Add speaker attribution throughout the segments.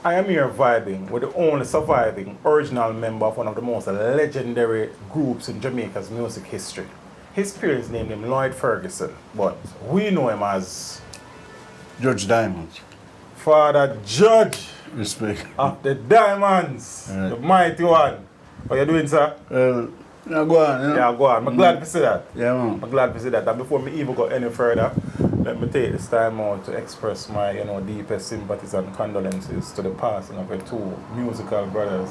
Speaker 1: I am here vibing with the only surviving original member of one of the most legendary groups in Jamaica's music history. His parents named him Lloyd Ferguson, but we know him as
Speaker 2: Judge Diamonds.
Speaker 1: Father Judge
Speaker 2: Respect.
Speaker 1: of the Diamonds,
Speaker 2: Right.
Speaker 1: the mighty one. How you doing, sir?
Speaker 2: Now go on, you know?
Speaker 1: Yeah, go on. I'm glad to see that.
Speaker 2: Yeah, man.
Speaker 1: I'm glad to see that. And before me even go any further, let me take this time out to express my, deepest sympathies and condolences to the passing of your two musical brothers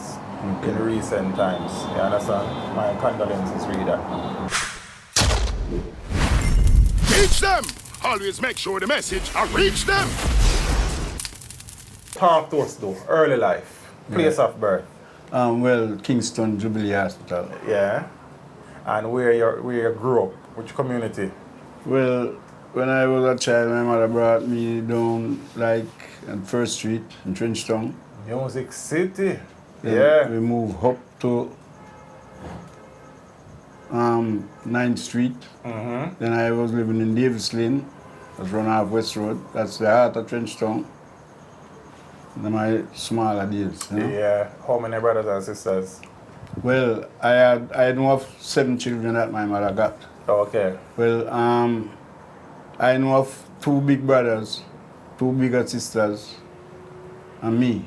Speaker 1: in recent times. You understand? My condolences, reader.
Speaker 3: Reach them! Always make sure the message reach them!
Speaker 1: Talk to us though. Early life, place of birth.
Speaker 2: Well, Kingston Jubilee Hospital.
Speaker 1: Yeah. And where you grew up, which community?
Speaker 2: Well, when I was a child, my mother brought me down, like, on First Street in Trenchtown.
Speaker 1: Music City.
Speaker 2: Then
Speaker 1: Yeah.
Speaker 2: we moved up to 9th Street. Then I was living in Davis Lane. That's run off West Road. That's the heart of Trenchtown. In my smaller days, you know?
Speaker 1: Yeah. How many brothers and sisters?
Speaker 2: Well, I had know of 7 children that my mother got.
Speaker 1: Okay.
Speaker 2: Well, I know of 2 big brothers, 2 bigger sisters, and me.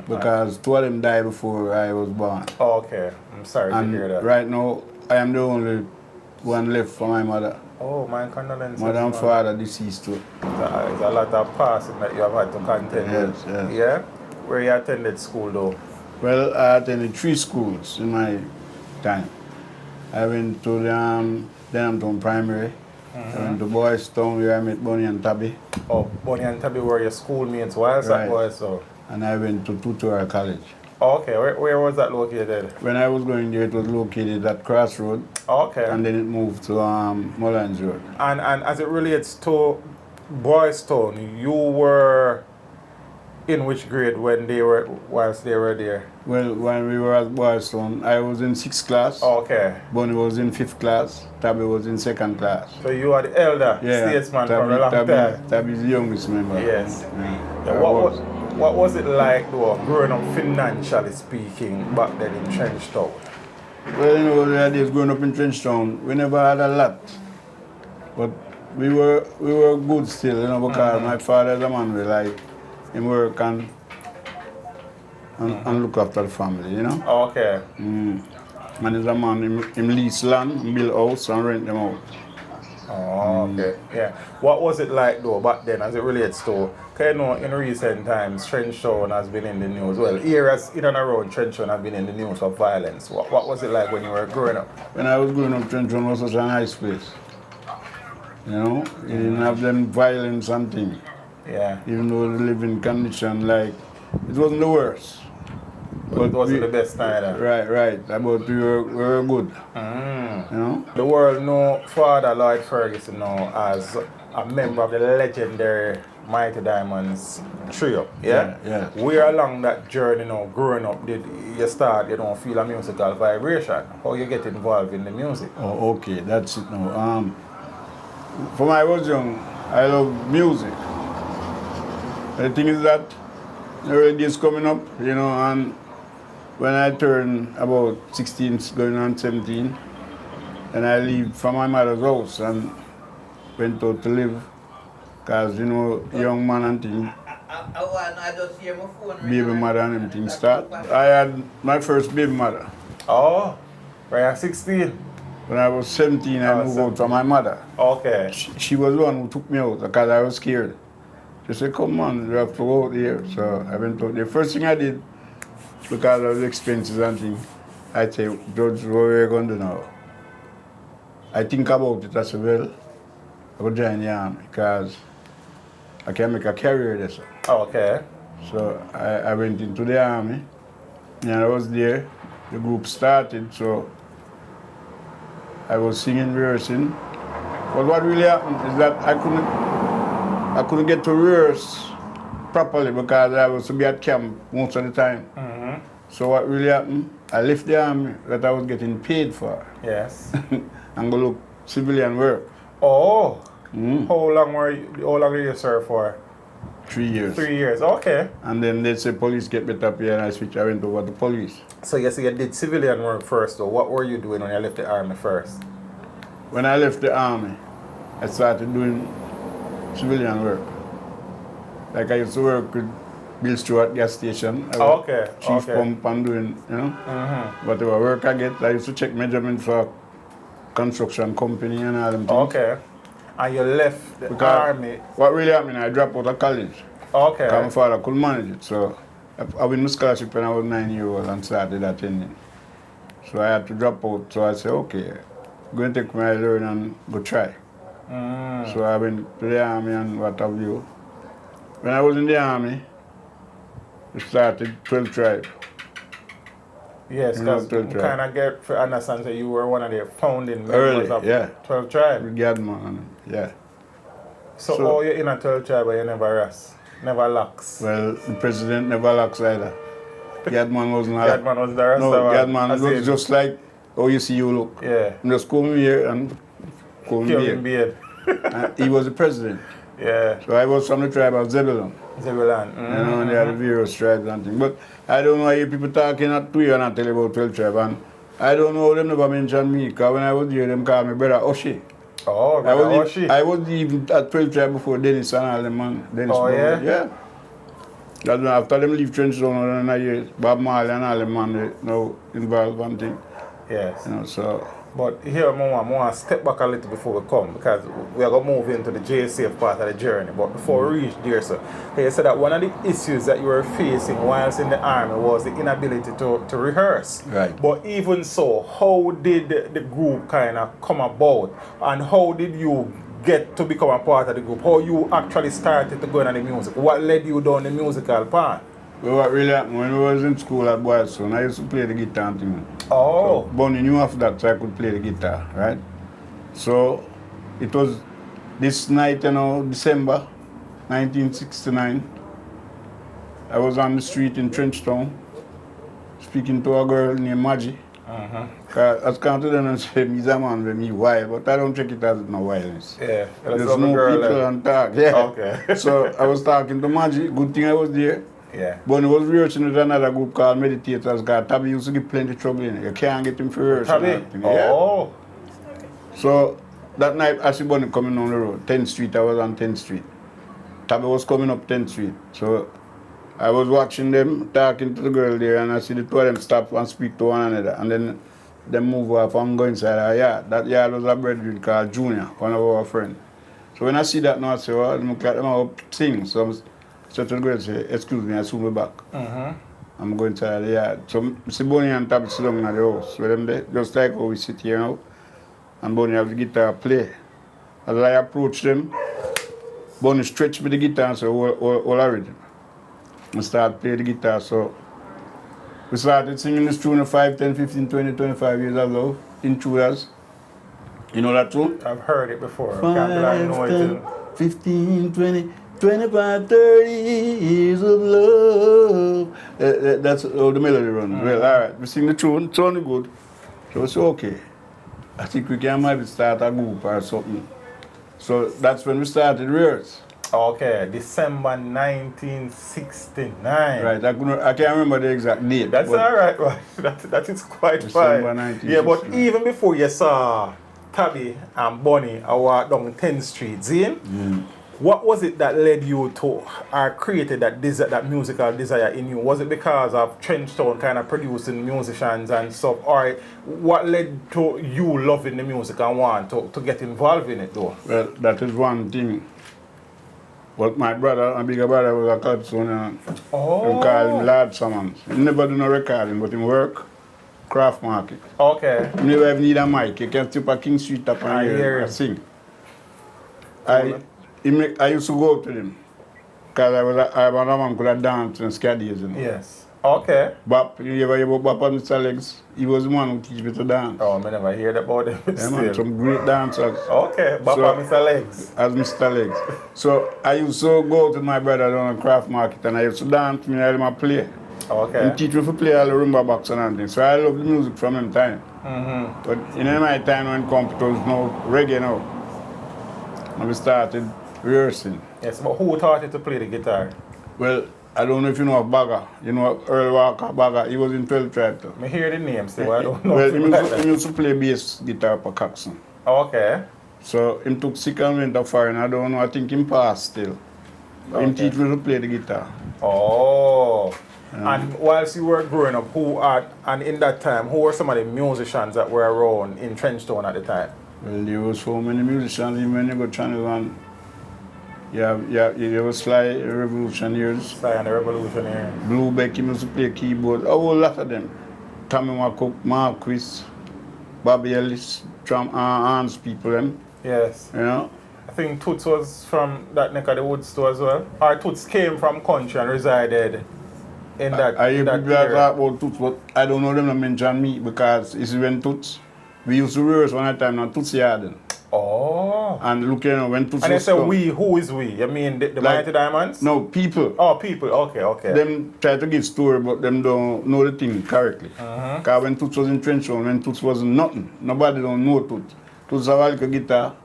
Speaker 2: Because 2 of them died before I was born.
Speaker 1: Okay. I'm sorry to
Speaker 2: And
Speaker 1: hear that.
Speaker 2: right now, I am the only one left for my mother.
Speaker 1: Oh, my condolences.
Speaker 2: Mother and
Speaker 1: man.
Speaker 2: father deceased too.
Speaker 1: It's a lot of passing that you have had to contend with.
Speaker 2: Yes.
Speaker 1: Yeah? Where you attended school though?
Speaker 2: Well, I attended 3 schools in my time. I went to the Denhamton Primary. I went to Boys Town where I met Bonnie and Tabby.
Speaker 1: Oh, Bonnie and Tabby were your schoolmates whilst
Speaker 2: Right.
Speaker 1: at Boys so.
Speaker 2: And I went to Tutorial College.
Speaker 1: Oh, okay. Where was that located?
Speaker 2: When I was going there, it was located at Crossroad.
Speaker 1: Okay.
Speaker 2: And then it moved to Mullins Road.
Speaker 1: And as it relates to Boys Town, you were in which grade whilst they were there?
Speaker 2: Well, when we were at Boys Town, I was in 6th class.
Speaker 1: Okay.
Speaker 2: Bonnie was in 5th class. Tabby was in 2nd class.
Speaker 1: So you are the elder statesman for a long time.
Speaker 2: Tabby's the youngest member.
Speaker 1: Yes.
Speaker 2: Yeah.
Speaker 1: Yeah, what was it like though, growing up financially speaking back then in Trenchtown?
Speaker 2: Well, the days growing up in Trenchtown, we never had a lot. But we were good still, because my father is a man we like him work and look after the family,
Speaker 1: Okay.
Speaker 2: Man is a man, him lease land, build house and rent them out.
Speaker 1: Oh, okay. Yeah. What was it like though back then as it relates to, because in recent times Trenchtown has been in the news. Well, areas in and around Trenchtown have been in the news of violence. What was it like when you were growing up?
Speaker 2: When I was growing up, Trenchtown was such a nice place. You didn't have them violence and things.
Speaker 1: Yeah.
Speaker 2: Even though the living condition, like, it wasn't the worst.
Speaker 1: But it wasn't the best either.
Speaker 2: Right. But we were good.
Speaker 1: The world know Father Lloyd Ferguson now as a member of the legendary Mighty Diamonds trio. Yeah?
Speaker 2: Yeah.
Speaker 1: Where along that journey now, growing up, did you start, feel a musical vibration? How you get involved in the music?
Speaker 2: Oh, okay, that's it now. From I was young, I love music. The thing is that the early days coming up, and when I turned about 16, going on 17, and I leave from my mother's house and went out to live, because, young man and thing, baby mother and everything start. I had my first baby mother.
Speaker 1: Oh, right at 16?
Speaker 2: When I was 17, I moved out from my mother.
Speaker 1: Okay.
Speaker 2: She was the one who took me out because I was scared. She said, come on, you have to go out here. So I went out there. First thing I did, because of the expenses and things, I said, George, what are we going to do now? I think about it. I said, well, I will join the army because I can make a career there.
Speaker 1: Okay.
Speaker 2: So I went into the army, and I was there. The group started, so I was singing, rehearsing. But what really happened is that I couldn't get to rehearse properly because I was to be at camp most of the time. So what really happened, I left the army that I was getting paid for.
Speaker 1: Yes.
Speaker 2: And go look civilian work.
Speaker 1: Oh. How long did you serve for?
Speaker 2: 3 years.
Speaker 1: 3 years, okay.
Speaker 2: And then they say police get better pay and I went over to police.
Speaker 1: So you did civilian work first though. What were you doing when you left the army first?
Speaker 2: When I left the army, I started doing civilian work. Like I used to work with Bill Stewart gas station. I was chief pump and doing, whatever work I get. I used to check measurement for construction company and all them things.
Speaker 1: Okay. And you left the army.
Speaker 2: What really happened, I dropped out of college.
Speaker 1: Okay.
Speaker 2: Because my father couldn't manage it. So I went to scholarship when I was 9 years old and started attending. So I had to drop out. So I said, okay, I'm going to take my learn and go try. So I went to the army and what have you. When I was in the army, we started 12 Tribe.
Speaker 1: Yes, because you kind of get to understand that you were one of the founding members of 12 Tribe.
Speaker 2: Brigade man, yeah.
Speaker 1: So all you in a 12 Tribe, but you never rest, never lax.
Speaker 2: Well, the president never lax either. Gadman wasn't
Speaker 1: Gadman was the rest
Speaker 2: no,
Speaker 1: of
Speaker 2: Gadman was just like how you see you look.
Speaker 1: Yeah.
Speaker 2: Just come here and come here. He was the president.
Speaker 1: Yeah.
Speaker 2: So I was from the tribe of Zebulon.
Speaker 1: Zebulon.
Speaker 2: You know, and they had the various tribes and things. But I don't know why you people talking at 2 and I tell you about 12 tribe. And I don't know how them never mentioned me, because when I was here, them called me brother Oshie.
Speaker 1: Oh, brother Oshie.
Speaker 2: I was even at 12 tribe before Dennis and all them man. Dennis
Speaker 1: yeah?
Speaker 2: Yeah. That's when after them leave Trench Zone and I hear Bob Marley and all them man, they now involved one thing.
Speaker 1: Yes.
Speaker 2: You know, so.
Speaker 1: But here, I want to step back a little before we come, because we are going to move into the JSAF part of the journey. But before we reach there, sir, you said that one of the issues that you were facing whilst in the army was the inability to rehearse.
Speaker 2: Right.
Speaker 1: But even so, how did the group kind of come about? And how did you get to become a part of the group? How you actually started to go into the music? What led you down the musical path?
Speaker 2: Well, what really happened, when I was in school at Boylston, I used to play the guitar and things.
Speaker 1: Oh.
Speaker 2: So Bonnie knew after that, so I could play the guitar, right? So it was this night, December 1969. I was on the street in Trenchtown, speaking to a girl named Maggie. I was coming to them and say, he's a man with me wild, but I don't take it as no violence.
Speaker 1: Yeah,
Speaker 2: there's no people and talk. Yeah.
Speaker 1: Okay.
Speaker 2: So I was talking to Maggie, good thing I was there.
Speaker 1: Yeah.
Speaker 2: But he was rehearsing with another group called Meditators. God, Tabby used to give plenty of trouble in it. You can't get him for rehearsal.
Speaker 1: Tabby?
Speaker 2: Yeah.
Speaker 1: Oh.
Speaker 2: So that night, I see Bonnie coming on the road, 10th Street, I was on 10th Street. Tabby was coming up 10th Street. So I was watching them, talking to the girl there, and I see the two of them stop and speak to one another. And then they move off and go inside our yard. That yard was a brethren called Junior, one of our friends. So when I see that now, I say, well, I'm going to sing. So to the girl say, excuse me, I soon be back. I'm going to the yard. So I see Bonnie and Tabby sit down in the house with them there, just like how we sit here now. And Bonnie have the guitar play. As I approach them, Bonnie stretch me the guitar and say, all I read. I start playing the guitar. So we started singing this tune of 5, 10, 15, 20, 25 years ago, Intruders. You know that tune?
Speaker 1: I've heard it before.
Speaker 2: 5, 10, 15, 20, 25, 30 years of love. That's how the melody runs. Well, all right, we sing the tune, it's only good. So we say, okay, I think we can maybe start a group or something. So that's when we started rehearse.
Speaker 1: Okay, December 1969.
Speaker 2: Right, I can't remember the exact date.
Speaker 1: That's all right, right. That is quite
Speaker 2: December
Speaker 1: fine. Yeah, but even before you saw Tabby and Bonnie walk down 10th Street, Zane, what was it that led you to or created that musical desire in you? Was it because of Trenchtown kind of producing musicians and stuff? Or what led to you loving the music and want to get involved in it though? Well,
Speaker 2: that is one thing. But my brother, my bigger brother, was a cartoon and we call him Lord Summons. He never do no recording, but he work craft market.
Speaker 1: Okay.
Speaker 2: He never even need a mic. He can step a King Street up and hear and sing. I used to go to them because I was a man who could dance and scaddies.
Speaker 1: Yes. Okay.
Speaker 2: Bap, you ever hear about Bap and Mr. Legs? He was the one who teach me to dance.
Speaker 1: Oh, I never heard about them.
Speaker 2: Yeah, man, some great dancers.
Speaker 1: Okay, Bap and Mr. Legs.
Speaker 2: As Mr. Legs. So I used to go to my brother down the craft market and I used to dance me and I play.
Speaker 1: Okay.
Speaker 2: He teach me to play all the rumba box and everything. So I love the music from him time. But in my time when it was no reggae now, and we started rehearsing.
Speaker 1: Yes, but who taught you to play the guitar?
Speaker 2: Well, I don't know if you know of Bagger. You know Earl Walker Bagger. He was in 12 Tribe too.
Speaker 1: I hear the name still, but I don't know.
Speaker 2: Well,
Speaker 1: if you like that.
Speaker 2: he used to play bass guitar for Coxon.
Speaker 1: Okay.
Speaker 2: So him took sick and went to foreign. I don't know. I think him passed still. But him teach me to play the guitar.
Speaker 1: Oh. And whilst you were growing up, and in that time, who were some of the musicians that were around in Trenchtown at the time?
Speaker 2: Well, there was so many musicians. Even when you go Channel 1, there was Sly Revolutionaries.
Speaker 1: Sly and the Revolutionary.
Speaker 2: Blue Beck, he used to play keyboard. A whole lot of them. Tommy McCook, Marquis, Bobby Ellis, Hans people, them.
Speaker 1: Yes.
Speaker 2: You know?
Speaker 1: I think Toots was from that neck of the woods too as well. Or Toots came from country and resided in that
Speaker 2: I hear
Speaker 1: that
Speaker 2: people
Speaker 1: area.
Speaker 2: talk about Toots, but I don't know them to mention me because it's when Toots. We used to rehearse one at a time, now Toots Yarden.
Speaker 1: Oh.
Speaker 2: And look, you know, when Toots
Speaker 1: And they
Speaker 2: was
Speaker 1: say
Speaker 2: come,
Speaker 1: we, who is we? You mean the Mighty Diamonds?
Speaker 2: No, people.
Speaker 1: Oh, people, okay.
Speaker 2: Them try to give story, but them don't know the thing correctly. Because when Toots was in Trenchtown, when Toots was nothing, nobody don't know Toots. Toots have a little guitar,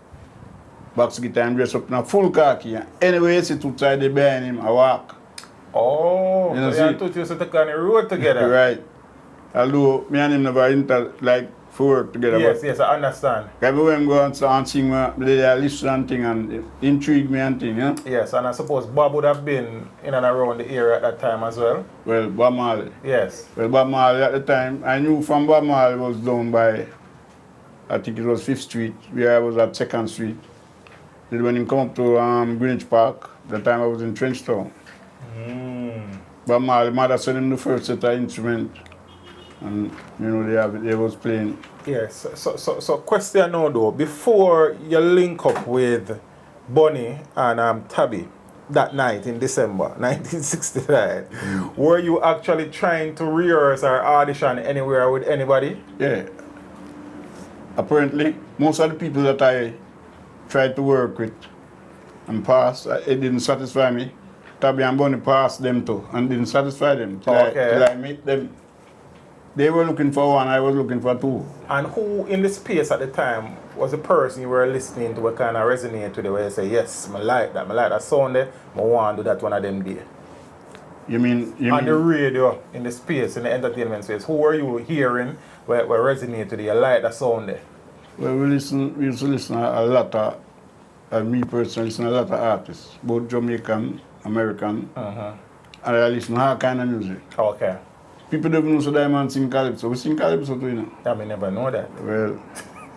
Speaker 2: box guitar, and dress up in a full khaki. Anyway, you see Toots I there behind him, I walk.
Speaker 1: Oh,
Speaker 2: You know,
Speaker 1: so you
Speaker 2: see?
Speaker 1: and Toots used to take on the road together.
Speaker 2: Right. Although me and him never for work together.
Speaker 1: Yes, I understand.
Speaker 2: Everywhere I go and sing, they listen and thing and it intrigue me and thing, you know?
Speaker 1: Yes, and I suppose Bob would have been in and around the area at that time as well.
Speaker 2: Well, Bob Marley.
Speaker 1: Yes.
Speaker 2: Well, Bob Marley at the time, I knew from Bob Marley was down by, I think it was 5th Street, where I was at 2nd Street. Then when he come up to Greenwich Park, the time I was in Trenchtown. Bob Marley, mother sent him the first set of instrument. And, you know, they was playing.
Speaker 1: Yes. So question now though, before you link up with Bonnie and Tabby that night in December 1969, were you actually trying to rehearse or audition anywhere with anybody?
Speaker 2: Yeah. Apparently, most of the people that I tried to work with and pass, it didn't satisfy me. Tabby and Bonnie passed them too and didn't satisfy them till I meet them. They were looking for one, I was looking for two.
Speaker 1: And who in the space at the time was the person you were listening to what kind of resonate with, where you say, yes, I like that sound there, I want to do that one of them day?
Speaker 2: You mean
Speaker 1: on the radio, in the space, in the entertainment space, who were you hearing where resonate with you, like that sound there?
Speaker 2: Well, we used to listen a lot of, me personally, listen a lot of artists, both Jamaican, American, and I listen to all kind of music.
Speaker 1: Okay.
Speaker 2: People don't know so Diamond sing Calypso. We sing Calypso too, you know.
Speaker 1: I may never know that.
Speaker 2: Well,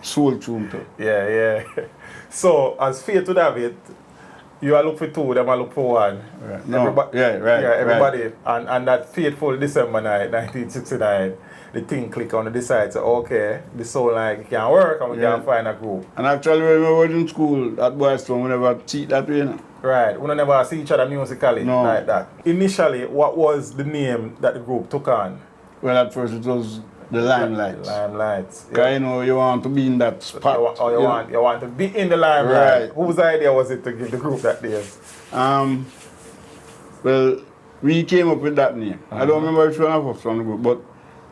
Speaker 2: soul tune too.
Speaker 1: Yeah. So, as fate would have it, you are look for two, them are look for one.
Speaker 2: Right. No, right.
Speaker 1: Everybody.
Speaker 2: Right.
Speaker 1: And that fateful December night, 1969, the thing click on the decide, so okay, this sound like it can work and we can find a group.
Speaker 2: And actually, when we were in school at Boys Town, we never cheat that way, you know.
Speaker 1: Right, we never see each other musically like that. Initially, what was the name that the group took on?
Speaker 2: Well, at first it was the Limelights.
Speaker 1: Limelights.
Speaker 2: Because you know, you want to be in that spot.
Speaker 1: You want to be in the limelight. Right. Whose idea was it to give the group that name?
Speaker 2: Well, we came up with that name. I don't remember which one of us from the group, but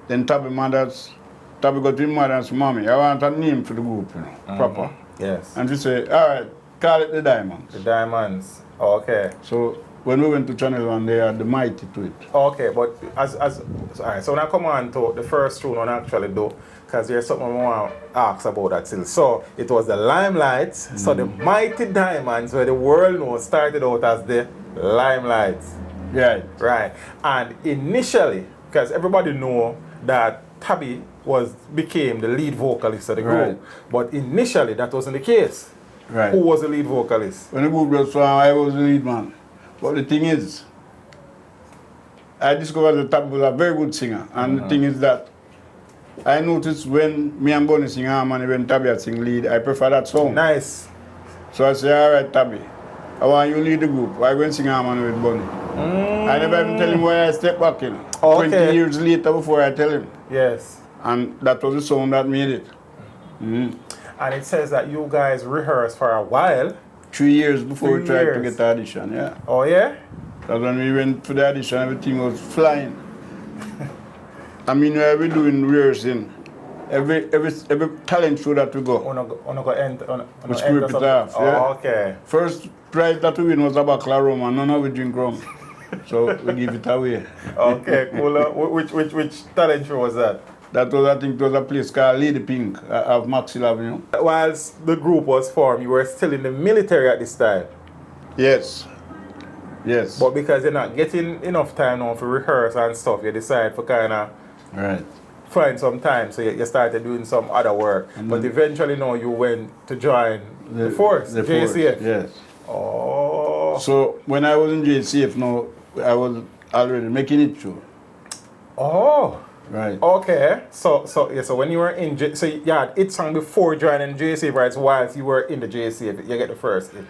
Speaker 2: then Tabby got to mother's mommy. I want a name for the group, you know, proper.
Speaker 1: Yes.
Speaker 2: And she said, all right, call it the Diamonds.
Speaker 1: The Diamonds. Okay.
Speaker 2: So when we went to Channel 1, they had the Mighty to it. Okay,
Speaker 1: but alright, so when I come on to the first tune I actually do, because there's something I want to ask about that still. So it was the Limelights, so the Mighty Diamonds, where the world knows, started out as the Limelights. Right. And initially, because everybody know that Tabby became the lead vocalist of the group, but initially that wasn't the case.
Speaker 2: Right.
Speaker 1: Who was the lead vocalist?
Speaker 2: When the group was formed, I was the lead man. But the thing is, I discovered that Tabby was a very good singer. And the thing is that I noticed when me and Bonnie sing harmony, when Tabby sing lead, I prefer that song.
Speaker 1: Nice.
Speaker 2: So I say, all right, Tabby, I want you to lead the group. Why go and sing harmony with Bonnie? I never even tell him why I step back in. 20 years later before I tell him.
Speaker 1: Yes.
Speaker 2: And that was the song that made it.
Speaker 1: And it says that you guys rehearsed for a while.
Speaker 2: 3 years before we tried to get the audition, yeah.
Speaker 1: Oh, yeah?
Speaker 2: That's when we went for the audition, everything was flying. I mean, we were doing rehearsing every talent show that we go,
Speaker 1: We
Speaker 2: scrape it off. Yeah.
Speaker 1: Okay.
Speaker 2: First prize that we win was a bottle of rum, and none of we drink rum. So we give it away.
Speaker 1: Okay, cool. Which talent show was that?
Speaker 2: That was, I think, it was a place called Lady Pink of Maxwell Avenue.
Speaker 1: Whilst the group was formed, you were still in the military at this time.
Speaker 2: Yes. Yes.
Speaker 1: But because you're not getting enough time now for rehearse and stuff, you decide for kind of
Speaker 2: Right.
Speaker 1: find some time. So you started doing some other work. But eventually now you went to join the force,
Speaker 2: The
Speaker 1: JCF.
Speaker 2: force, yes.
Speaker 1: Oh.
Speaker 2: So when I was in JCF now, I was already making it through.
Speaker 1: Oh.
Speaker 2: Right.
Speaker 1: Okay. So when you were in so you had it song before joining JCF, right? Whilst you were in the JCF, you get the first hit.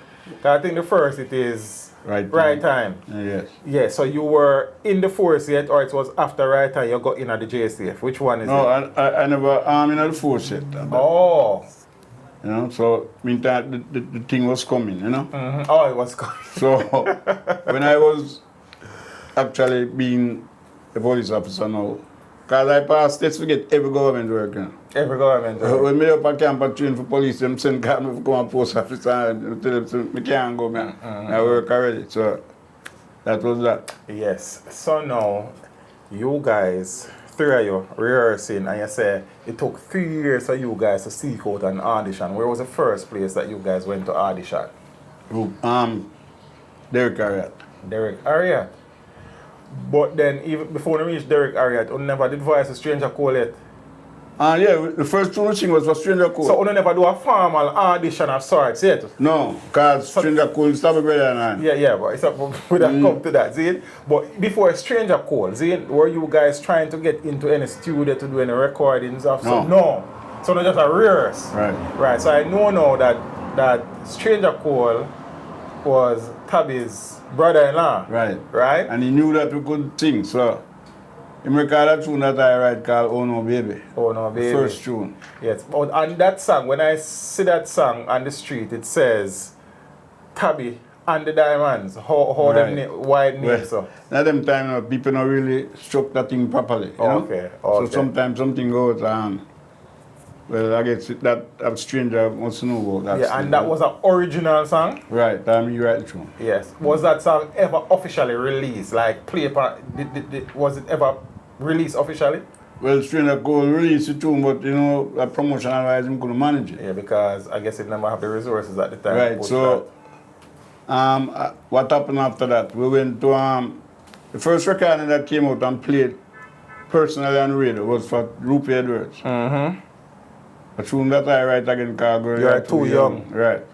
Speaker 1: I think the first it is Right Time.
Speaker 2: Yes.
Speaker 1: Yeah, so you were in the force yet, or it was after Right Time you got in at the JCF? Which one is it?
Speaker 2: No, I never in the force yet.
Speaker 1: Oh.
Speaker 2: You know, so meantime the thing was coming, you know.
Speaker 1: Mm-hmm. Oh, it was coming.
Speaker 2: So when I was actually being a police officer now, because I passed, let's forget every government work. You know.
Speaker 1: Every government work.
Speaker 2: When me up at camp and train for police, them send call me to come and post officer and tell them, so, I can't go, man. I work already. So that was that.
Speaker 1: Yes. So now, you guys, three of you rehearsing, and you say it took 3 years for you guys to seek out an audition. Where was the first place that you guys went to audition?
Speaker 2: Derek Harriet.
Speaker 1: Derek Harriet. But then, even before we reached Derek Harriet, you never did voice a Stranger Call yet.
Speaker 2: Yeah, the first tune we sing was for Stranger Call.
Speaker 1: So you never do a formal audition of sorts yet?
Speaker 2: No, because Stranger Call is not better than I.
Speaker 1: Yeah, but it's up, we don't come to that, see? But before Stranger Call, see, were you guys trying to get into any studio to do any recordings of some? No. So not just a rehearse. Right. So I know now that Stranger Call was Tabby's brother-in-law. Right?
Speaker 2: And he knew that we could sing, so he recorded a tune that I write called Oh No Baby.
Speaker 1: Oh No Baby.
Speaker 2: First tune.
Speaker 1: Yes. And that song, when I see that song on the street, it says Tabby and the Diamonds. How them wide names so?
Speaker 2: At them time, people don't really struck that thing properly. You know?
Speaker 1: Okay.
Speaker 2: So sometimes something goes on. Well, I guess that a stranger wants to know about that.
Speaker 1: Yeah, and that was an original song?
Speaker 2: Right, you write the tune.
Speaker 1: Yes. Was that song ever officially released? Like, was it ever released officially?
Speaker 2: Well, Stranger Call released the tune, but you know, promotional-wise, we couldn't manage it.
Speaker 1: Yeah, because I guess it never have the resources at the time.
Speaker 2: Right, so what happened after that? We went to the first recording that came out and played personally on the radio was for Rupert Edwards. Mm-hmm. A tune that I write again called Girl,
Speaker 1: You're Too Young.
Speaker 2: Right.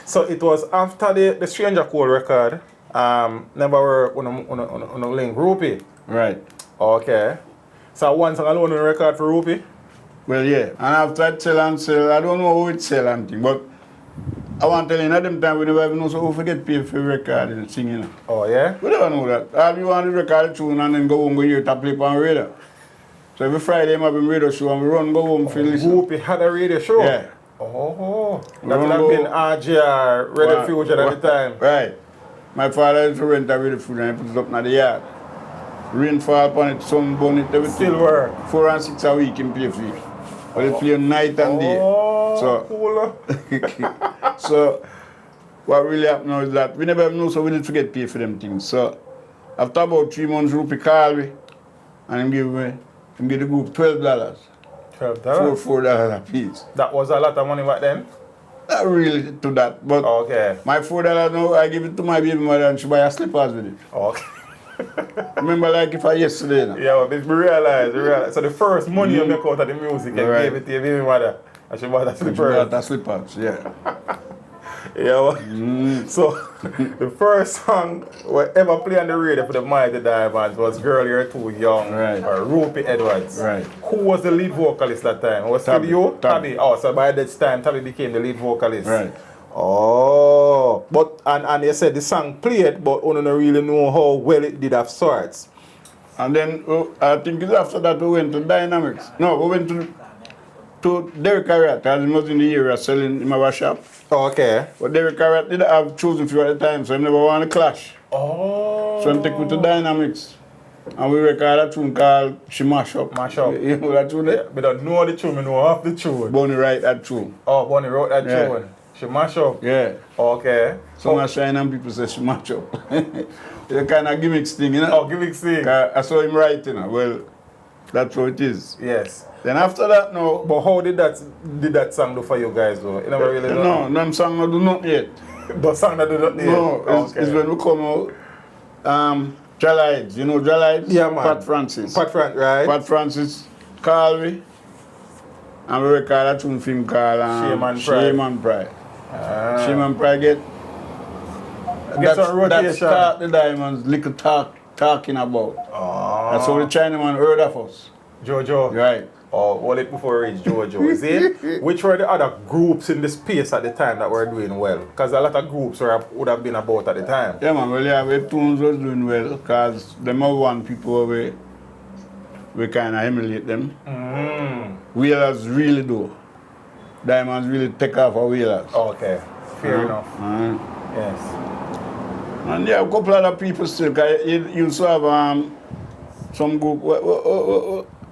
Speaker 1: So it was after the Stranger Call record, never were on a link Rupee.
Speaker 2: Right.
Speaker 1: Okay. So one song alone on the record for Rupee?
Speaker 2: Well, yeah. And after I sell, I don't know how it sell and thing, but I want to tell you, at them time we never even know so who forget pay for record and singing.
Speaker 1: Oh, yeah?
Speaker 2: We never know that. All you want to record a tune and then go home, go here to play on radio. So every Friday, I have a radio show and we run, go home for listen.
Speaker 1: Whoopi had a radio show?
Speaker 2: Yeah.
Speaker 1: Oh, that would have been RJR, Radio Fusion at the time.
Speaker 2: Right. My father used to rent a Radio Fusion and he put it up in the yard. Rain fall upon it, sun burn it, everything.
Speaker 1: Still work.
Speaker 2: 4 and 6 a week in play for it. But they play night and day. So,
Speaker 1: cool.
Speaker 2: So, what really happened now is that we never know, so we need to get paid for them things. So, after about 3 months, Rupee called me and he give the group $12.
Speaker 1: $12?
Speaker 2: $4 a piece.
Speaker 1: That was a lot of money back then?
Speaker 2: Not really to that, but my $4 now, I give it to my baby mother and she buy her slippers with it.
Speaker 1: Okay.
Speaker 2: Remember like if I yesterday now?
Speaker 1: Yeah, but we realize. So the first money you make out of the music, you gave it to your baby mother and she bought her slippers.
Speaker 2: She bought her slippers, yeah.
Speaker 1: Yeah, so the first song we ever played on the radio for the Mighty Diamonds was Girl, You're Too Young, or Rupee Edwards.
Speaker 2: Right.
Speaker 1: Who was the lead vocalist that time? Was it you? Tabby. Oh, so by this time, Tabby became the lead vocalist.
Speaker 2: Right.
Speaker 1: Oh, but and you said the song played, but you don't really know how well it did of sorts.
Speaker 2: And then I think it's after that we went to Dynamics. No, we went to Derek Harriet, as he was in the area selling in our shop.
Speaker 1: Okay.
Speaker 2: But Derek Harriet didn't have chosen for at the time, so I never want to clash.
Speaker 1: Oh.
Speaker 2: So I take me to Dynamics. And we record a tune called She Mash Up.
Speaker 1: Mash Up.
Speaker 2: You know that tune there?
Speaker 1: I don't know the tune, I know half the tune.
Speaker 2: Bonnie write that tune.
Speaker 1: Oh, Bonnie wrote that
Speaker 2: Yeah.
Speaker 1: tune. She mash up.
Speaker 2: Yeah.
Speaker 1: Okay.
Speaker 2: Some are shine and people say she mash up. It's a kind of gimmicks thing, you know?
Speaker 1: Oh, gimmick sing.
Speaker 2: I saw him write, you know. Well, that's what it is.
Speaker 1: Yes.
Speaker 2: Then after that, no.
Speaker 1: But how did that song do for you guys though? You never really know.
Speaker 2: No, them song not do nothing yet.
Speaker 1: The song that do not
Speaker 2: No, it's when we come out. Lloyd, you know Lloyd?
Speaker 1: Yeah, man.
Speaker 2: Pat Francis.
Speaker 1: Pat right?
Speaker 2: Pat Francis called me. And we record a tune film called
Speaker 1: Shame and Pride.
Speaker 2: Shame and Pride get
Speaker 1: some rotation.
Speaker 2: That's start the Diamonds little talking about.
Speaker 1: Oh.
Speaker 2: That's how the Chinaman heard of us.
Speaker 1: Jojo.
Speaker 2: Right.
Speaker 1: Oh, well, it before we reach Jojo. See? Which were the other groups in the space at the time that were doing well? Because a lot of groups would have been about at the time.
Speaker 2: Yeah, man. Well, yeah, we tunes was doing well because them are one people we kind of emulate them. Wheelers really do. Diamonds really take off our wheelers.
Speaker 1: Okay. Fair enough. Yes.
Speaker 2: And yeah, a couple other people still. Cause you also have some group.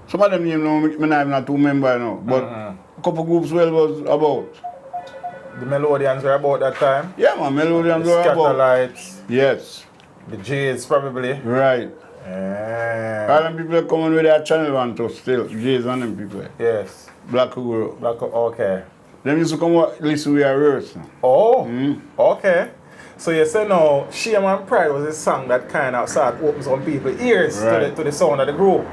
Speaker 2: Some of them names, I'm not too remember now. But a couple groups well was about.
Speaker 1: The Melodians were about that time?
Speaker 2: Yeah, man, Melodians
Speaker 1: The
Speaker 2: were about.
Speaker 1: Scatterlights.
Speaker 2: Yes.
Speaker 1: The Jays probably.
Speaker 2: Right. All them people are coming with their channel one to still. Jays and them people.
Speaker 1: Yes.
Speaker 2: Black Hero.
Speaker 1: Okay.
Speaker 2: Them used to come listen to our words.
Speaker 1: Oh, okay. So you say now, Shame and Pride was a song that kind of sort of opens some people's ears to the sound of the group.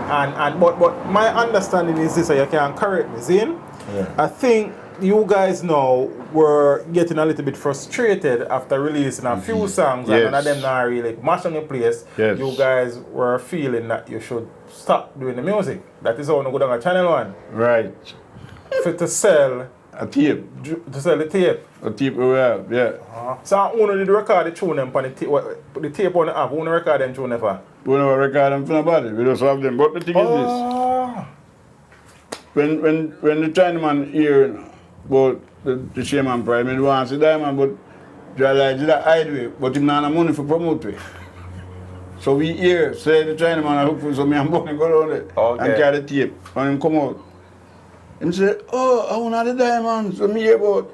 Speaker 1: But my understanding is this, so you can correct me, Zin.
Speaker 2: Yeah.
Speaker 1: I think you guys now were getting a little bit frustrated after releasing a few songs and none of them not really match on the place.
Speaker 2: Yes.
Speaker 1: You guys were feeling that you should stop doing the music. That is how you go down to Channel 1.
Speaker 2: Right.
Speaker 1: To sell
Speaker 2: A tape.
Speaker 1: To sell the tape.
Speaker 2: A tape we have, yeah.
Speaker 1: So who did record the tune them on the tape on the app? Who record them tune never?
Speaker 2: We never record them from nobody. We just have them. But the thing is this. When the Chinaman hear about the Shame and Pride, I want to see Diamond, but Lloyd did a hide way, but him not have money for promote way. So we hear, say the Chinaman I look for some young money go down there and carry the tape. And him come out. Him say, oh, I want the Diamonds. So me hear about.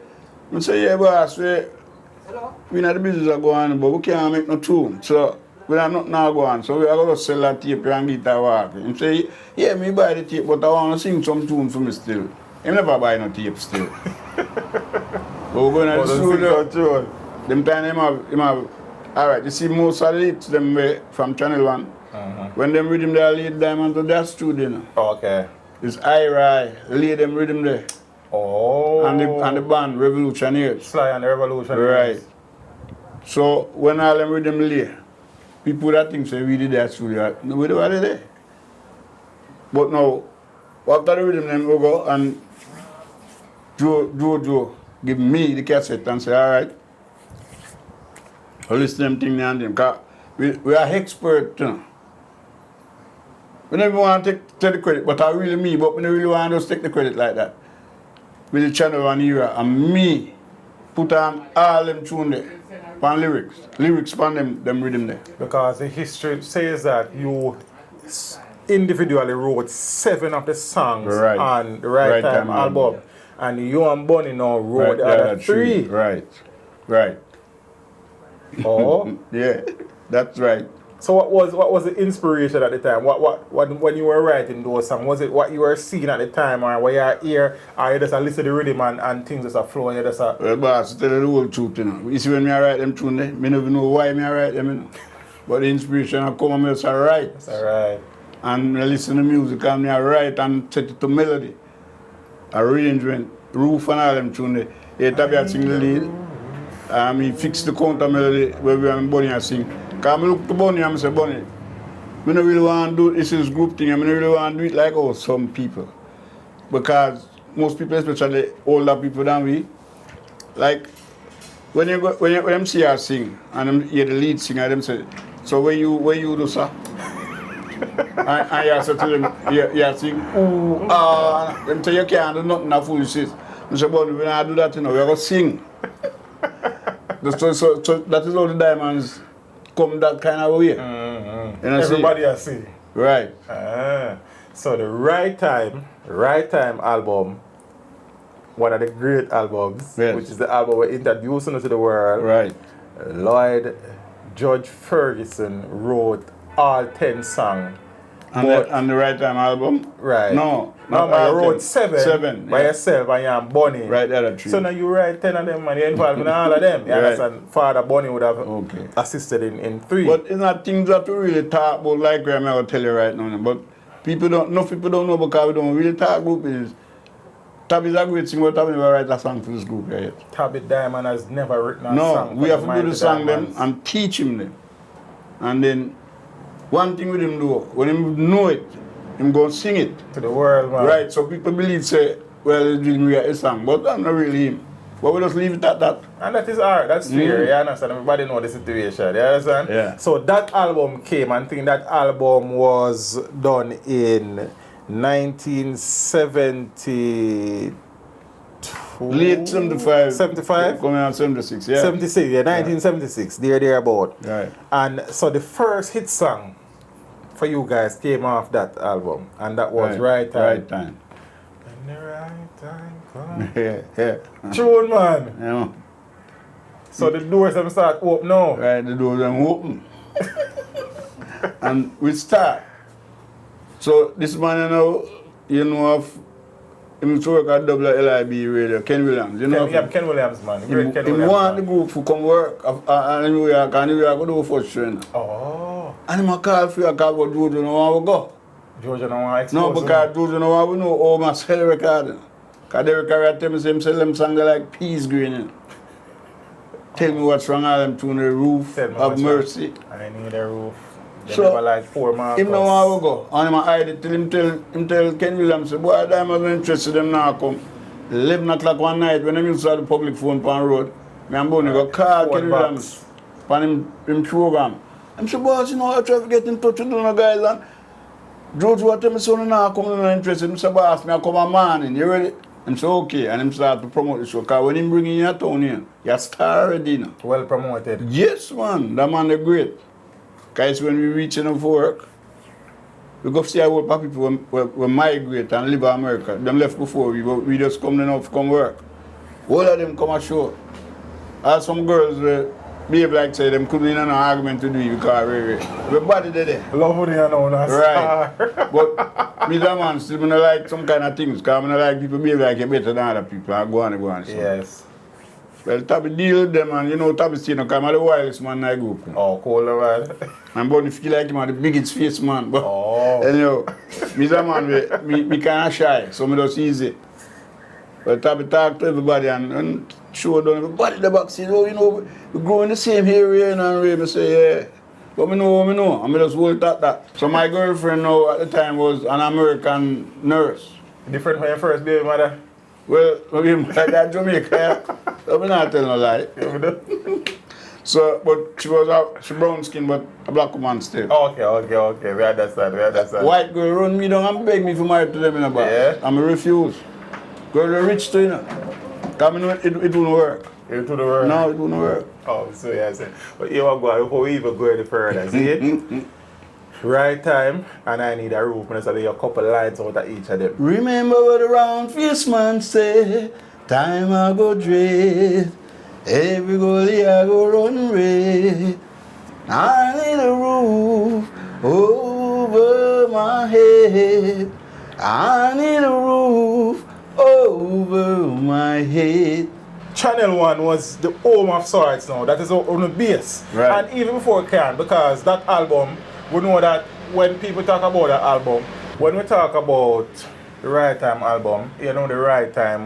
Speaker 2: I say, yeah, boss, we not the business are going, but we can't make no tune. So we have nothing now go on. So we are going to sell that tape and get that work. Him say, yeah, me buy the tape, but I want to sing some tune for me still. He never buy no tape still. But we're going to the studio. Them time him have, alright, you see most of the hits them from Channel 1. When them rhythm there lead Diamond to that studio.
Speaker 1: Okay.
Speaker 2: It's Ira, lead them rhythm there.
Speaker 1: Oh.
Speaker 2: And the band Revolutionaries.
Speaker 1: Sly and the Revolutionaries.
Speaker 2: Right. So when all them rhythm lay, people that think say we did that studio. No, we don't have there. But now, after the rhythm them we go and Joe give me the cassette and say, alright, I'll listen to them thing and them. Because we are experts, you know. We never want to take the credit, but I really me, but we don't really want to just take the credit like that. With the Channel 1 era, and me put on all them tune there, on lyrics on them rhythm there.
Speaker 1: Because the history says that you individually wrote 7 of the songs on the Right Time album. And you and Bonnie now wrote the other 3.
Speaker 2: Right.
Speaker 1: Oh.
Speaker 2: Yeah, that's right.
Speaker 1: So what was the inspiration at the time? What when you were writing those songs, was it what you were seeing at the time, or were you here, or you just listen to the rhythm and things just are flowing? You just
Speaker 2: Well, boss, to tell you the whole truth, you know. You see when I write them tune, I don't even know why I write them, you know. But the inspiration I come and I just write.
Speaker 1: That's alright.
Speaker 2: And I listen to music and I write and set it to melody, arrangement, roof and all them tune. He tabia sing the lead. He fix the counter melody where we are Bonnie and sing. Because I look to Bonnie and I say, Bonnie, I don't really want to do this is group thing, I don't really want to do it like some people. Because most people, especially older people than we, like when them see her sing and them hear the lead singer, them say, so where you do, sir? and you say to them, you sing, ooh, them say you can't do nothing that fool says. I say, Bonnie, when I do that, you know, we're going to sing. So that is how the Diamonds come that kind of way. You know,
Speaker 1: Everybody has see.
Speaker 2: Right.
Speaker 1: So the Right Time album, one of the great albums,
Speaker 2: Yes.
Speaker 1: which is the album we're introducing us to the world.
Speaker 2: Right.
Speaker 1: Lloyd, Judge Ferguson wrote all 10 songs.
Speaker 2: And the Right Time album?
Speaker 1: Right.
Speaker 2: No.
Speaker 1: No,
Speaker 2: not
Speaker 1: man, you
Speaker 2: all
Speaker 1: wrote
Speaker 2: 10.
Speaker 1: 7
Speaker 2: 7
Speaker 1: by yourself and you're Bonnie.
Speaker 2: Right, the other 3.
Speaker 1: So now you write 10 of them and you're involved in all of them. You
Speaker 2: Right.
Speaker 1: understand? Father Bonnie would have
Speaker 2: Okay.
Speaker 1: assisted in 3.
Speaker 2: But it's not things that we really talk about, like I'm going to tell you right now. But people don't know because we don't really talk about it. Tabby's a great singer, but Tabby never write a song for this group right yet.
Speaker 1: Tabby Diamond has never written a song.
Speaker 2: No, we have to do the song
Speaker 1: Diamonds.
Speaker 2: them and teach him them. And then one thing with him do, when him know it, him go sing it.
Speaker 1: To the world, man.
Speaker 2: Right, so people believe say, well, he's doing a song, but that's not really him. But we just leave it at that.
Speaker 1: And that is art, that's fair, you understand? Everybody know the situation, you understand?
Speaker 2: Yeah.
Speaker 1: So that album came, and I think that album was done in 1972.
Speaker 2: Late 75.
Speaker 1: 75?
Speaker 2: Coming on 76, yeah.
Speaker 1: 76, yeah, 1976, thereabout.
Speaker 2: Right.
Speaker 1: And so the first hit song for you guys came off that album, and that was Right Time.
Speaker 2: Right Time.
Speaker 1: When the right time comes.
Speaker 2: Yeah.
Speaker 1: Tune, man.
Speaker 2: Yeah.
Speaker 1: So the doors them start open now.
Speaker 2: Right, the doors them open. And we start. So this man, you know of him to work at WLIB radio, Ken Williams. You know
Speaker 1: Ken Williams, man.
Speaker 2: He
Speaker 1: Great Ken Williams.
Speaker 2: want the
Speaker 1: man.
Speaker 2: group to come work and New York, and New York go do first trainer.
Speaker 1: Oh.
Speaker 2: And him a call for you, call about Georgia, no want to go.
Speaker 1: Georgia don't want to expose
Speaker 2: No, because Georgia no want to know how much sell recording. Because the record tell me say him sell them songs like peas green. You know. Tell me what's wrong, all them tune the roof of mercy.
Speaker 1: I need a roof. They
Speaker 2: So,
Speaker 1: never like 4 Marcus.
Speaker 2: him no want to go. And him a hide it till him tell Ken Williams, say, boy, I'm not interested in them now come. 11 o'clock one night when I used to have the public phone on the road, me and Bonnie go call Ken Williams on him program. I'm say, boss, you know, I try to get in touch with the guys and George what tell me son now come not interested. I say, boss, me I come a morning, you ready? I'm say, okay, and him start to promote the show. Because when him bring in your town here, you're star already now.
Speaker 1: Well promoted.
Speaker 2: Yes, man, that man is great. Because when we reach enough work, we go see our people who migrate and live in America. Them left before we just come enough to come work. All of them come a show. As some girls behave like say them couldn't in an argument to do it because everybody did it.
Speaker 1: Love what you know, that's
Speaker 2: Right. But me that man still not like some kind of things because I don't like people behave like you better than other people. I go on. So.
Speaker 1: Yes.
Speaker 2: Well, Tabby deal with them and you know Tabby still because I'm the wildest man in the group.
Speaker 1: Oh, cool, man.
Speaker 2: I'm born to feel like I'm the biggest face man. But
Speaker 1: Oh.
Speaker 2: me that man, me kind of shy, so me just easy. But Tabby talk to everybody and show down everybody in the back say, oh, you know, we grow in the same area and Ray, me say, yeah. But me know, and me just hold that. So my girlfriend now at the time was an American nurse.
Speaker 1: Different from your first baby mother?
Speaker 2: Well, like that Jamaica, so me not tell no lie. So, but she brown skin, but a black woman still.
Speaker 1: Okay. We understand.
Speaker 2: White girl run me down and beg me for marry to them in a bar.
Speaker 1: Yeah.
Speaker 2: And I refuse. Girl, they're rich too, you know. Because I know it wouldn't work.
Speaker 1: You to the world?
Speaker 2: No, it wouldn't work.
Speaker 1: Oh, so yeah, I say. But you want to go before we even go any further, see it? Right Time, and I Need a Roof. I'm going to say a couple lines out of each of them.
Speaker 2: Remember what the round face man say, time I go dread, every goalie I go run red. I need a roof over my head. I need a roof over my head.
Speaker 1: Channel 1 was the home of sorts now. That is on the base.
Speaker 2: Right.
Speaker 1: And even before Can, because that album, we know that when people talk about that album, when we talk about the Right Time album, you know, the Right Time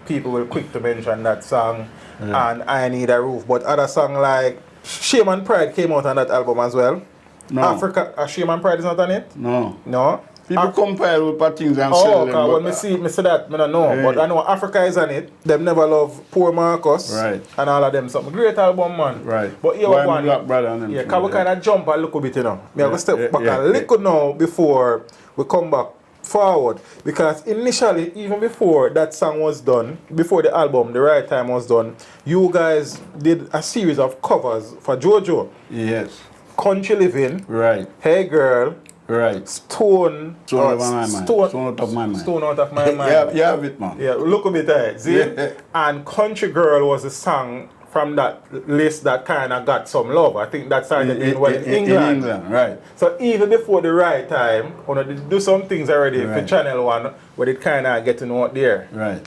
Speaker 1: people will quick to mention that song and I Need a Roof. But other song like Shame and Pride came out on that album as well.
Speaker 2: No.
Speaker 1: Africa, Shame and Pride is not on it?
Speaker 2: No.
Speaker 1: No?
Speaker 2: People compare with things and
Speaker 1: Oh,
Speaker 2: sell them.
Speaker 1: okay. When me see that, I don't know.
Speaker 2: Yeah.
Speaker 1: But I know Africa is on it. Them Never Love Poor Marcus.
Speaker 2: Right.
Speaker 1: And all of them. Something great album, man.
Speaker 2: Right.
Speaker 1: But here
Speaker 2: Why
Speaker 1: we
Speaker 2: me
Speaker 1: go.
Speaker 2: Black Brother and them
Speaker 1: Yeah,
Speaker 2: too,
Speaker 1: because we
Speaker 2: yeah.
Speaker 1: kind of jump a little bit, you know. Me have to step back a
Speaker 2: yeah.
Speaker 1: little now before we come back forward. Because initially, even before that song was done, before the album, The Right Time was done, you guys did a series of covers for JoJo.
Speaker 2: Yes.
Speaker 1: Country Living,
Speaker 2: Right.
Speaker 1: Hey Girl,
Speaker 2: Right.
Speaker 1: Stone
Speaker 2: Stone out of my mind. Stone out of my mind.
Speaker 1: Stone out of my mind.
Speaker 2: You have it, man.
Speaker 1: Yeah, look a bit ahead. See?
Speaker 2: Yeah.
Speaker 1: And Country Girl was a song from that list that kind of got some love. I think that started in England.
Speaker 2: In England, right.
Speaker 1: So even before the right time, you know, they do some things already for
Speaker 2: Right.
Speaker 1: Channel 1 where it kind of getting out there.
Speaker 2: Right.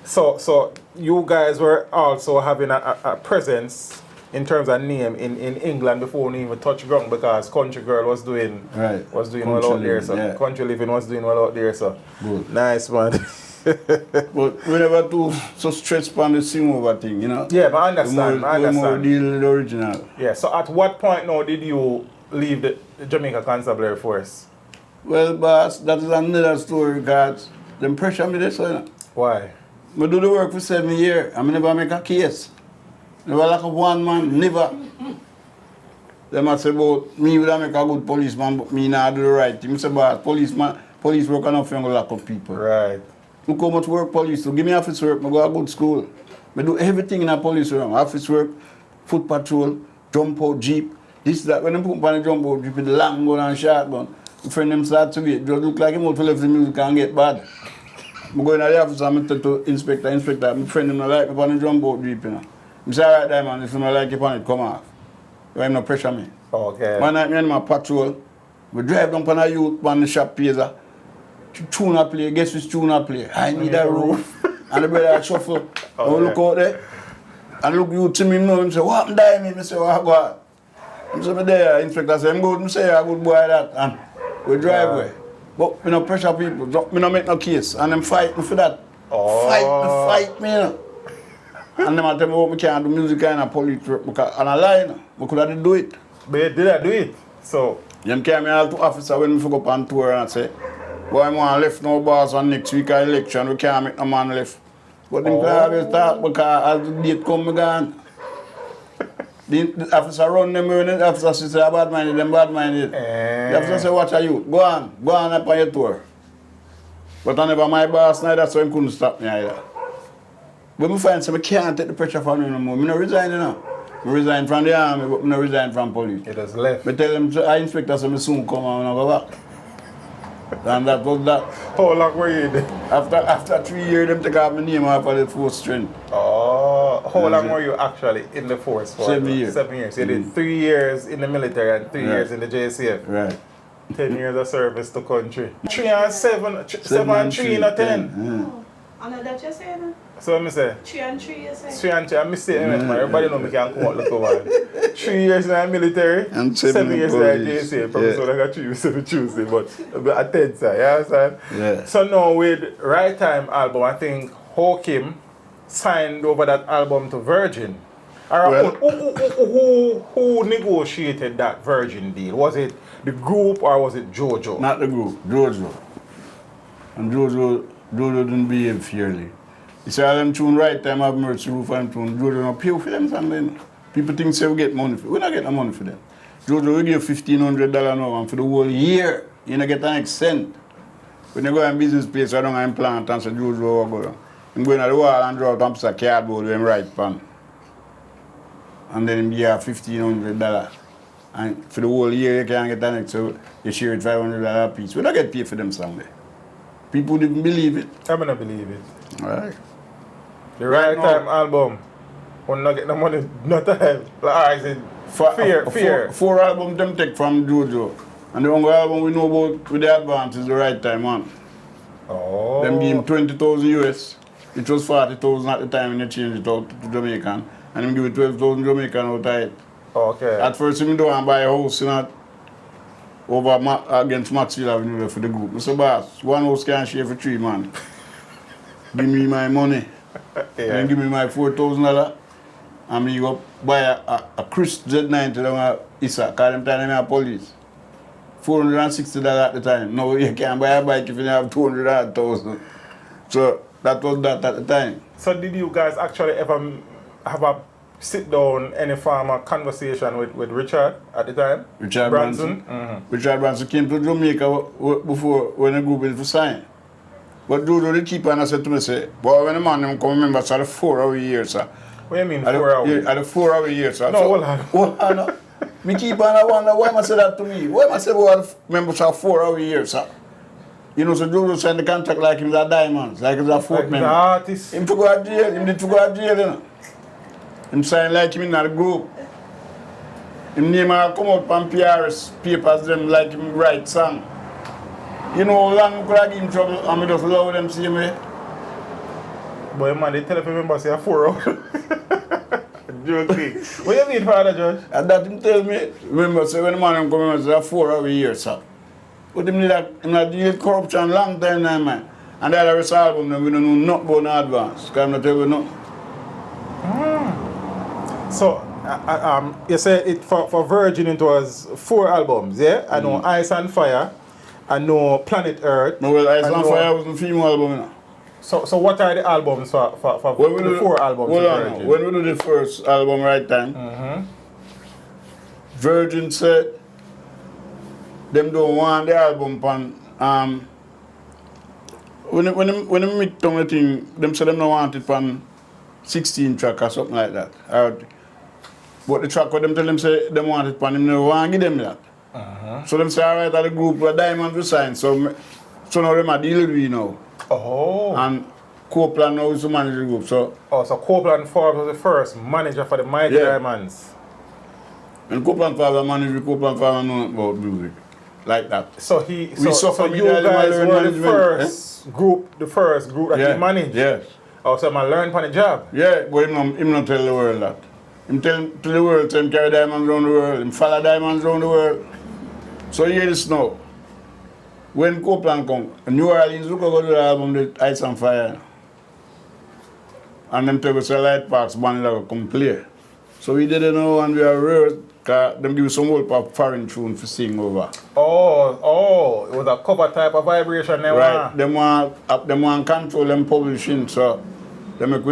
Speaker 1: So you guys were also having a presence in terms of name in England before we even touch ground because Country Girl was doing well out there. So
Speaker 2: yeah.
Speaker 1: Country Living was doing well out there. So
Speaker 2: Good.
Speaker 1: nice, man.
Speaker 2: But we never too so stressed on the sing over thing, you know?
Speaker 1: Yeah, but I understand.
Speaker 2: We more deal with the original.
Speaker 1: Yeah, so at what point now did you leave the Jamaica Constabulary Force?
Speaker 2: Well, boss, that is another story because them pressure me this, you know?
Speaker 1: Why?
Speaker 2: I do the work for 7 years. I never make a case. Never lack of one man, never. They must say about me would make a good policeman, but me not do the right thing. I say, boss, police work enough for lack of people.
Speaker 1: Right.
Speaker 2: Look how much work police do. Give me office work, I go to good school. I do everything in a police room. Office work, foot patrol, jump out jeep, this, that. When they put on the jump out jeep with the long gun and shotgun, my friend them start to get, just look like him out to left the music and get bad. I go in the office and I tell to inspector, my friend them not like me on the jump out jeep, you know. I say, alright, there, man, if you don't like it on it, come off. You have no pressure me.
Speaker 1: Okay.
Speaker 2: One night, me and my patrol, we drive down on a youth on the shop pizza. Tune a play, guess which tune a play? I need a roof. And the brother shuffle. I look out there. And look you to me now. I say, what happened to me? I say, what God? I say, there, inspector say, I'm good. I say, I'm good boy that. And we drive away. But we don't pressure people. We don't make no case. And them fight me for that. Fight me, you know. And them tell me what we can't do music and a police work. And I lie, you know. We could have do it.
Speaker 1: But you did do it. So
Speaker 2: Them carry me all to officer when we go up on tour and I say, boy, I want left no boss on next week election, we can't make no man left. But them can always talk because as the date come, gone. The officer run them when the officer say bad minded, them bad minded. The officer say, watch you, go on up on your tour. But I never my boss neither, so he couldn't stop me either. But I find I can't take the pressure from him no more. I don't resign, you know. I resign from the army, but I don't resign from police.
Speaker 1: it has left.
Speaker 2: I tell them, I inspector say, I soon come and I go back. And that was that.
Speaker 1: How long were you there?
Speaker 2: After 3 years, them take off my name off of the force strength.
Speaker 1: Oh, how long were you actually in the force for?
Speaker 2: 7 years.
Speaker 1: 7 years. You did 3 years in the military and 3 years in the JCF.
Speaker 2: Right.
Speaker 1: 10 years of service to country. 3 and 7, 7 and 3 in a 10.
Speaker 4: I know that you say that.
Speaker 1: So what I say?
Speaker 4: 3 and 3 you say.
Speaker 1: 3 and 3, I mistake, everybody know me can come out look over. 3 years in the military,
Speaker 2: And
Speaker 1: 7 years in the
Speaker 2: police.
Speaker 1: JCF. Probably so like a 3 years every Tuesday, but a 10 side, you understand?
Speaker 2: Yeah.
Speaker 1: So now with Right Time album, I think Hakim signed over that album to Virgin.
Speaker 2: Well-
Speaker 1: Who negotiated that Virgin deal? Was it the group or was it Jojo?
Speaker 2: Not the group, Jojo. And Jojo didn't behave fairly. You see all them tune Right Time have Mercy Roof and tune Jojo don't pay for them something. People think say we get money for them. We don't get no money for them. Jojo we give $1,500 now and for the whole year, you don't get an next cent. When you go in business place, I don't have implant and say Jojo will go down. I'm going to the wall and draw up a cardboard with him right pan. And then you have $1,500. And for the whole year, you can't get that next, so you share it $500 a piece. We don't get paid for them somewhere. People didn't believe it.
Speaker 1: I'm gonna believe it.
Speaker 2: All right.
Speaker 1: The Right
Speaker 2: now-
Speaker 1: Time album, when not get the money, not time. Like, is it fear?
Speaker 2: Four albums them take from Jojo. And the only album we know about with the advance is the Right Time one.
Speaker 1: Oh.
Speaker 2: Them give him 20,000 US. It was 40,000 at the time when they changed it out to Jamaican. And them give it 12,000 Jamaican out of it.
Speaker 1: Okay.
Speaker 2: At first, we don't want to buy a house over against Maxwell Avenue for the group. I said, boss, one house can share for 3 man. Give me my money. Then give me my $4,000. And me go buy a Chris Z90 down at Issa, because them time them police. $460 at the time. Now you can't buy a bike if you have 200,000. So that was that at the time.
Speaker 1: So did you guys actually ever have a sit down, any form of conversation with Richard at the time?
Speaker 2: Richard Branson.
Speaker 1: Mm-hmm.
Speaker 2: Richard Branson came to Jamaica before when the group is for sign. But Jojo the keeper and I said to me, say, boy, when the man them come remember, it's at the 4 hour year, sir.
Speaker 1: What do you mean 4 hours?
Speaker 2: At the 4 hour year, sir.
Speaker 1: No,
Speaker 2: so,
Speaker 1: hold on.
Speaker 2: Hold on. Me keep on, I wonder, why am I say that to me? Why am I say about members of 4 over years, sir? You know, so Jojo signed the contract like him a diamonds, like he's a fourth
Speaker 1: Like
Speaker 2: member.
Speaker 1: the artist.
Speaker 2: Him to go to jail, him did to go to jail, you know. Him sign like him in the group. Him name come out from PRS papers them like him write song. You know how long could I give him trouble and me just love them same way?
Speaker 1: Boy, man, they tell if members say 4 out. Joking. What you mean, Father Judge?
Speaker 2: And that him tell me, remember, say when the man come in, say 4 over years, sir. But him not deal with corruption long time now, man. And the rest album, we don't know nothing about no advance. Because I'm not telling you nothing.
Speaker 1: So, you said it for Virgin it was 4 albums, yeah? I know Ice and Fire, I know Planet Earth.
Speaker 2: No, well, Ice and Fire was a female album, you know.
Speaker 1: So what are the albums for the 4 albums?
Speaker 2: Hold on now. When we do the first album, Right Time, Virgin said them don't want the album pan. When they make the thing, them say them don't want it pan 16 track or something like that. But the track what them tell them say them want it pan, them never want to give them that. So them say alright at the group where Diamond will sign. So now them are deal with me now.
Speaker 1: Oh.
Speaker 2: And Copeland now is to manage the group. So
Speaker 1: Copeland Forbes was the first manager for the Mighty Diamonds.
Speaker 2: And Copeland Father managed Copeland Father know about music. Like that.
Speaker 1: So you guys
Speaker 2: learn
Speaker 1: were the first group that he managed?
Speaker 2: Yes.
Speaker 1: Oh, so man learned on the job?
Speaker 2: Yeah, but him not tell the world that. Him tell to the world, him carry diamonds around the world, him follow diamonds around the world. So hear this now. When Copeland come, New Orleans, look go to the album, the Ice and Fire. And them tell us Light Parks band that come play. So we didn't know and we are real, because them give some old foreign tune for sing over.
Speaker 1: Oh, it was a cover type of vibration they
Speaker 2: right. Them want control them publishing, so they make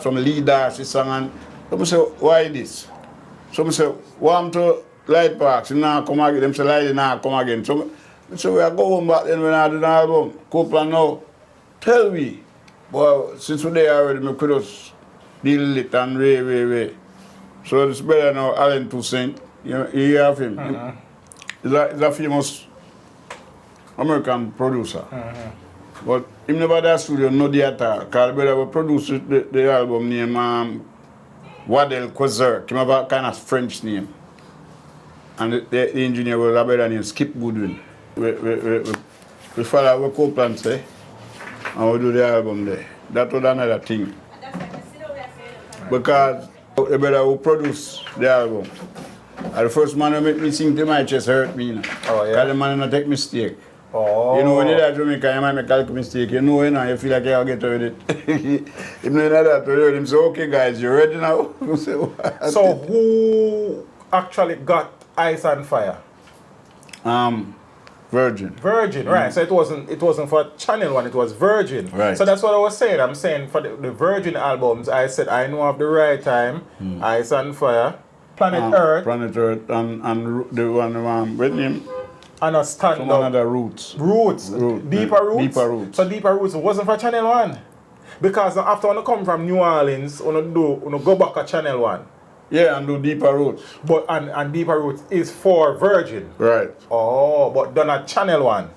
Speaker 2: some lead artists song and some say, why this? Some say, want to Light Parks, you now come again. Them say, Light now come again. So we are going back then when I do the album. Copeland now, tell me. Well, since we're there already, we could just deal with it and way. So it's better now, Allen Toussaint. You hear of him? He's a famous American producer. But him never that studio, no theater. Because the brother produced the album named Waddell Quazerk. He have a kind of French name. And the engineer was a brother named Skip Goodwin. We follow what Copeland say, and we do the album there. That was another thing. Because the brother who produced the album, and the first man who make me sing to my chest hurt me.
Speaker 1: Oh, yeah?
Speaker 2: Because the man not take mistake.
Speaker 1: Oh.
Speaker 2: You know, when you're at Jamaica, you might make a mistake. You know, you feel like you'll get away with it. If you know that, you say, okay, guys, you ready now?
Speaker 1: So, who actually got Ice and Fire?
Speaker 2: Virgin,
Speaker 1: right. So it wasn't for Channel One, it was Virgin.
Speaker 2: Right.
Speaker 1: So that's what I was saying. I'm saying for the Virgin albums, I said I Know of the Right Time, Ice and Fire, Planet Earth,
Speaker 2: and the one with him.
Speaker 1: And a stand
Speaker 2: Some other Roots.
Speaker 1: Deeper Roots. So Deeper Roots wasn't for Channel One. Because after when you come from New Orleans, you go back to Channel One.
Speaker 2: Yeah, and do Deeper Roots.
Speaker 1: But and Deeper Roots is for Virgin.
Speaker 2: Right.
Speaker 1: Oh, but done at Channel One.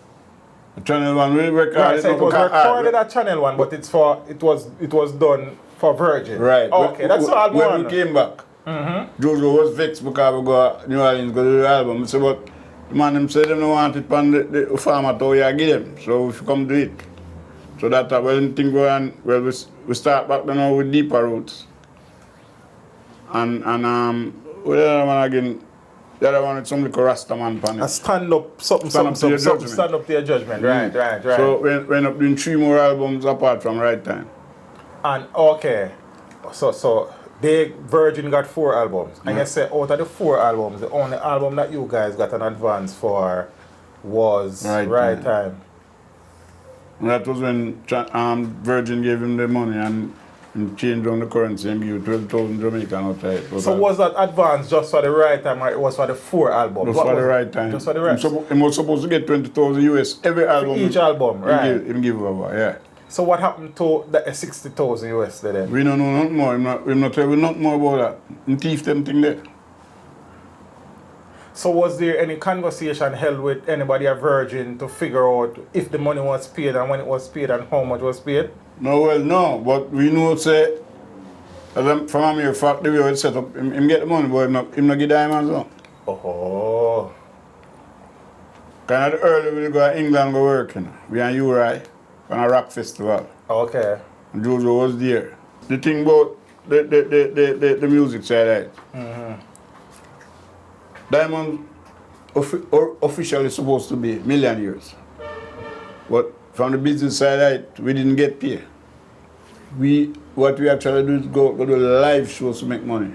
Speaker 2: Channel One we recorded.
Speaker 1: Right, so it was recorded at Channel One, but it was done for Virgin.
Speaker 2: Right.
Speaker 1: Okay, that's all.
Speaker 2: When we came back, Jojo was vexed because we go to New Orleans go do the album. He said, but the man them said them don't want it on the format how you give them, so we should come do it. So that's when things go on. Well, we start back now with Deeper Roots. And what the other one again? The other one is some little Rastaman pan.
Speaker 1: A stand up to your judgment. Right.
Speaker 2: So we end up doing 3 more albums apart from Right Time.
Speaker 1: And okay, so Virgin got 4 albums. And you say out of the 4 albums, the only album that you guys got an advance for was Right Time.
Speaker 2: And that was when Virgin gave him the money and changed on the currency and give 12,000 Jamaican outside.
Speaker 1: So was that advance just for the Right Time or it was for the 4 albums?
Speaker 2: Just for the Right Time.
Speaker 1: Just for the Right Time.
Speaker 2: He was supposed to get 20,000 US every album.
Speaker 1: For each album, right?
Speaker 2: Him give over, yeah.
Speaker 1: So what happened to the 60,000 US then?
Speaker 2: We don't know nothing more. We're not telling nothing more about that. He thief them thing there.
Speaker 1: So was there any conversation held with anybody at Virgin to figure out if the money was paid and when it was paid and how much was paid?
Speaker 2: No, well, no, but we know, say, from a mere fact, the way we set up, him get the money, but him not get diamonds, no.
Speaker 1: Oh.
Speaker 2: Kind of early we go to England go working. We and Uri on a rock festival.
Speaker 1: Okay.
Speaker 2: And Jojo was there. The thing about the music side, right? Diamond officially supposed to be millionaires. But from the business side, right, we didn't get paid. What we actually do is go to live shows to make money.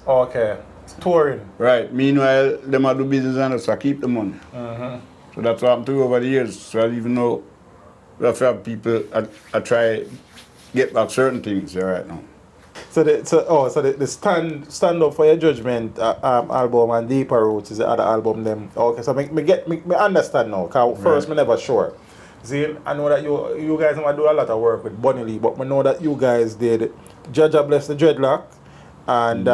Speaker 1: Okay. Touring.
Speaker 2: Right. Meanwhile, them do business and us keep the money. So that's what happened to over the years. So I even know we have to have people I try get back certain things here right now.
Speaker 1: So the stand up for your judgment album and Deeper Roots is the other album them. Okay, so me understand now. Cause first me never sure. See, I know that you guys might do a lot of work with Bunny Lee, but I know that you guys did Jaja Bless the Dreadlock, and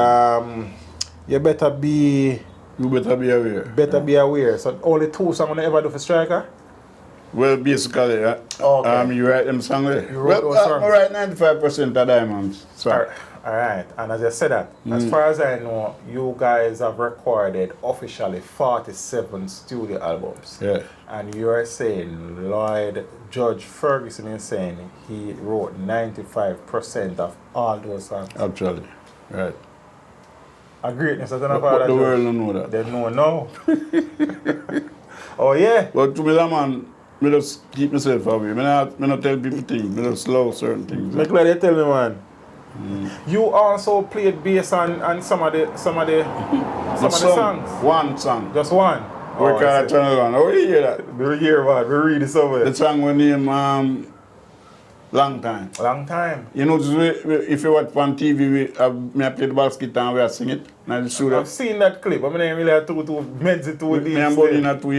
Speaker 1: you better be
Speaker 2: aware.
Speaker 1: Be aware. So only 2 songs I ever do for Striker.
Speaker 2: Well, basically, you write them songs.
Speaker 1: You wrote those songs?
Speaker 2: I write 95% of Diamonds. So.
Speaker 1: All right, and as I said that, as far as I know, you guys have recorded officially 47 studio albums.
Speaker 2: Yeah.
Speaker 1: And you are saying Lloyd, Judge Ferguson is saying he wrote 95% of all those songs.
Speaker 2: Actually, right.
Speaker 1: A greatness, I don't know
Speaker 2: But
Speaker 1: about
Speaker 2: the
Speaker 1: that.
Speaker 2: world don't know that.
Speaker 1: They know now. Oh yeah?
Speaker 2: But to me, that man, I just keep myself away. I don't tell people things. I just slow certain things.
Speaker 1: Make like they tell me, man. You also played bass on some of the songs.
Speaker 2: One song.
Speaker 1: Just one.
Speaker 2: We call it Channel 1. Oh, you hear that?
Speaker 1: We hear what? We read it somewhere.
Speaker 2: The song we name Long Time.
Speaker 1: Long Time.
Speaker 2: You know, if you watch on TV, I play the bass guitar and we sing it. And
Speaker 1: I've seen that clip. I mean, I really have two meds it to
Speaker 2: me and Buddy in 2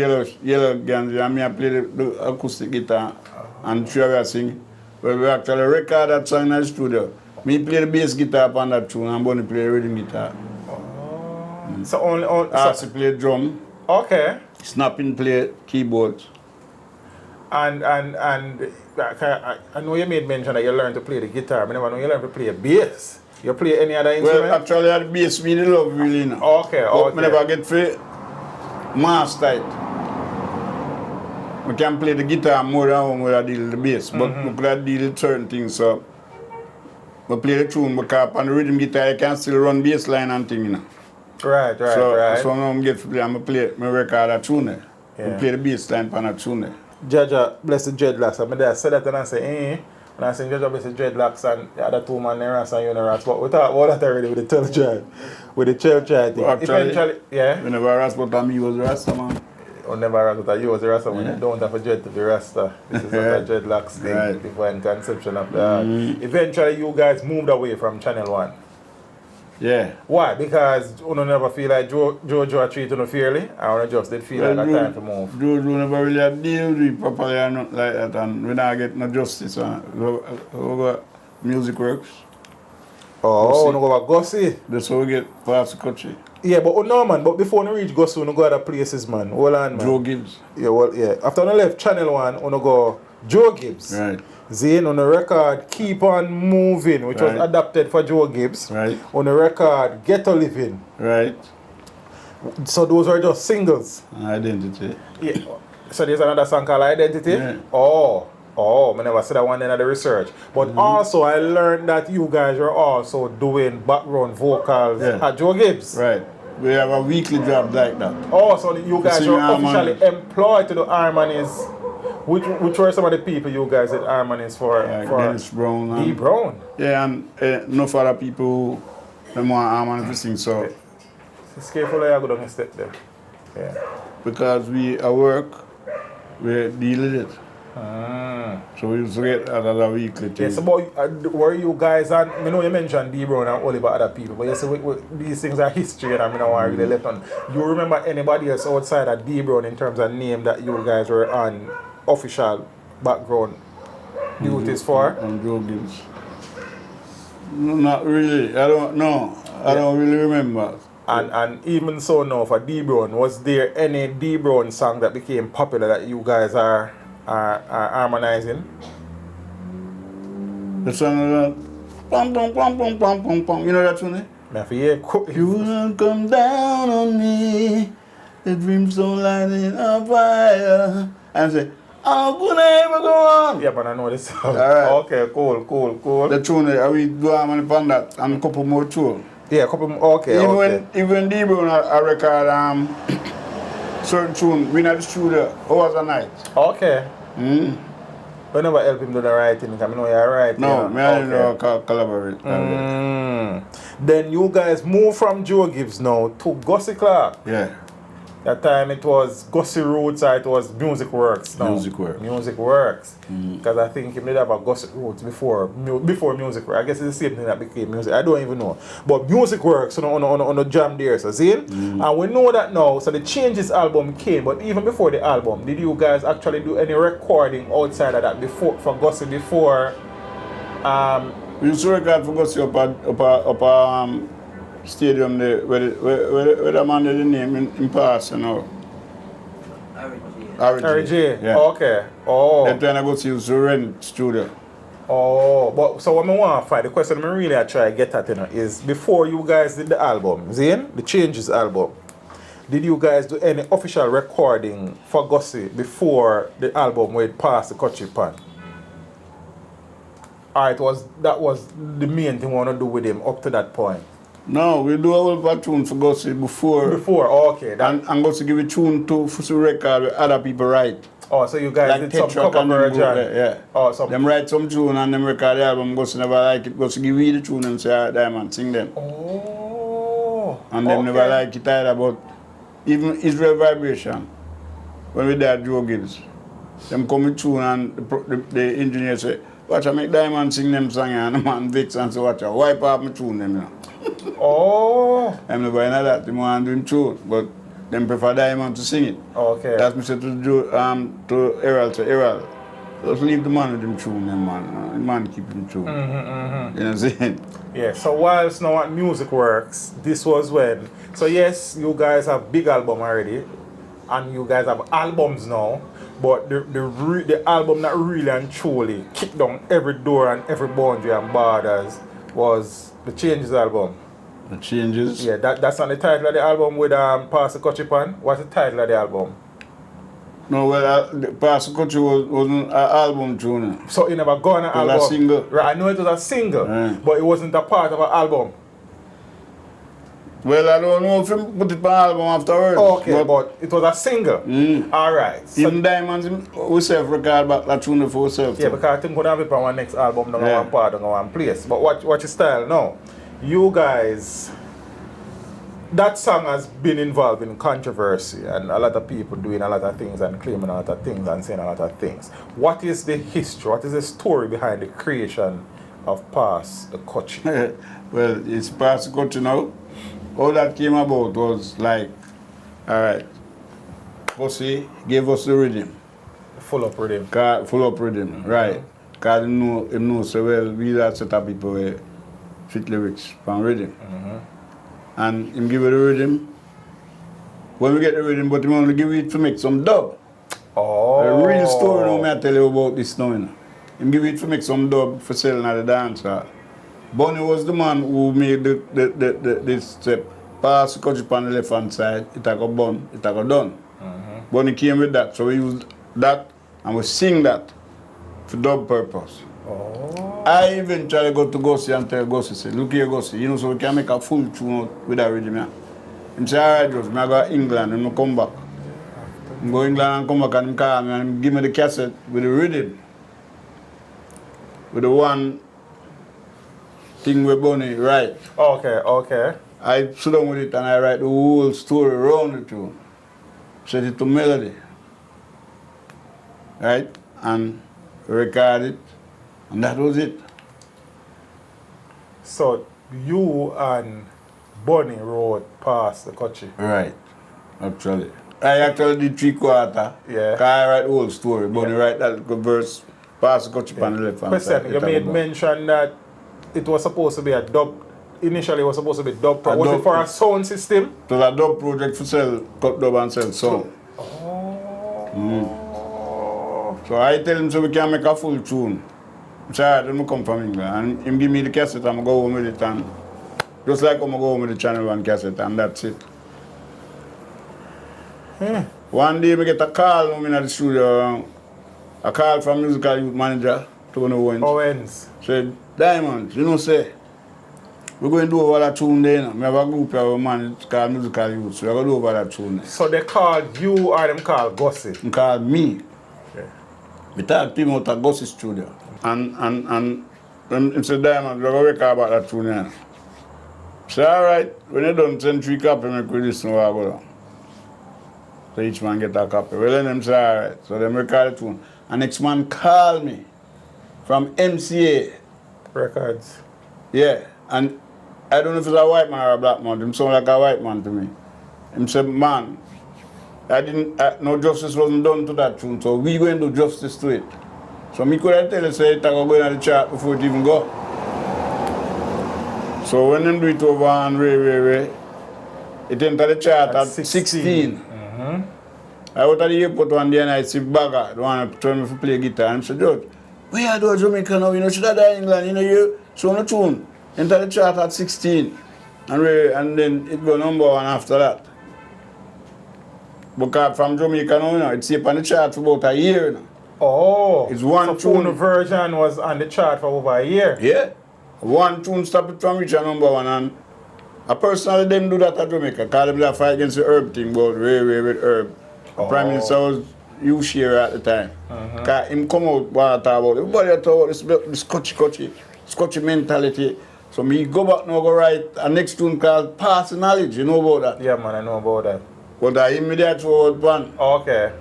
Speaker 2: yellow guns and I play the acoustic guitar and sure we sing. Well, we actually record that song in the studio. Me play the bass guitar on that tune and Bunny play the rhythm guitar.
Speaker 1: So only
Speaker 2: I play drum.
Speaker 1: Okay.
Speaker 2: Snapping play keyboards.
Speaker 1: And I know you made mention that you learned to play the guitar. I never know you learned to play bass. You play any other instrument?
Speaker 2: Well, actually, the bass we love really now.
Speaker 1: Okay,
Speaker 2: but
Speaker 1: okay.
Speaker 2: I never get to master it. I can play the guitar more than how I deal with the bass. But I could deal with certain things. So I play the tune because on the rhythm guitar I can still run bass line and things, you know.
Speaker 1: Right.
Speaker 2: So now I get to play, I record a tune.
Speaker 1: Yeah.
Speaker 2: I play the bass line on a tune.
Speaker 1: Jaja Bless the Dreadlocks. I mean, I said that and I say, when I say Jaja Bless the Dreadlocks and the other 2 man there and Unirats, but we talk about that already with the Tell Child. With the Tell Child thing.
Speaker 2: Actually,
Speaker 1: eventually, yeah.
Speaker 2: Whenever I ask about me was Rasta, man.
Speaker 1: Or never Rasta, that you was a Rasta when you don't have a dread to be Rasta. This is not a dreadlocks thing,
Speaker 2: Right.
Speaker 1: divine conception of that. Eventually, you guys moved away from Channel 1.
Speaker 2: Yeah.
Speaker 1: Why? Because you never feel like Jojo treated you fairly, or you just did feel like a time to move?
Speaker 2: Jojo never really deal with it properly or not like that, and we don't get no justice. Over music works.
Speaker 1: Oh, no go Gussie.
Speaker 2: That's how we get past Kouchie.
Speaker 1: Yeah, but no man, but before you reach Gussie, you go other places, man. Hold on, man.
Speaker 2: Joe Gibbs.
Speaker 1: Yeah, well, yeah. After you left Channel 1, you go Joe Gibbs.
Speaker 2: Right.
Speaker 1: Zane on the record Keep On Moving, which was adapted for Joe Gibbs.
Speaker 2: Right.
Speaker 1: On the record Ghetto Living.
Speaker 2: Right.
Speaker 1: So those are just singles.
Speaker 2: Identity.
Speaker 1: Yeah. So there's another song called Identity?
Speaker 2: Yeah.
Speaker 1: Oh, I never said that one in the research. But also I learned that you guys are also doing background vocals at Joe Gibbs.
Speaker 2: Right. We have a weekly job like that.
Speaker 1: Oh, so you guys are officially
Speaker 2: harmonies.
Speaker 1: Employed to do harmonies. Which were some of the people you guys did harmonies for? For
Speaker 2: Dennis Brown.
Speaker 1: D. Brown.
Speaker 2: Yeah, and enough other people who want harmonies to sing, so.
Speaker 1: Just careful I go down and step there. Yeah.
Speaker 2: Because we at work, we deal with it. So we used to get another weekly thing.
Speaker 1: Yes, but were you guys, and I know you mentioned D. Brown and Oliver other people, but you say these things are history and I don't want to really left on. You remember anybody else outside of D. Brown in terms of name that you guys were on official background duties for?
Speaker 2: And Joe Gibbs. No, not really. I don't know. I don't really remember.
Speaker 1: And even so now for D Brown, was there any D Brown song that became popular that you guys are harmonizing?
Speaker 2: The song pum pum pum pum pum pum pum. You know that tune? You don't come down on me. The dreams don't light in a fire. And say, how could I ever go on?
Speaker 1: Yeah, but I know this song.
Speaker 2: Alright.
Speaker 1: Okay, cool.
Speaker 2: The tune, we do harmony upon that and a couple more too.
Speaker 1: Yeah, a couple more. Okay.
Speaker 2: Even D Brown I record certain tune, we in the studio hours a night.
Speaker 1: Okay. We never help him do the writing, because I know you're right.
Speaker 2: No, me and him collaborate.
Speaker 1: Then you guys move from Joe Gibbs now to Gussie Clark.
Speaker 2: Yeah.
Speaker 1: That time it was Gussie Roots or it was Music Works now? Music Works. Because I think he did have a Gussie Roots before Music Works. I guess it's the same thing that became Music. I don't even know. But Music Works on the jam there, so see? And we know that now, so the Changes album came, but even before the album, did you guys actually do any recording outside of that before for Gussie before?
Speaker 2: We used to record for Gussie up stadium there, where the man did the name in pass, you know.
Speaker 1: RJ.
Speaker 2: Yeah.
Speaker 1: Okay. Oh.
Speaker 2: That time I go to use the rent studio.
Speaker 1: Oh, but so what I want to find, the question I really try to get at, you know, is before you guys did the album, Zane, the Changes album, did you guys do any official recording for Gussie before the album where it passed the Kouchie pan? Or that was the main thing we want to do with him up to that point?
Speaker 2: No, we do a whole platoon for Gussie before.
Speaker 1: Okay.
Speaker 2: And Gussie give a tune for record with other people write.
Speaker 1: Oh, so you guys
Speaker 2: like
Speaker 1: did some cover version?
Speaker 2: Yeah.
Speaker 1: Oh,
Speaker 2: them write some tune and them record the album. Gussie never like it. Gussie give me the tune and say, Diamond, sing them.
Speaker 1: Oh.
Speaker 2: And them never like it either, but even Israel Vibration, when we did Joe Gibbs, them come with tune and the engineer say, watch I make Diamond sing them song and the man Vix and say, watch I wipe out my tune them now.
Speaker 1: Oh.
Speaker 2: I'm never in that, them want to do tune, but them prefer Diamond to sing it.
Speaker 1: Okay.
Speaker 2: That's me say to Errol, just leave the man with them tune, them man. The man keep him tune. You know what I'm saying?
Speaker 1: Yeah, so whilst now at Music Works, this was when, so yes, you guys have big album already, and you guys have albums now, but the album that really and truly kicked down every door and every boundary and borders was the Changes album.
Speaker 2: The Changes?
Speaker 1: Yeah, that's not the title of the album with Pastor Kouchie pan. What's the title of the album?
Speaker 2: No, well, Pastor Kouchie wasn't an album tune.
Speaker 1: So you never got an album?
Speaker 2: It was a single.
Speaker 1: Right, I know it was a single, but it wasn't a part of an album.
Speaker 2: Well, I don't know if you put it on album afterwards.
Speaker 1: Okay, but it was a single. Alright. So
Speaker 2: even Diamonds, we self-record back that tune for ourselves.
Speaker 1: Yeah, because I think we're going to have it on our next album, not one part, not one place. But watch your style now. You guys, that song has been involved in controversy and a lot of people doing a lot of things and claiming a lot of things and saying a lot of things. What is the history, what is the story behind the creation of Pass the Kouchie?
Speaker 2: Well, it's Pass the Kouchie now. All that came about was like, alright, Gussie gave us the rhythm.
Speaker 1: Full up rhythm.
Speaker 2: Full up rhythm, right. Because he knows so well, we that set up people with fit lyrics from rhythm. And him give it the rhythm. When we get the rhythm, but he only give it to make some dub.
Speaker 1: Oh.
Speaker 2: The real story now, I tell you about this now. Him give it to make some dub for selling at the dance hall. Bunny was the man who made this step. Pass the Kouchie on the left hand side, it a go bun, it a go done. Bunny came with that, so we used that and we sing that for dub purpose.
Speaker 1: Oh.
Speaker 2: I eventually go to Gussie and tell Gussie, say, look here Gussie, you know, so we can make a full tune with that rhythm. Yeah? He say, alright, Joe, I go to England and I come back. I go to England and come back and he call me and give me the cassette with the rhythm. With the one thing with Bunny, right.
Speaker 1: Okay.
Speaker 2: I sit down with it and I write the whole story around the tune. Set it to melody. Right? And record it. And that was it.
Speaker 1: So you and Bunny wrote Pass the Kouchie?
Speaker 2: Right. Actually. I actually did 3/4.
Speaker 1: Yeah.
Speaker 2: Because I write the whole story. Bunny write that verse, Pass the Kouchie on the left hand side.
Speaker 1: You made mention that it was supposed to be a dub initially was supposed to be dub. Was
Speaker 2: dub-
Speaker 1: it for a sound system?
Speaker 2: It was a dub project for sell, cut dub and sell sound. So I tell him so we can make a full tune. So I don't come from England. And him give me the cassette, I'm go home with it, and just like I'm go home with the Channel 1 cassette, and that's it. One day I get a call in the studio, a call from musical youth manager, Tony Owens. Said, Diamond, you know, say, we're going to do over that tune there. We have a group of man called Musical Youth, so we're going to do over that tune.
Speaker 1: So they called you or them called Gussie?
Speaker 2: They called me.
Speaker 1: Okay.
Speaker 2: We talked to him out at Gussie studio. And he said, Diamond, we're going to record about that tune there. So, all right, when you done send 3 copies, make we listen to what I go down. So each man get a copy. Well, then them say, all right. So them record the tune. And next man called me from MCA
Speaker 1: Records.
Speaker 2: Yeah, and I don't know if it's a white man or a black man. Him sound like a white man to me. Him said, man, no justice wasn't done to that tune, so we going to do justice to it. So me could I tell you, say, it go in the chart before it even go. So when them do it over and Ray, it entered the chart at 16. I went to the airport one day and I see Bagger, the one who told me to play guitar, and I said, George, where are you Jamaica now? You know, should I die in England? You know, you so no tune. Enter the chart at 16. And then it go number 1 after that. Because from Jamaica now, you know, it's up on the chart for about a year now.
Speaker 1: Oh,
Speaker 2: it's one
Speaker 1: so
Speaker 2: tune.
Speaker 1: Phone version was on the chart for over a year.
Speaker 2: Yeah. One tune stopped it from reaching number 1, and I personally didn't do that at Jamaica, because they had a fight against the Herb thing, but Ray with Herb. The Prime Minister was Kouchie at the time. Because him come out while I talk about everybody talk about this Scotchy mentality. So me go back now, go write a next tune called Passing Knowledge. You know about that?
Speaker 1: Yeah, man, I know about that.
Speaker 2: But I immediately wrote one.
Speaker 1: Okay.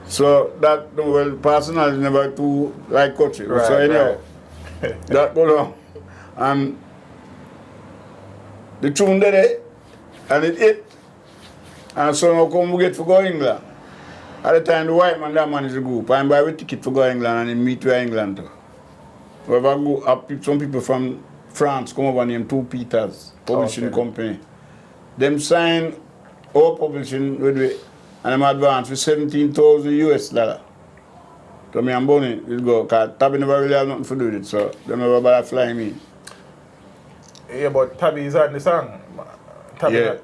Speaker 2: So that, well, Passing Knowledge never too like Kouchie.
Speaker 1: Right,
Speaker 2: so anyhow,
Speaker 1: right.
Speaker 2: that go on. And the tune did it, and it hit. And so now come we get to go England. At the time, the white man that managed the group, I buy a ticket to go England and then meet with England too. We have some people from France come over named Two Peters Publishing Company. Them sign our publishing with me, and them advance with $17,000. So me and Bonnie will go, because Tabby never really have nothing to do with it, so they never bother flying me.
Speaker 1: Yeah, but Tabby is on the song. Tabby
Speaker 2: Yeah.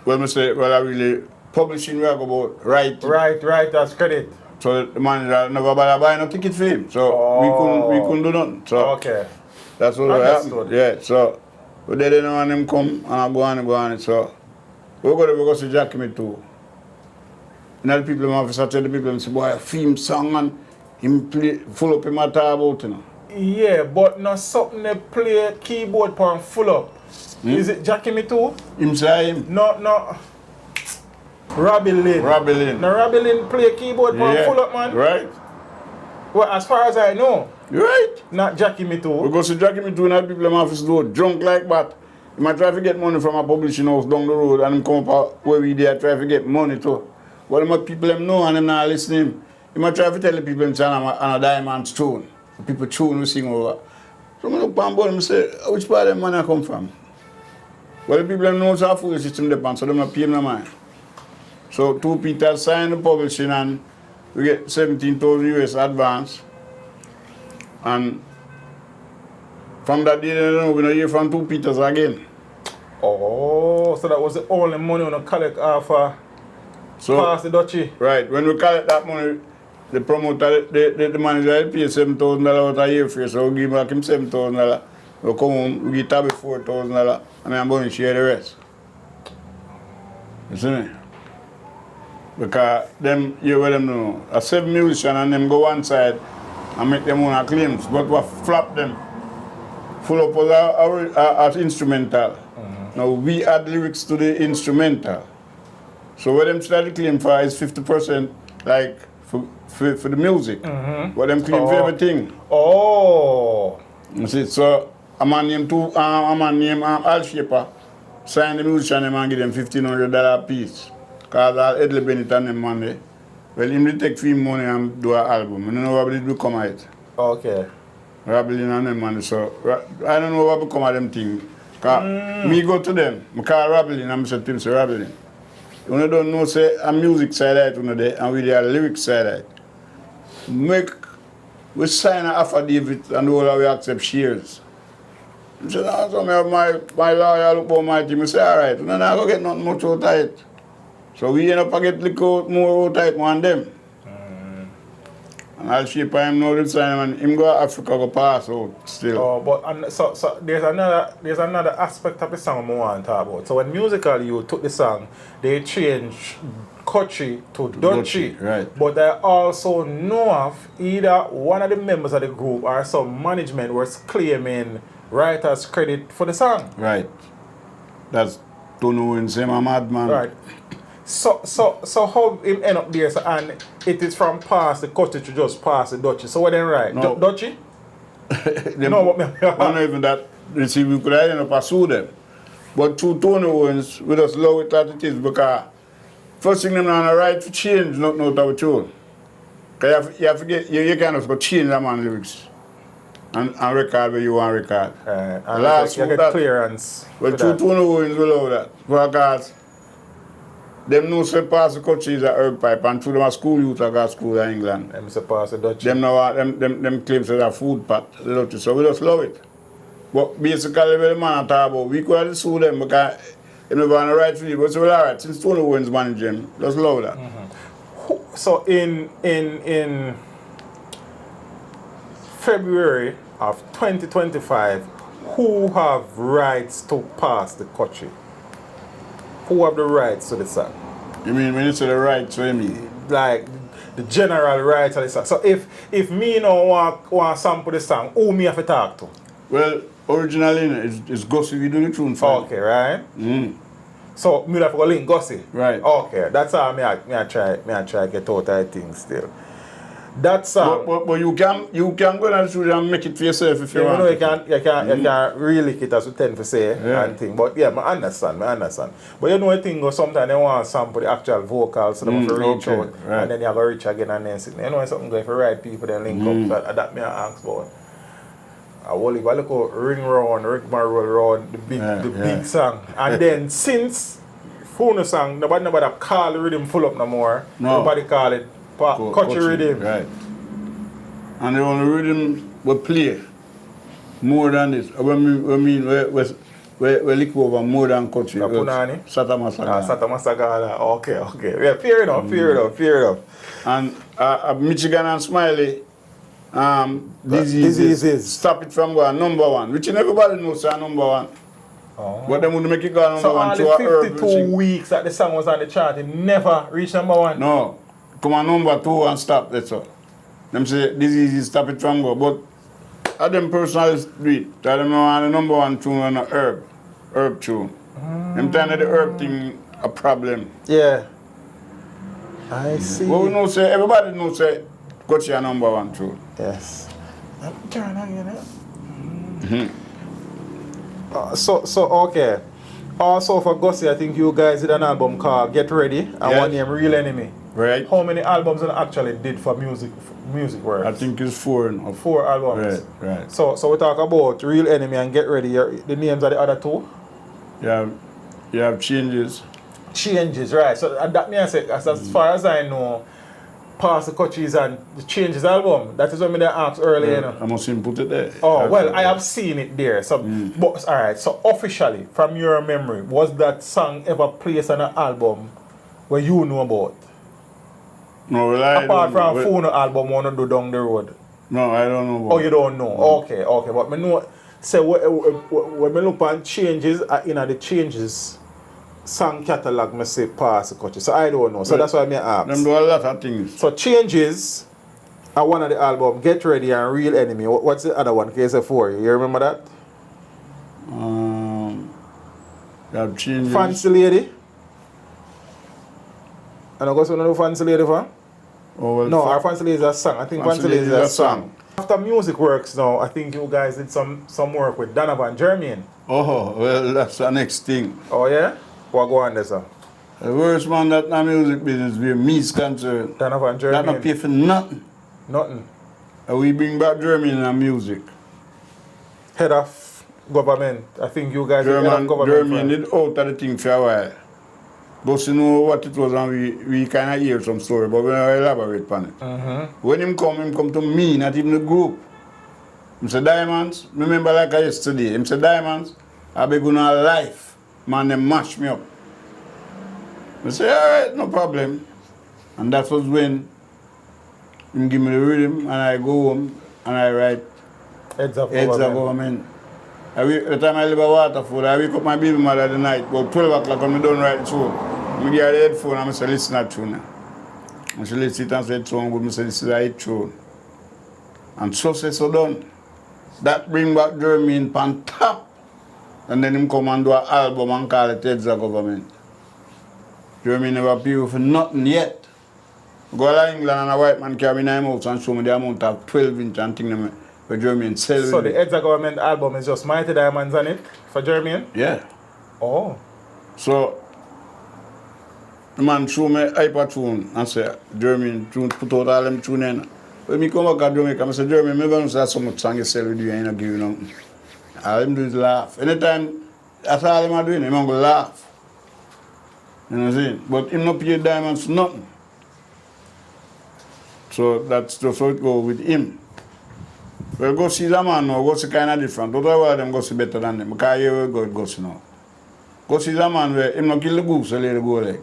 Speaker 2: Well, I say, well, I really publishing work about writing.
Speaker 1: Right, that's credit.
Speaker 2: So the manager never bother buy no ticket for him. So we couldn't do nothing. So
Speaker 1: okay.
Speaker 2: that's what happened. Yeah, so we didn't know when him come and I go on. So we go see Jackie me too. And the people in my office tell the people and say, boy, a theme song and him play full up in my talk about, you know.
Speaker 1: Yeah, but not something they play keyboard pan full up. Is it Jackie me too?
Speaker 2: Him say him.
Speaker 1: No. Robbie Lynn. Now Robbie Lynn play keyboard pan full up, man.
Speaker 2: Right.
Speaker 1: Well, as far as I know.
Speaker 2: Right.
Speaker 1: Not Jackie me too.
Speaker 2: We go see Jackie me too and the people in my office do drunk like that. He might try to get money from a publishing house down the road and him come up where we there try to get money too. But the people them know and them not listening. He might try to tell the people him say on a diamond tune. The people tune we sing over. So I look at and say, which part of them money come from? Well, the people them know how foolish system depends, so they don't pay him no mind. So Two Peters signed the publishing and we get 17,000 US advance. And from that day, we don't hear from Two Peters again.
Speaker 1: Oh, so that was the only money on the collect offer. So pass the Dutchie.
Speaker 2: Right. When we collect that money, the promoter, the manager pay $7,000 out a year for you, so we give back him $7,000. We come home, we give Tabby $4,000, and I'm going to share the rest. You see me? Because them, you let them know, a 7 musician and them go one side and make them own claims, but we flap them. Full up with our instrumental. Now we add lyrics to the instrumental. So what them started claim for is 50% like for the music. What them claim for everything.
Speaker 1: Oh.
Speaker 2: You see, so a man named Al Shaper sign the musician and give them $1,500 a piece. Because I'll Edley Bennett and them money. Well, him take free money and do an album. I don't know what will become of it.
Speaker 1: Okay.
Speaker 2: Rabelin and them money. So I don't know what become of them thing. 'Cause me go to them, I call Rabbling and I say to him, say Rabbling. You don't know say a music side out there and we the lyric side out. We sign an affidavit and all we accept shares. I said, no, so my lawyer look for my team. I say, all right, no, go get nothing much out of it. So we end up get more out of it than them. And I'll shape him now this time and him go to Africa go pass out still.
Speaker 1: Oh, but so there's another aspect of the song I want to talk about. So when Musical You took the song, they changed Kouchie to Dutchie.
Speaker 2: Right.
Speaker 1: But I also know of either one of the members of the group or some management was claiming writer's credit for the song.
Speaker 2: Right. That's Donovan Germain, a madman.
Speaker 1: Right. So how him end up there? So, and it is from past the Kouchie to just past the Dutchie. So what then right?
Speaker 2: No.
Speaker 1: Dutchie?
Speaker 2: No, what me? Not even that. You see, we could have ended up pursue them. But two Tony Owens, we just love it as it is because first thing them on the right to change, not out of a tune. Because you have to get, you can't just go change that man lyrics and record where you want to record.
Speaker 1: And
Speaker 2: last
Speaker 1: you get
Speaker 2: that,
Speaker 1: clearance.
Speaker 2: well, two Tony Owens will allow that. Because them know say pass the Kouchie is a herb pipe and two them are school youth that got school in England.
Speaker 1: Them say pass the Dutchie.
Speaker 2: Them now them claims it's a food pot, so we just love it. But basically what the man talk about, we could have sue them because they never want to write for you. But so well, alright, since Tony Owens managing him, just love that.
Speaker 1: So in February of 2025, who have rights to pass the Kouchie? Who have the rights to the song?
Speaker 2: You mean when you say the rights, what do you mean?
Speaker 1: Like the general rights of the song. So if me no want sample the song, who me have to talk to?
Speaker 2: Well, originally it's Gussie we do the tune for.
Speaker 1: Okay, right? So me have to go link Gussie.
Speaker 2: Right.
Speaker 1: Okay, that's how me I try get out of things still. That song.
Speaker 2: But you can go down through and make it for yourself if you want.
Speaker 1: You can really it as we tend to say and thing. But yeah, I understand. But you know the thing, sometimes they want to sample the actual vocals, so they have to reach out.
Speaker 2: Right.
Speaker 1: And then you have to reach again and then sit. You know when something going for right people, then link up. So that me I ask about. I will look at Ring Round, the big song. And then since Funo song, nobody call the rhythm full up no more.
Speaker 2: No.
Speaker 1: Nobody call it Kouchie rhythm.
Speaker 2: Right. And the only rhythm we play more than this. We lick over more than Kouchie.
Speaker 1: Punani?
Speaker 2: Satamasagala.
Speaker 1: Satamasagala. Okay. Yeah, fair enough.
Speaker 2: And Michigan and Smiley, diseases. Stop it from going number one, which everybody knows are number one.
Speaker 1: Oh.
Speaker 2: But they would make it go number one.
Speaker 1: So all the 52 weeks that the song was on the chart, it never reached number one?
Speaker 2: No. Come on number two and stop, that's all. Them say diseases stop it from go. But I them personally do it. I them know on the number one tune on the herb tune. Them time that the herb thing a problem.
Speaker 1: Yeah. I see.
Speaker 2: But we know say, everybody knows say, Kouchie a number one tune.
Speaker 1: Yes. So okay. Also for Gussie, I think you guys did an album called Get Ready and one name Real Enemy.
Speaker 2: Right.
Speaker 1: How many albums you actually did for music work?
Speaker 2: I think it's 4 now.
Speaker 1: 4 albums.
Speaker 2: Right.
Speaker 1: So we talk about Real Enemy and Get Ready. The names of the other 2?
Speaker 2: You have Changes.
Speaker 1: Changes, right. So that means as far as I know, past the Kouchie's and the Changes album. That is what I asked earlier. You know.
Speaker 2: I must even put it there.
Speaker 1: Oh, well, I have seen it there. So, but alright, so officially, from your memory, was that song ever placed on an album where you know about?
Speaker 2: No, well,
Speaker 1: apart from Funo album, wanna do Down the Road?
Speaker 2: No, I don't know about.
Speaker 1: Oh, you don't know? Okay. But me know, say, when me look at Changes, the Changes song catalog, me say pass the Kouchie. So I don't know. So that's why I ask.
Speaker 2: Them do a lot of things.
Speaker 1: So Changes are one of the album, Get Ready and Real Enemy. What's the other one? KS4. You remember that?
Speaker 2: You have Changes.
Speaker 1: Fancy Lady. And I got some Fancy Lady for?
Speaker 2: Oh, well,
Speaker 1: no, our Fancy Lady is a song. I think Fancy Lady is a song. After Music Works now, I think you guys did some work with Donovan Germain.
Speaker 2: Oh, well, that's the next thing.
Speaker 1: Oh, yeah? What go on there, sir?
Speaker 2: The worst man that in the music business where me is concerned.
Speaker 1: Donovan Germain.
Speaker 2: That not pay for nothing.
Speaker 1: Nothing.
Speaker 2: And we bring back Germany in the music.
Speaker 1: Head of government. I think you guys have government.
Speaker 2: German did out of the thing for a while. But you know what it was, and we kind of hear some story, but we don't elaborate on it. When him come to me, not even the group. Him say, Diamonds, remember like I yesterday, him say, Diamonds, I be going on life. Man, them mash me up. I say, all right, no problem. And that was when him give me the rhythm, and I go home, and I write
Speaker 1: Heads of
Speaker 2: government. The time I live at Waterford, I wake up my baby mother at the night, about 12 o'clock, and I don't write the show. I give her the headphone, and I say, listen to now. And she listen and say, so good. I say, this is a hit tune. And so say, so done. That bring back Germain on top. And then him come and do an album and call it Heads of Government. Germain never appear for nothing yet. Go to England and a white man carry in him house and show me the amount of 12-inch and thing for Germain sell.
Speaker 1: So the Heads of Government album is just Mighty Diamonds on it for Germain?
Speaker 2: Yeah.
Speaker 1: Oh.
Speaker 2: So the man show me hyper tune and say, Germain tune, put out all them tune in. When me come back to Jamaica, I say, Germain, maybe I say so much song you sell with you and you don't give you nothing. All him do is laugh. Anytime that's all him are doing, him going to laugh. You know what I'm saying? But him not pay Diamonds for nothing. So that's just how it go with him. Well, go see the man now, go see kind of different. Don't worry about them go see better than them. Because here we go see now. Go see the man where him not kill the goose, so let it go like.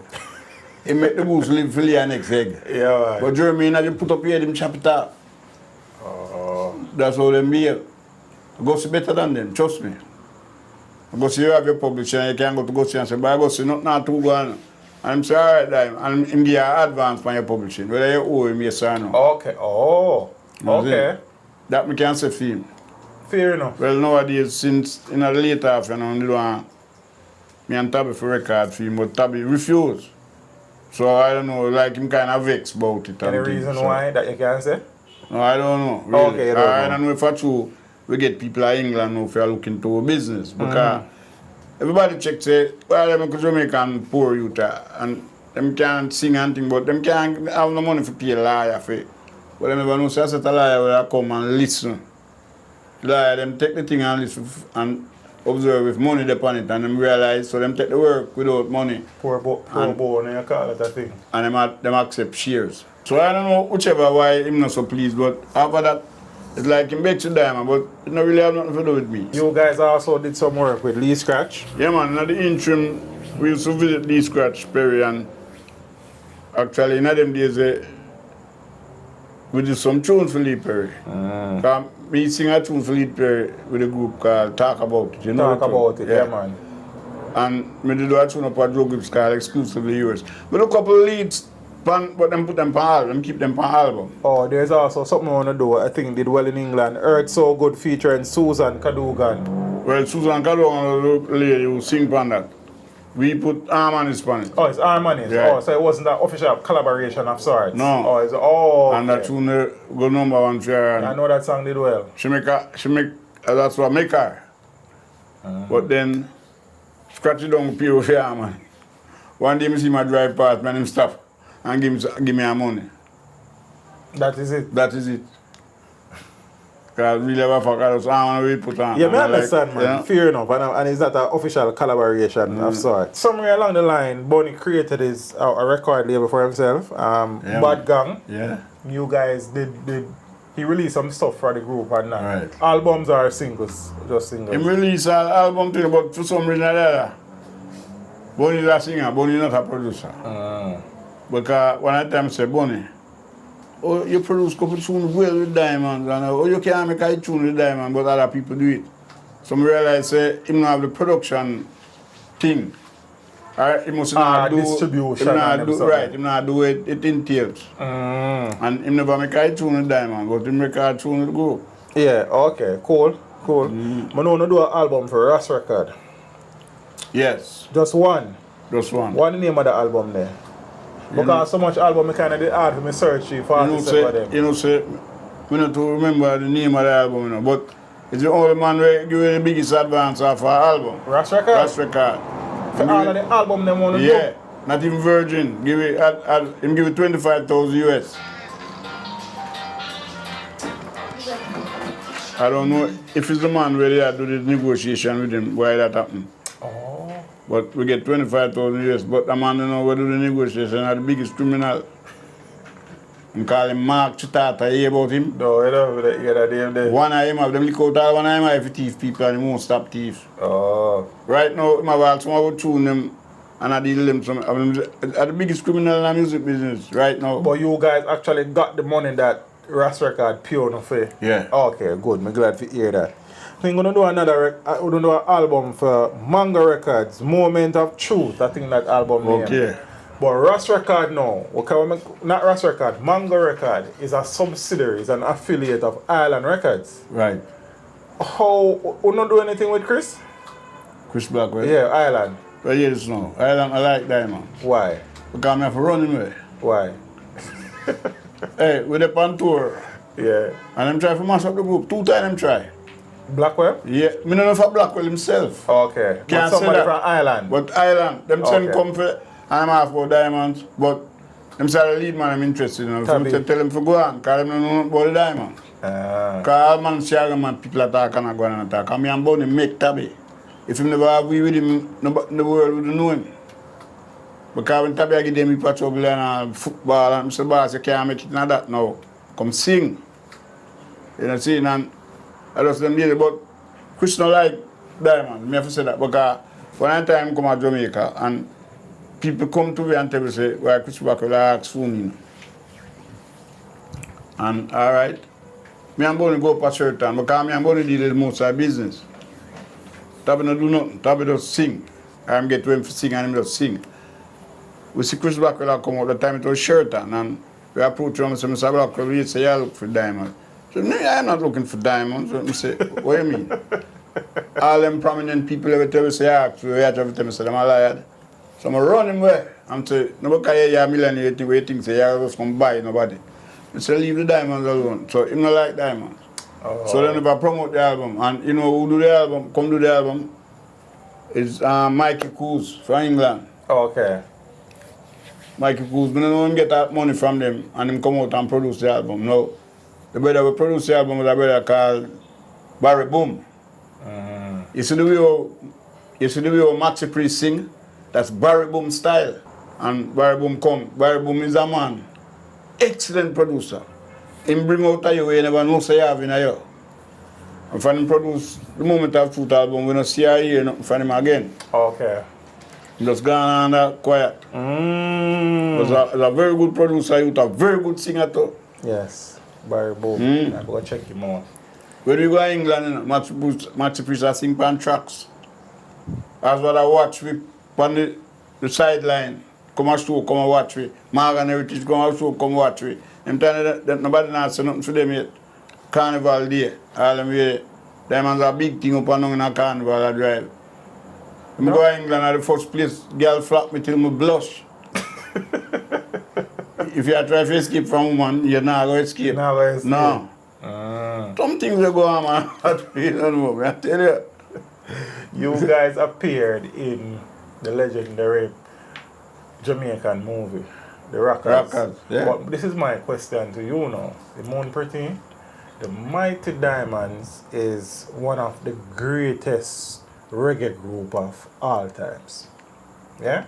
Speaker 2: He make the goose live for the next egg.
Speaker 1: Yeah, right.
Speaker 2: But Germain, you put up here, them chop it up. That's how them be. Go see better than them, trust me. Go see you have your publisher and you can go to go see and say, but I go see not too good. And I'm say, all right, Dime. And him give you advance for your publishing. Whether you owe him, yes or no.
Speaker 1: Okay. Oh. Okay.
Speaker 2: That me can say for him.
Speaker 1: Fair enough.
Speaker 2: Well, nowadays, since in the late half, you know, me and Tabby for record for him, but Tabby refused. So I don't know, like him kind of vexed about it.
Speaker 1: Any reason why that you can say?
Speaker 2: No, I don't know. Really.
Speaker 1: Okay, you
Speaker 2: I don't know if it's true. We get people in England now if you're looking to a business. Because everybody check say, well, them Jamaican poor youth and them can't sing anything, but them can't have no money for pay a lawyer for it. But them never know, so I said a lawyer will come and listen. Lawyer, them take the thing and listen and observe if money upon it, and them realize, so them take the work without money.
Speaker 1: Poor bone, you call it a thing.
Speaker 2: And them accept shares. So I don't know whichever why him not so pleased, but after that, it's like him back to Diamond, but it don't really have nothing to do with me.
Speaker 1: You guys also did some work with Lee Scratch?
Speaker 2: Yeah man, in the interim, we used to visit Lee Scratch, Perry, and actually in them days, we did some tunes for Lee Perry. We sing a tune for Lee Perry with a group called Talk About It. You know
Speaker 1: Talk About It, yeah man.
Speaker 2: And we did a tune up at Joe Gibbs called Exclusively Yours. But a couple of leads, but them put them on album, keep them on album.
Speaker 1: Oh, there's also something I want to do, I think did well in England. Earth So Good featuring Susan Cadogan.
Speaker 2: Well, Susan Cadogan, the lady who sing on that. We put harmonies on it.
Speaker 1: Oh, it's harmonies.
Speaker 2: Yeah.
Speaker 1: Oh, so it wasn't an official collaboration of sorts.
Speaker 2: No.
Speaker 1: Oh, it's
Speaker 2: And that tune go number one for her.
Speaker 1: I know that song did well.
Speaker 2: She make that's what make her. But then scratch it down pure for her, man. One day I see my drive past, man, him stop and give me her money.
Speaker 1: That is it.
Speaker 2: That is it. Because really have a fuck out, I want to put on.
Speaker 1: Yeah, I understand, man.
Speaker 2: Yeah.
Speaker 1: Fair enough. And it's not an official collaboration of sorts. Somewhere along the line, Bonnie created a record label for himself. Bad Gang.
Speaker 2: Yeah.
Speaker 1: You guys did he released some stuff for the group and that.
Speaker 2: Right.
Speaker 1: Albums are singles, just singles.
Speaker 2: He released an album too, but for some reason or other, Bonnie is a singer, Bonnie not a producer. Because one of the time I said, Bonnie, oh, you produce a couple tunes well with Diamonds, and oh, you can't make a tune with Diamond, but other people do it. So I realized he don't have the production thing. He must not do
Speaker 1: distribution.
Speaker 2: He not do it, it entails. And he never make a tune with Diamond, but he make a tune with the group.
Speaker 1: Yeah, okay, cool. I want to do an album for Ross Record.
Speaker 2: Yes.
Speaker 1: Just one.
Speaker 2: Just one.
Speaker 1: What's the name of the album there? Because so much album, I kind of did hard for me search for artists for them.
Speaker 2: You know, say, we not to remember the name of the album, you know, but it's the only man who give you the biggest advance of our album.
Speaker 1: Ross Record?
Speaker 2: Ross Record.
Speaker 1: For all of the album they want to do?
Speaker 2: Yeah, not even Virgin. Give it, him give it 25,000 US. I don't know if it's the man where they had to do the negotiation with him, why that happened.
Speaker 1: Oh.
Speaker 2: But we get 25,000 US, but the man don't know where to do the negotiation, are the biggest criminal. I'm calling Mark Chitata, hear about him?
Speaker 1: No, you don't hear that name there.
Speaker 2: One of him have them lick out all one of him have thief people and he won't stop thieves.
Speaker 1: Oh.
Speaker 2: Right now, him have all some of tune them and I deal them some of them are the biggest criminal in the music business right now.
Speaker 1: But you guys actually got the money that Ras Record pure no fair.
Speaker 2: Yeah.
Speaker 1: Okay, good. I'm glad to hear that. I'm gonna do another we're gonna do an album for Manga Records, Moment of Truth. I think that album name.
Speaker 2: Okay.
Speaker 1: But Ras Record now, okay, not Ras Record, Manga Record is a subsidiary, is an affiliate of Island Records.
Speaker 2: Right.
Speaker 1: How you not do anything with Chris?
Speaker 2: Chris Blackwell?
Speaker 1: Yeah, Island.
Speaker 2: Well, yes, no. I like Diamond.
Speaker 1: Why?
Speaker 2: Because I have to run him away.
Speaker 1: Why?
Speaker 2: Hey, we're up on tour.
Speaker 1: Yeah.
Speaker 2: And I'm trying to mash up the group. 2 times I'm try.
Speaker 1: Blackwell?
Speaker 2: Yeah. I don't know for Blackwell himself.
Speaker 1: Okay.
Speaker 2: Can't
Speaker 1: But
Speaker 2: say
Speaker 1: somebody
Speaker 2: that.
Speaker 1: from Island.
Speaker 2: But Island, them send
Speaker 1: Okay.
Speaker 2: come for, and I'm half about Diamonds. But them say the lead man I'm interested in. So I tell them to go on, because them don't know about the Diamond. Because all man share man, people attack and go on and attack. And me and Bonnie make Tabby. If him never have we with him, nobody in the world would know him. Because when Tabby give them people trouble and football and Mr. Boss, you can't make it like that now. Come sing. You know, see, and I just them did it, but Chris don't like Diamond. Me have to say that because when I time come to Jamaica and people come to me and tell me say, why Chris Blackwell ask for me. And alright. Me and Bonnie go up a certain time because me and Bonnie deal with most of the business. Tabby don't do nothing. Tabby just sing. I'm get to him to sing and him just sing. We see Chris Blackwell come out the time it was Sheraton and we approach him and say, Mr. Blackwell, we say, yeah, look for diamonds. So no, I'm not looking for diamonds. So I say, what do you mean? All them prominent people every time we say, yeah, so we have to tell me, say, I'm a liar. So I'm run him away. I'm saying, nobody you're a millionaire, you think, say, you're just going to buy nobody. I say, leave the diamonds alone. So him not like diamonds. Oh. So then if I promote the album, and you know who do the album, come do the album, is Mikey Kouchie from England.
Speaker 1: Okay.
Speaker 2: Mikey Kouchie, I don't know him get that money from them and him come out and produce the album. No. The brother who produced the album was a brother called Barry Boom. You see the way Maxi Priest sing? That's Barry Boom style. And Barry Boom come. Barry Boom is a man. Excellent producer. Him bring out a you you never know say you have in a year. And when him produce the Moment of Truth album, we don't see a year nothing from him again.
Speaker 1: Okay.
Speaker 2: He just gone under quiet. He's a very good producer, he's a very good singer too.
Speaker 1: Yes. Barry Boom. I'm going to check him out.
Speaker 2: When we go to England, Maxi Priest sing pan tracks. That's what I watch with on the sideline. Come and show, come and watch me. Morgan Heritage, come and show, come and watch me. Them time that nobody not say nothing for them yet. Carnival day, all them way. Diamonds are big thing up and down in a carnival I drive. When I go to England at the first place, girl flap me till me blush. If you try to escape from woman, you're not going to escape.
Speaker 1: Not going to escape.
Speaker 2: No. Some things they go on, man. I don't know, I tell you.
Speaker 1: You guys appeared in the legendary Jamaican movie, The Rockers.
Speaker 2: Yeah.
Speaker 1: But this is my question to you now. Simone Pretty, the Mighty Diamonds is one of the greatest reggae group of all times. Yeah?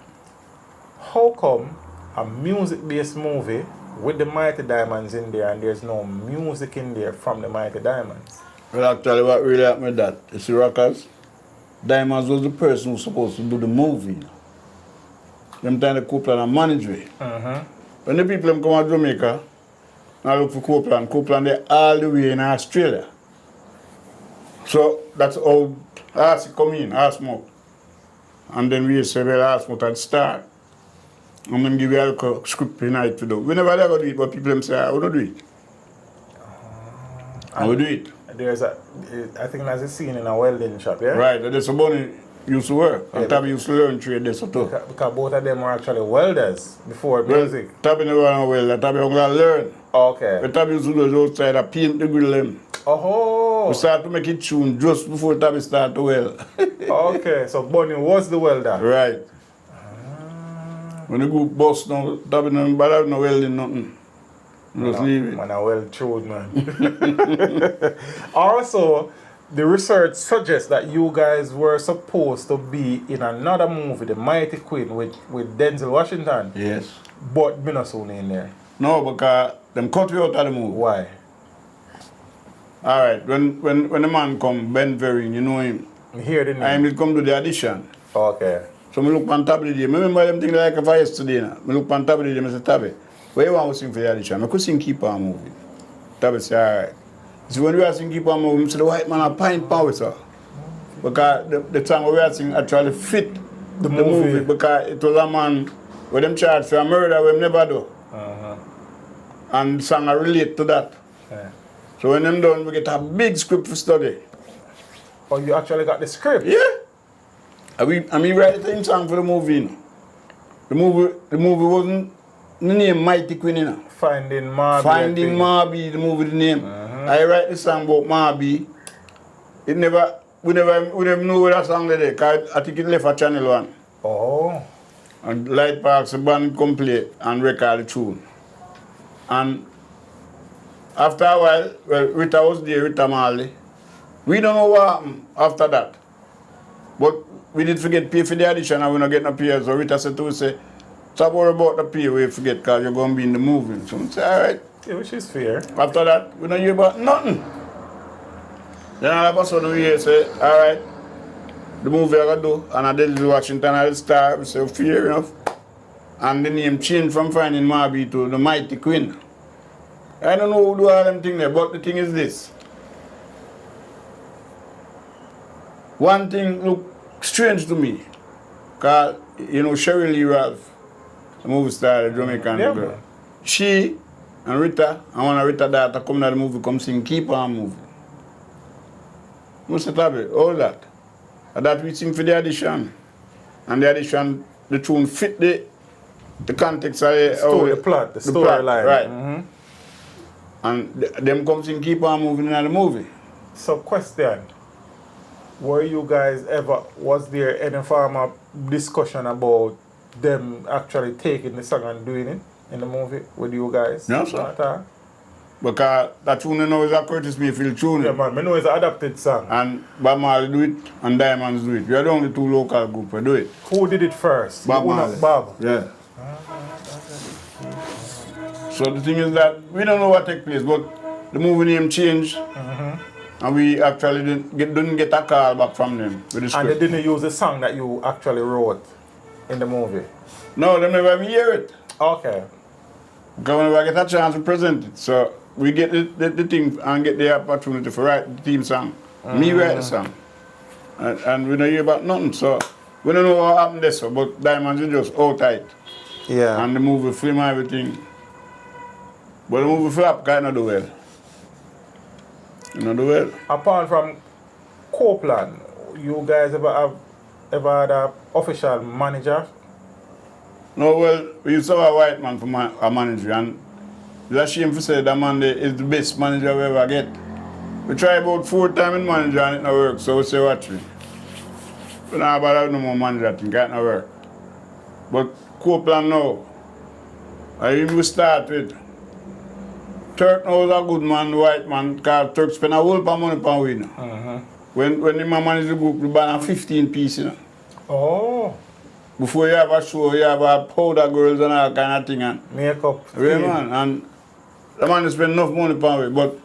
Speaker 1: How come a music-based movie with the Mighty Diamonds in there and there's no music in there from the Mighty Diamonds?
Speaker 2: Well, actually, what really happened with that, you see, Rockers, Diamonds was the person who was supposed to do the movie. Them time the Copeland and manage it. When the people come to Jamaica, I look for Copeland they're all the way in Australia. So that's how Arsi come in, Arsmouth. And then we say, well, Arsmouth had start. And then give you a script night to do. We never ever do it, but people say, I will do it. I will do it.
Speaker 1: There's I think there's a scene in a welding shop, yeah?
Speaker 2: Right, that's somebody used to work. And Tabby used to learn trade there too.
Speaker 1: Because both of them were actually welders before music.
Speaker 2: Tabby never went well, Tabby only learn.
Speaker 1: Okay.
Speaker 2: But Tabby used to do those outside, I paint the grill them.
Speaker 1: Oh.
Speaker 2: We start to make it tune just before Tabby start to weld.
Speaker 1: Okay, so Bonnie was the welder.
Speaker 2: Right. When the group bust now, Tabby no bother no welding nothing. Just leave it.
Speaker 1: Man, a well chewed man. Also, the research suggests that you guys were supposed to be in another movie, The Mighty Queen, with Denzel Washington.
Speaker 2: Yes.
Speaker 1: But me not soon in there.
Speaker 2: No, because them cut you out of the movie.
Speaker 1: Why?
Speaker 2: Alright, when the man come, Ben Vereen, you know him.
Speaker 1: Me hear the name.
Speaker 2: I will come to the audition.
Speaker 1: Okay.
Speaker 2: So I look on top of the day. I remember them things like if I yesterday. I look on top of the day, I say, Tabby, where you want to sing for the audition? I could sing Keep On Moving. Tabby say, alright. So when we are singing Keep On Moving, I say, the white man a pint power, sir. Because the song we are singing actually fit the movie. Because it was a man with them charged for a murder we never do. And the song I relate to that.
Speaker 1: Yeah.
Speaker 2: So when them done, we get a big script for study.
Speaker 1: Oh, you actually got the script?
Speaker 2: Yeah. I mean, write the song for the movie. You know. The movie wasn't the name Mighty Queen. You know.
Speaker 1: Finding Marby.
Speaker 2: Finding Marby, the movie, the name. I write the song about Marby. We never know where that song is there, because I think it left at Channel 1.
Speaker 1: Oh.
Speaker 2: And Light Parks, the band come play and record the tune. And after a while, well, Rita was there, Rita Marley. We don't know what happened after that. But we did forget pay for the audition and we don't get no pay. So Rita said to us, stop worry about the pay, we forget because you're going to be in the movie. So we say, all right.
Speaker 1: Yeah, which is fair.
Speaker 2: After that, we don't hear about nothing. Then all of a sudden we hear say, all right, the movie I got to do, and I did Washington, I star, we say, fair enough. And the name changed from Finding Marby to The Mighty Queen. I don't know who do all them things there, but the thing is this. One thing look strange to me, because, you know, Cheryl Lee Ralph, the movie star, the Jamaican girl,
Speaker 1: man.
Speaker 2: she and Rita, and one of Rita's daughter come to the movie, come sing Keep On Moving. Must have it, all that. And that we sing for the audition. And the audition, the tune fit the context of
Speaker 1: The plot, the storyline.
Speaker 2: Right. And them come sing Keep On Moving in the movie.
Speaker 1: So question, was there any form of discussion about them actually taking the song and doing it in the movie with you guys?
Speaker 2: No, sir. Because that tune you know is a Curtis Mayfield tune.
Speaker 1: Yeah, man, I know it's an adapted song.
Speaker 2: And Bob Marley do it and Diamonds do it. We are the only two local groups who do it.
Speaker 1: Who did it first?
Speaker 2: Bob
Speaker 1: You or
Speaker 2: Marley.
Speaker 1: Bob?
Speaker 2: Yeah. So the thing is that we don't know what take place, but the movie name changed. And we actually didn't get a call back from them with the script.
Speaker 1: And they didn't use the song that you actually wrote in the movie?
Speaker 2: No, they never even hear it.
Speaker 1: Okay.
Speaker 2: Because whenever I get a chance to present it, so we get the thing and get the opportunity to write the theme song. Me write the song. And we don't hear about nothing, so we don't know what happened there, so, but Diamonds is just all tight.
Speaker 1: Yeah.
Speaker 2: And the movie film and everything. But the movie flop kind of do well. You know do well.
Speaker 1: Apart from Copeland, you guys ever had an official manager?
Speaker 2: No, well, we used to have a white man for a manager, and it's a shame to say that man is the best manager we ever get. We try about 4 times in manager and it not work, so we say watch me. We don't have no more manager, I think it not work. But Copeland now, I even start with Turk now is a good man, white man, because Turk spend a whole lot of money per week. When the man manage the group, we buy 15 pieces. You know.
Speaker 1: Oh.
Speaker 2: Before you have a show, you have a powder girls and all kind of thing. And
Speaker 1: Makeup.
Speaker 2: yeah, man. And the man spend enough money per week, but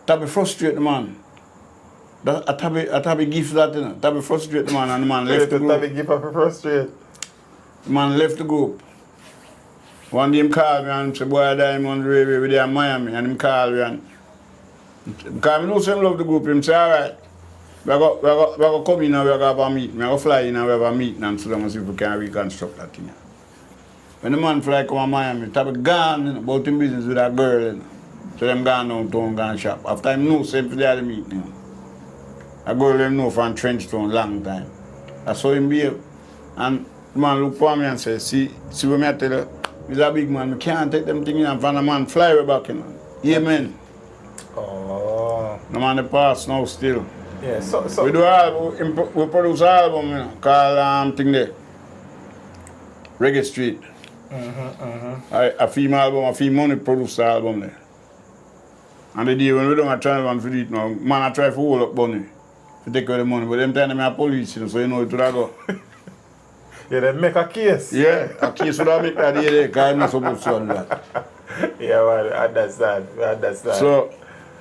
Speaker 2: that be frustrate the man. I have a gift that, you know. That be frustrate the man, and the man left the group.
Speaker 1: Give up frustrate.
Speaker 2: The man left the group. One day he called me and said, boy, Diamond Ravy, we're there in Miami. And he called me and because I know him love the group, he said, all right, we're going to come in and we're going to have a meeting. We're going to fly in and we have a meeting and so long as if we can reconstruct that thing. When the man fly come to Miami, he have gone, you know, about him business with that girl. You know. So them gone downtown, gone shop. After him know, same for the other meeting. You know. A girl them know from Trenchtown long time. I saw him behave. And the man look for me and say, see what I tell you? He's a big man, we can't take them things and find a man fly way back, you know. Amen.
Speaker 1: Oh.
Speaker 2: The man the past now still.
Speaker 1: Yeah, so
Speaker 2: We do we produce an album, you know, called thing there. Reggae Street. A film album, a film money produce the album there. And the day when we don't try to do it now, man I try to hold up money to take away the money, but them time them are police, you know, so you know it would have go.
Speaker 1: Yeah, they make a case.
Speaker 2: Yeah, a case would have make that day there, because I'm not supposed to do that.
Speaker 1: Yeah, man, I understand.
Speaker 2: So,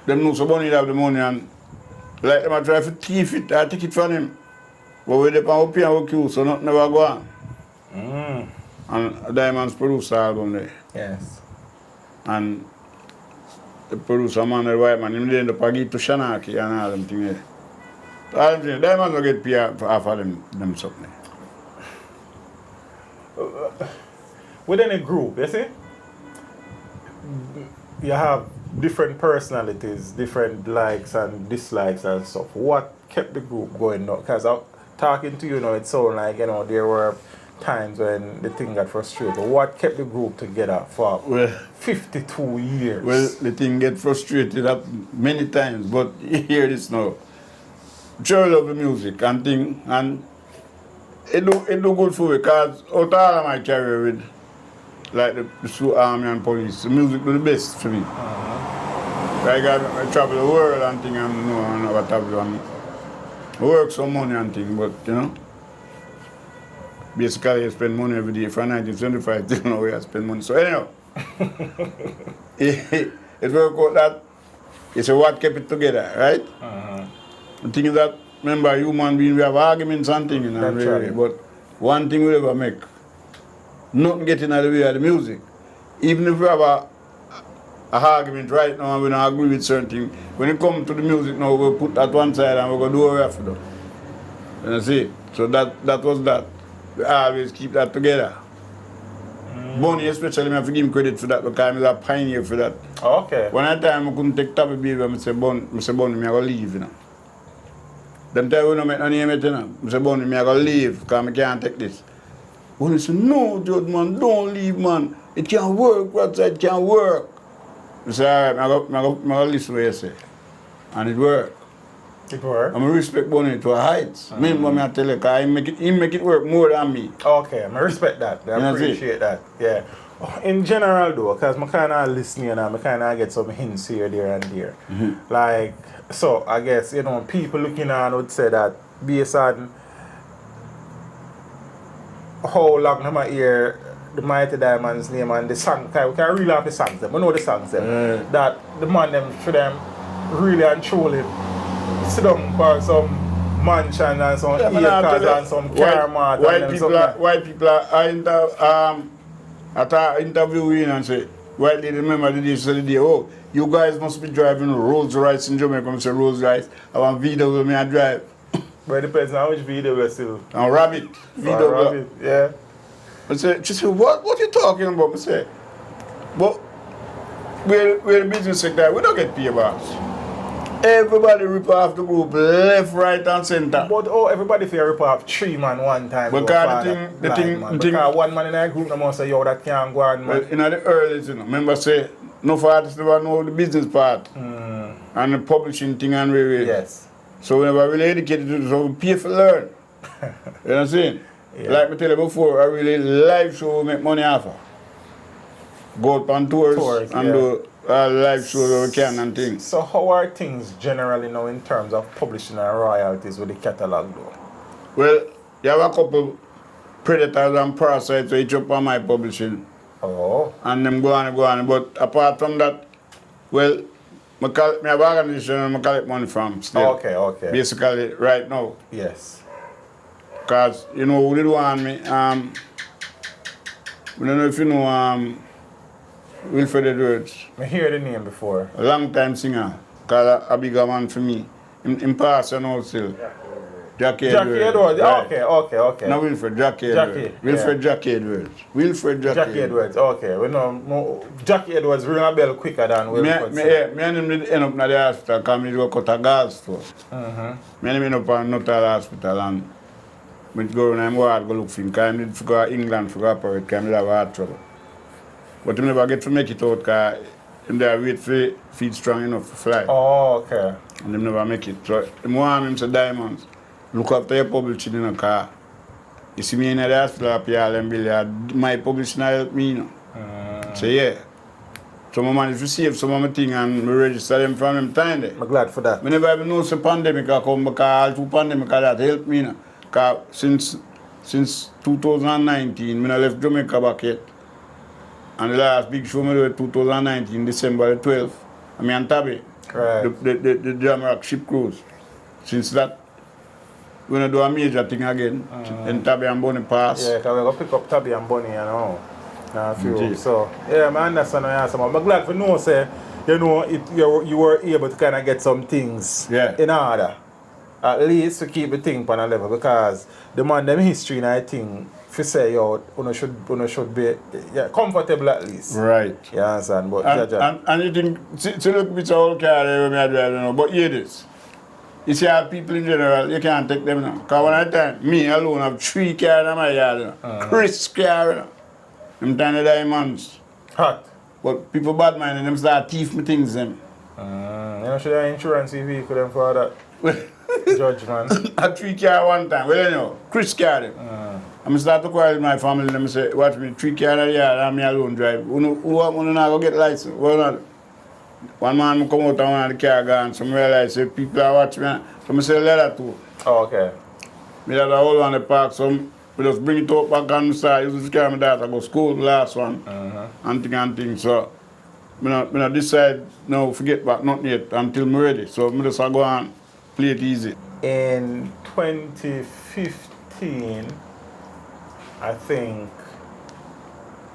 Speaker 2: them know somebody have the money and like them I try to thief it, I take it from him. But we depend up here and work, so nothing never go on. And Diamonds produced the album there.
Speaker 1: Yes.
Speaker 2: And the producer man, the white man, him end up a give to Shanaki and all them things there. So all them things, Diamonds will get paid for half of them something.
Speaker 1: Within a group, you see, you have different personalities, different likes and dislikes and stuff. What kept the group going now? Because talking to you now, it sounds like, you know, there were times when the thing got frustrated. What kept the group together for 52 years?
Speaker 2: Well, the thing get frustrated up many times, but hear this now. Sure love the music and thing, and it do good for me because out of all of my career with like the army and police, the music was the best for me. Like I travel the world and thing and you know and never travel and I work some money and thing, but you know. Basically, I spend money every day from 1975 till now. I spend money. So anyhow, it worked out that it's what kept it together, right? The thing is that, remember, human beings, we have arguments and things, you know, really, but one thing we ever make, nothing getting out of the way of the music. Even if we have a argument right now and we don't agree with certain things, when it comes to the music now, we'll put that one side and we're going to do what we have to do. You see? So that was that. We always keep that together. Bunny especially, I have to give him credit for that because he's a pioneer for that.
Speaker 1: Oh, okay.
Speaker 2: One time I couldn't take Tappy Baby, I said, Bunny, I'm going to leave, you know. Them time we don't make no name yet, you know. I said, Bunny, I'm going to leave because I can't take this. Bunny said, no, Judge, man, don't leave, man. It can't work, outside it can't work. I said, all right, I'm going to listen to what you say. And it worked.
Speaker 1: It worked?
Speaker 2: I'm respect Bunny to a heights. I tell you, because he make it work more than me.
Speaker 1: Okay, I respect that. I appreciate that. Yeah. In general, though, because I kind of listening and I kind of get some hints here, there, and there. Like, so I guess, you know, people looking on would say that based on how long I hear the Mighty Diamonds name and the song, we can really have the songs them. We know the songs them. That the man them for them really and truly sit down for some mansion and some acres and some car mart.
Speaker 2: White people are interviewing and say, white lady remember the day, oh, you guys must be driving Rolls Royce in Jamaica. I say Rolls Royce, I want VW me I drive.
Speaker 1: But it depends on which VW still.
Speaker 2: And Rabbit. VW.
Speaker 1: Rabbit, yeah.
Speaker 2: She said, what are you talking about? I say, but we're the business sector, we don't get paid back. Everybody rip off the group, left, right, and center.
Speaker 1: But everybody feel rip off 3 man one time.
Speaker 2: Because the thing,
Speaker 1: because one man in a group, no more say, yo, that can't go on, man.
Speaker 2: Well, in the early, you know, remember say, no artists never know the business part and the publishing thing and really.
Speaker 1: Yes.
Speaker 2: So whenever we really educated to do so, we pay for learn. You know what I'm saying? Yeah. Like I tell you before, I really live show we make money off of. Go up on tours and do live shows where we can and things.
Speaker 1: So how are things generally now in terms of publishing and royalties with the catalogue though?
Speaker 2: Well, you have a couple predators and parasites which up on my publishing.
Speaker 1: Oh.
Speaker 2: And them go on. But apart from that, well, I have an organization and I collect money from still.
Speaker 1: Okay.
Speaker 2: Basically, right now.
Speaker 1: Yes.
Speaker 2: Because, you know, who did want me, I don't know if you know Wilfred Edwards.
Speaker 1: I hear the name before.
Speaker 2: A long time singer. Because a bigger man for me. In past and all still. Jackie Edwards.
Speaker 1: Right. Okay.
Speaker 2: No Wilfred, Jackie Edwards. Wilfred Jackie Edwards. Wilfred Jackie
Speaker 1: Edwards. Okay. We know Jackie Edwards ring a bell quicker than Wilfred.
Speaker 2: Me and him did end up in the hospital because I go cut a gas store. Me and him end up in Nuttall Hospital and I go around and go look for him because I need to go to England to operate because I have heart trouble. But I never get to make it out because they wait for feet strong enough to fly.
Speaker 1: Oh, okay.
Speaker 2: And they never make it. So I want him to Diamonds. Look after your publishing in a car. You see me in the hospital up here and Billy, my publishing helped me, you know. So yeah. So I managed to save some of my things and I register them from them time there.
Speaker 1: I'm glad for that.
Speaker 2: I never even know the pandemic come because all 2 pandemic that helped me, you know. Because since 2019, I left Jamaica back yet. And the last big show I did 2019, December the 12th. I mean, Tabby.
Speaker 1: Right.
Speaker 2: The Jam Rock ship cruise. Since that, we're going to do a major thing again. In Tabby and Bonnie Pass.
Speaker 1: Yeah, because we're going to pick up Tabby and Bonnie, you know. So, yeah, I understand what you're saying. I'm glad for know, say, you know, you were able to kind of get some things in order. At least to keep the thing on a level. Because the man, them history, and I think, if you say, yo, you should be comfortable at least.
Speaker 2: Right.
Speaker 1: You understand? But,
Speaker 2: and you think, so look, it's all car, I don't know, but hear this. You see how people in general, you can't take them now. Because one at a time, me alone have 3 cars in my yard, you know. Chris car, you know. I'm tiny diamonds.
Speaker 1: Hot.
Speaker 2: But people bad mind and them start thief me things them.
Speaker 1: You know, should have insurance vehicle them for that. Judge, man.
Speaker 2: I 3 car one time. Well, you know, Chris car them. I'm start to quarrel with my family and them say, watch me 3 car in the yard and me alone drive. Who not go get license? Well, not. One man come out and one of the car gone, so I realize say people are watching me. So I say leather too.
Speaker 1: Oh, okay.
Speaker 2: Me had a whole one in the park, so we just bring it up back and start use to carry my daughter go school the last one. And things. So I not decide no forget back nothing yet until I'm ready. So I just go and play it easy.
Speaker 1: In 2015, I think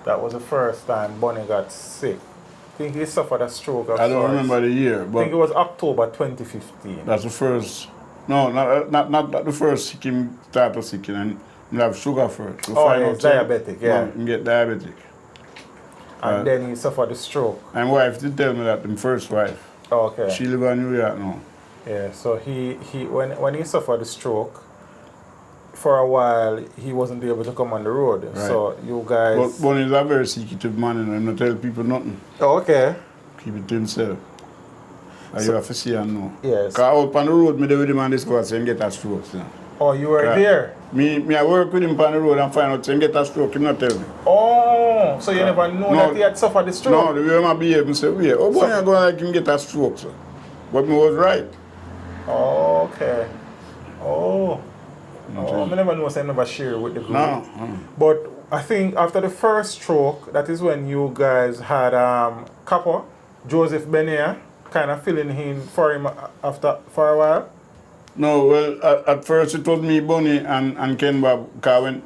Speaker 1: that was the first time Bonnie got sick. I think he suffered a stroke.
Speaker 2: I don't remember the year, but
Speaker 1: I think it was October 2015.
Speaker 2: that's the first. No, not the first sick him started sick and he have sugar first.
Speaker 1: Oh, he's diabetic, yeah.
Speaker 2: He get diabetic.
Speaker 1: And then he suffered a stroke.
Speaker 2: And wife did tell me that, my first wife.
Speaker 1: Oh, okay.
Speaker 2: She live in New York now.
Speaker 1: Yeah, so when he suffered a stroke, for a while he wasn't able to come on the road.
Speaker 2: Right.
Speaker 1: So you guys.
Speaker 2: But Bonnie is a very secretive man and not tell people nothing.
Speaker 1: Oh, okay.
Speaker 2: Keep it to himself. And you have to see and know.
Speaker 1: Yes.
Speaker 2: Because out on the road, me there with him and discover saying get a stroke. You know.
Speaker 1: Oh, you were there?
Speaker 2: Me I work with him on the road and find out saying get a stroke. He not tell me.
Speaker 1: Oh, so you never know that he had suffered the stroke?
Speaker 2: No, the way I behave, I say, wait, oh, boy, you're going to like him get a stroke, sir. But me was right.
Speaker 1: Oh, okay. Oh. Oh, I never know, so I never share with the group.
Speaker 2: No.
Speaker 1: But I think after the first stroke, that is when you guys had Capo, Joseph Benia, kind of filling in for him for a while.
Speaker 2: No, well, at first it was me, Bonnie, and Ken Bob. Because when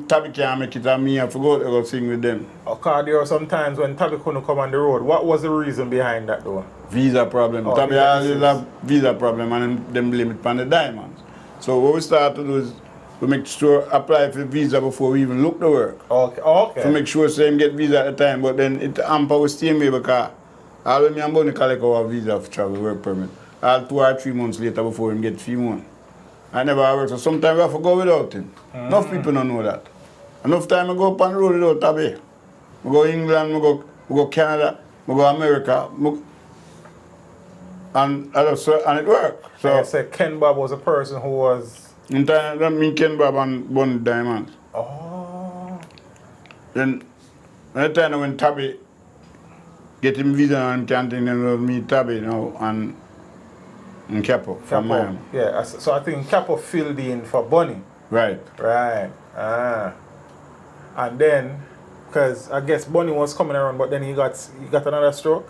Speaker 2: Tabby can't make it, and me, I forgot to go sing with them.
Speaker 1: Okay, there were some times when Tabby couldn't come on the road. What was the reason behind that, though?
Speaker 2: Visa problem.
Speaker 1: Oh,
Speaker 2: Tabby always have visa problem, and them blame it on the diamonds. So what we start to do is we make sure apply for visa before we even look the work.
Speaker 1: Okay.
Speaker 2: To make sure same get visa at the time, but then it hamper we stay me because all of me and Bonnie collect our visa for travel work permit. All 2 or 3 months later before him get 3 months. I never work, so sometimes we have to go without him. Enough people don't know that. Enough time I go up on the road without Tabby. I go England, I go Canada, I go America, and it worked. So
Speaker 1: I said Ken Bob was a person who was...
Speaker 2: In time, that mean Ken Bob and Bonnie Diamond.
Speaker 1: Oh.
Speaker 2: Then at the time when Tabby get him visa and canteen, then it was me, Tabby now, and Capo from Miami.
Speaker 1: Yeah, so I think Capo filled in for Bonnie.
Speaker 2: Right.
Speaker 1: And then, because I guess Bonnie was coming around, but then he got another stroke.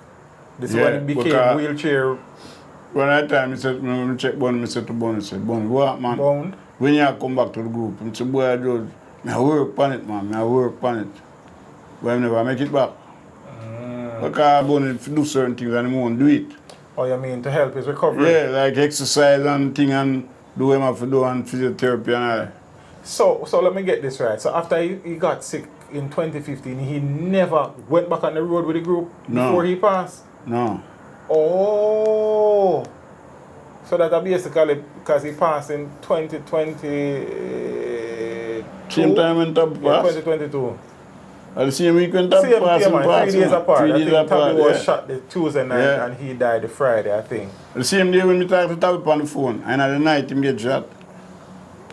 Speaker 1: This is when he became wheelchair.
Speaker 2: When that time, he said, when I check Bonnie, I said to Bonnie, Bonnie, what, man?
Speaker 1: Bound.
Speaker 2: When you come back to the group, I said, boy, George, I work on it, man. I work on it. But I never make it back. Because Bonnie do certain things and he won't do it.
Speaker 1: Oh, you mean to help his recovery?
Speaker 2: Yeah, like exercise and thing and do what I have to do and physiotherapy and all that.
Speaker 1: So let me get this right. So after he got sick in 2015, he never went back on the road with the group before he passed?
Speaker 2: No.
Speaker 1: Oh. So that basically because he passed in 2020.
Speaker 2: Same time when Tab passed?
Speaker 1: 2022.
Speaker 2: At the same week when Tab passed?
Speaker 1: Same, 3 days apart.
Speaker 2: 3
Speaker 1: I
Speaker 2: days
Speaker 1: think
Speaker 2: apart,
Speaker 1: Tabby was shot the Tuesday night and he died the Friday, I think.
Speaker 2: The same day when we talked to Tab on the phone, and at the night him get shot.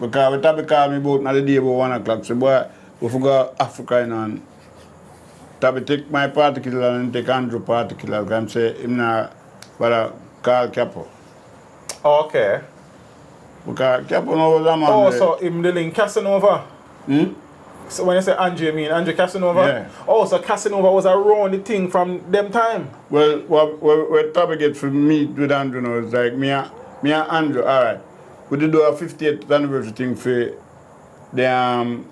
Speaker 2: Because we Tabby called me about the day about 1 o'clock. So boy, we forgot Africa and Tabby take my particular and take Andrew particular. I'm say him na but call Capo.
Speaker 1: Okay.
Speaker 2: Because Capo no was a man.
Speaker 1: Oh, so him the link Casanova. So when you say Andrew, you mean Andrew Casanova?
Speaker 2: Yeah.
Speaker 1: Oh, so Casanova was around the thing from them time.
Speaker 2: Well, what Tabby get from me with Andrew now is like me and Andrew, alright. We did do a 50th anniversary thing for the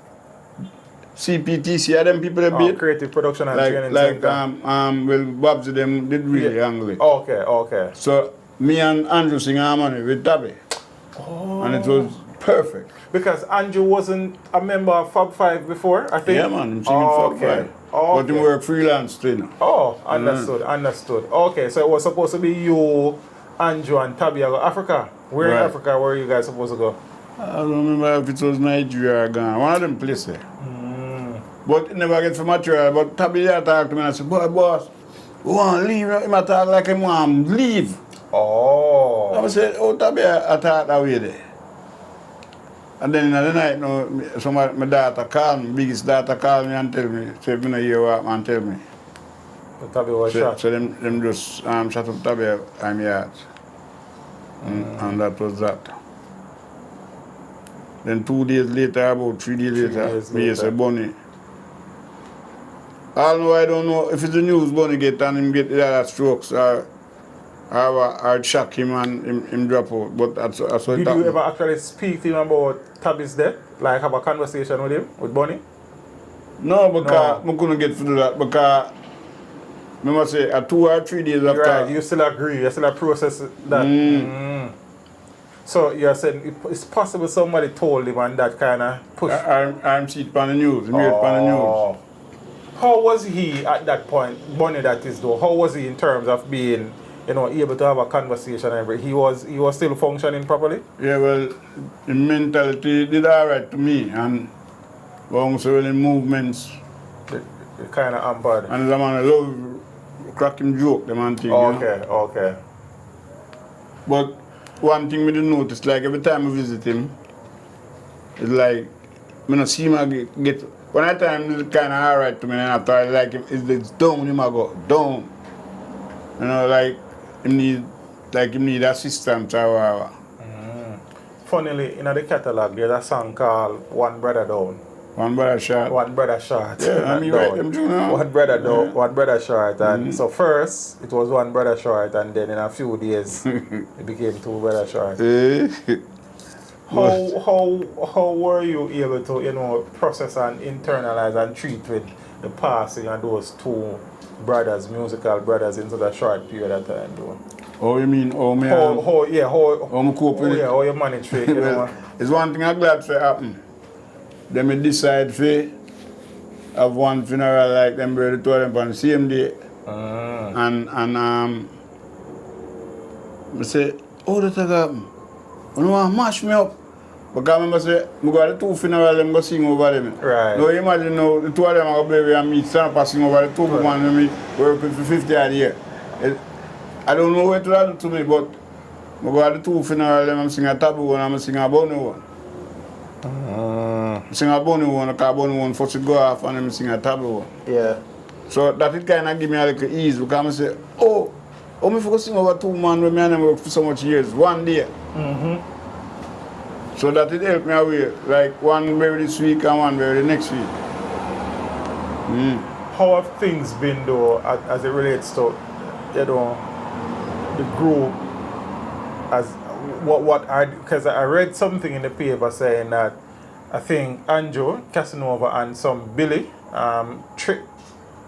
Speaker 2: CPTC, are them people a bit?
Speaker 1: Creative Production and Training
Speaker 2: like
Speaker 1: Center.
Speaker 2: well, Babs them did really handle it.
Speaker 1: Okay.
Speaker 2: So me and Andrew sing harmony with Tabby.
Speaker 1: Oh.
Speaker 2: And it was perfect.
Speaker 1: Because Andrew wasn't a member of Fab 5 before, I think?
Speaker 2: Yeah, man, I'm singing Fab 5. But he work freelance too, you know.
Speaker 1: Oh, understood. Okay, so it was supposed to be you, Andrew, and Tabby go Africa. Where in Africa were you guys supposed to go?
Speaker 2: I don't remember if it was Nigeria or Ghana. One of them places. But it never get for material. But Tabby talked to me and I said, boy, boss, we want to leave. He might talk like him want to leave.
Speaker 1: Oh.
Speaker 2: I said, oh, Tabby, I thought that way there. And then in the night, my daughter called me, biggest daughter called me and tell me, say, me no hear what man tell me.
Speaker 1: So Tabby was shot.
Speaker 2: So them just shut up Tabby and me heart. And that was that. Then 2 days later, about 3 days later, me say Bunny. I don't know if it's the news Bunny get and him get the other strokes or I'd shock him and him drop out. But that's what
Speaker 1: Did you ever actually speak to him about Tabby's death? Like have a conversation with him, with Bunny?
Speaker 2: No, because I couldn't get to do that because I must say 2 or 3 days after.
Speaker 1: Right, you still agree, you still process that. So you're saying it's possible somebody told him and that kind of push?
Speaker 2: I'm seeing it on the news, on the news.
Speaker 1: How was he at that point, Bunny that is though, how was he in terms of being, able to have a conversation and everything? He was still functioning properly?
Speaker 2: Yeah, well, the mentality did alright to me and also the movements.
Speaker 1: It kind of hampered.
Speaker 2: And the man I love cracking joke, the man thing.
Speaker 1: Okay.
Speaker 2: But one thing we didn't notice, like every time we visit him, it's like, I don't see him get, when I time it's kind of alright to me and after I like him, it's down, him I go, down. Like him need assistance or whatever.
Speaker 1: Funnily, in the catalog, there's a song called One Brother Down.
Speaker 2: One brother shot. Yeah, I mean, right, them too now.
Speaker 1: One brother down, one brother short. And so first, it was one brother short, and then in a few days, it became 2 brother short. How were you able to, process and internalize and treat with the passing of those 2 brothers, musical brothers, into that short period of time, though?
Speaker 2: Oh, you mean, how me
Speaker 1: how you
Speaker 2: cope with it?
Speaker 1: How you manage it,
Speaker 2: Well, it's one thing I'm glad for happen. Then me decide to have one funeral like them bury the 2 of them on the same day. And I say, oh, that happen. You want to mash me up? Because I say, I go to the 2 funerals, I'm going to sing over them.
Speaker 1: Right.
Speaker 2: Now imagine now, the 2 of them are going to bury and me stand up and sing over the 2 women and me work with for 50 odd years. I don't know what to do to me, but I go to the 2 funerals, I'm sing a taboo and I'm sing a bunny one. Sing a bunny one, because bunny one first go off and then sing a taboo one.
Speaker 1: Yeah.
Speaker 2: So that it kind of give me a little ease because I say, oh, me forgot sing over 2 men when me and them work for so much years, one day. So that it helped me away, like one bury this week and one bury the next week.
Speaker 1: How have things been though, as it relates to, the group, as because I read something in the paper saying that I think Andrew, Casanova and some Billy,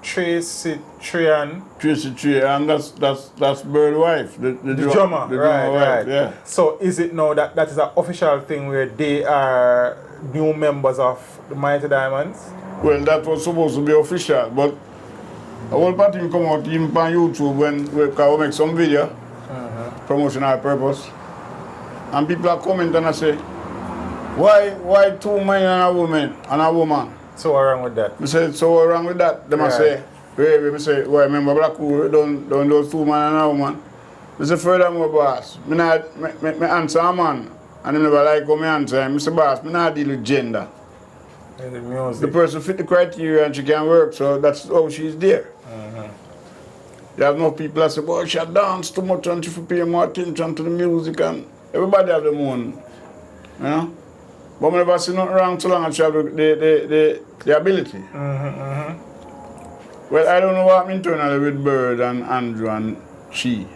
Speaker 1: Tracy Trian,
Speaker 2: and that's Bird's wife, the
Speaker 1: drummer, right.
Speaker 2: wife, yeah.
Speaker 1: So is it now that is an official thing where they are new members of the Mighty Diamonds?
Speaker 2: Well, that was supposed to be official, but a whole party come out even on YouTube when we make some video, promotional purpose, and people are commenting and I say, why 2 men and a woman
Speaker 1: So what's wrong with that?
Speaker 2: I said, so what's wrong with that? They must say, we say, well, remember Black Cool, don't those 2 men and a woman. I say, furthermore, boss, me answer a man and him never like how me answer him. Mr. Boss, me not deal with gender.
Speaker 1: In the music.
Speaker 2: The person fit the criteria and she can work, so that's how she's there. You have no people that say, boy, she dance too much and she should pay more attention to the music, and everybody have their own, you know? But I never see nothing wrong so long as she have the ability. Well, I don't know what I'm internally with Bird and Andrew and she.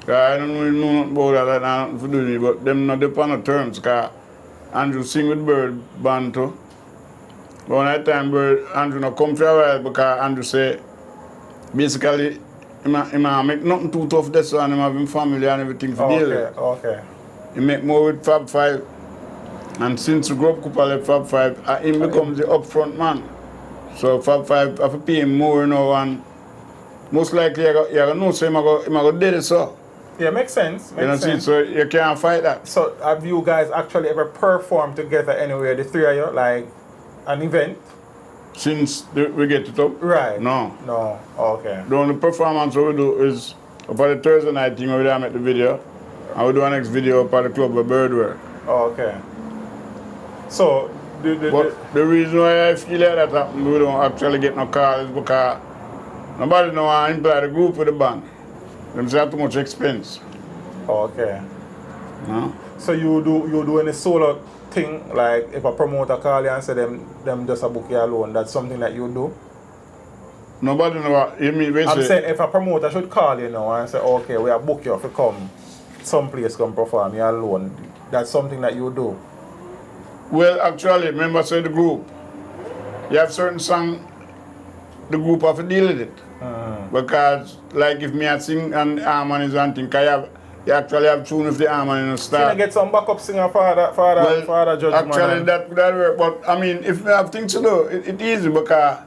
Speaker 2: I don't really know nothing about that, I have nothing to do with it, but them not depend on terms, because Andrew sing with Bird band too. But when I time Bird, Andrew not come for a while because Andrew say, basically, he make nothing too tough this one, he have his family and everything for deal with.
Speaker 1: Okay.
Speaker 2: He make more with Fab 5, and since the group Cooper left Fab 5, he becomes the upfront man. So Fab 5 have to pay him more now, and most likely you gonna know so he go do it so.
Speaker 1: Yeah, makes sense. Makes sense.
Speaker 2: So you can't fight that.
Speaker 1: So have you guys actually ever performed together anywhere, the three of you, like an event?
Speaker 2: Since we get it up?
Speaker 1: Right.
Speaker 2: No.
Speaker 1: No. Okay.
Speaker 2: The only performance we do is up at the Thursday night thing where we make the video, and we do our next video up at the club where Bird work.
Speaker 1: Okay. So
Speaker 2: the reason why I feel like that happen, we don't actually get no call is because nobody know how to imply the group with the band. Them say too much expense.
Speaker 1: Okay.
Speaker 2: No?
Speaker 1: So you do any solo thing, like if a promoter call you and say them just a book you alone, that's something that you do?
Speaker 2: Nobody know what you mean.
Speaker 1: I'm saying if a promoter should call you now and say, okay, we have booked you to come someplace come perform you alone, that's something that you do?
Speaker 2: Well, actually, members of the group, you have certain songs, the group have to deal with it. Because, like if me I sing and harmonies and thing, you actually have tune if the harmony no start.
Speaker 1: Can I get some backup singer for that judgment?
Speaker 2: Actually, that work, but I mean, if we have things to do, it's easy because,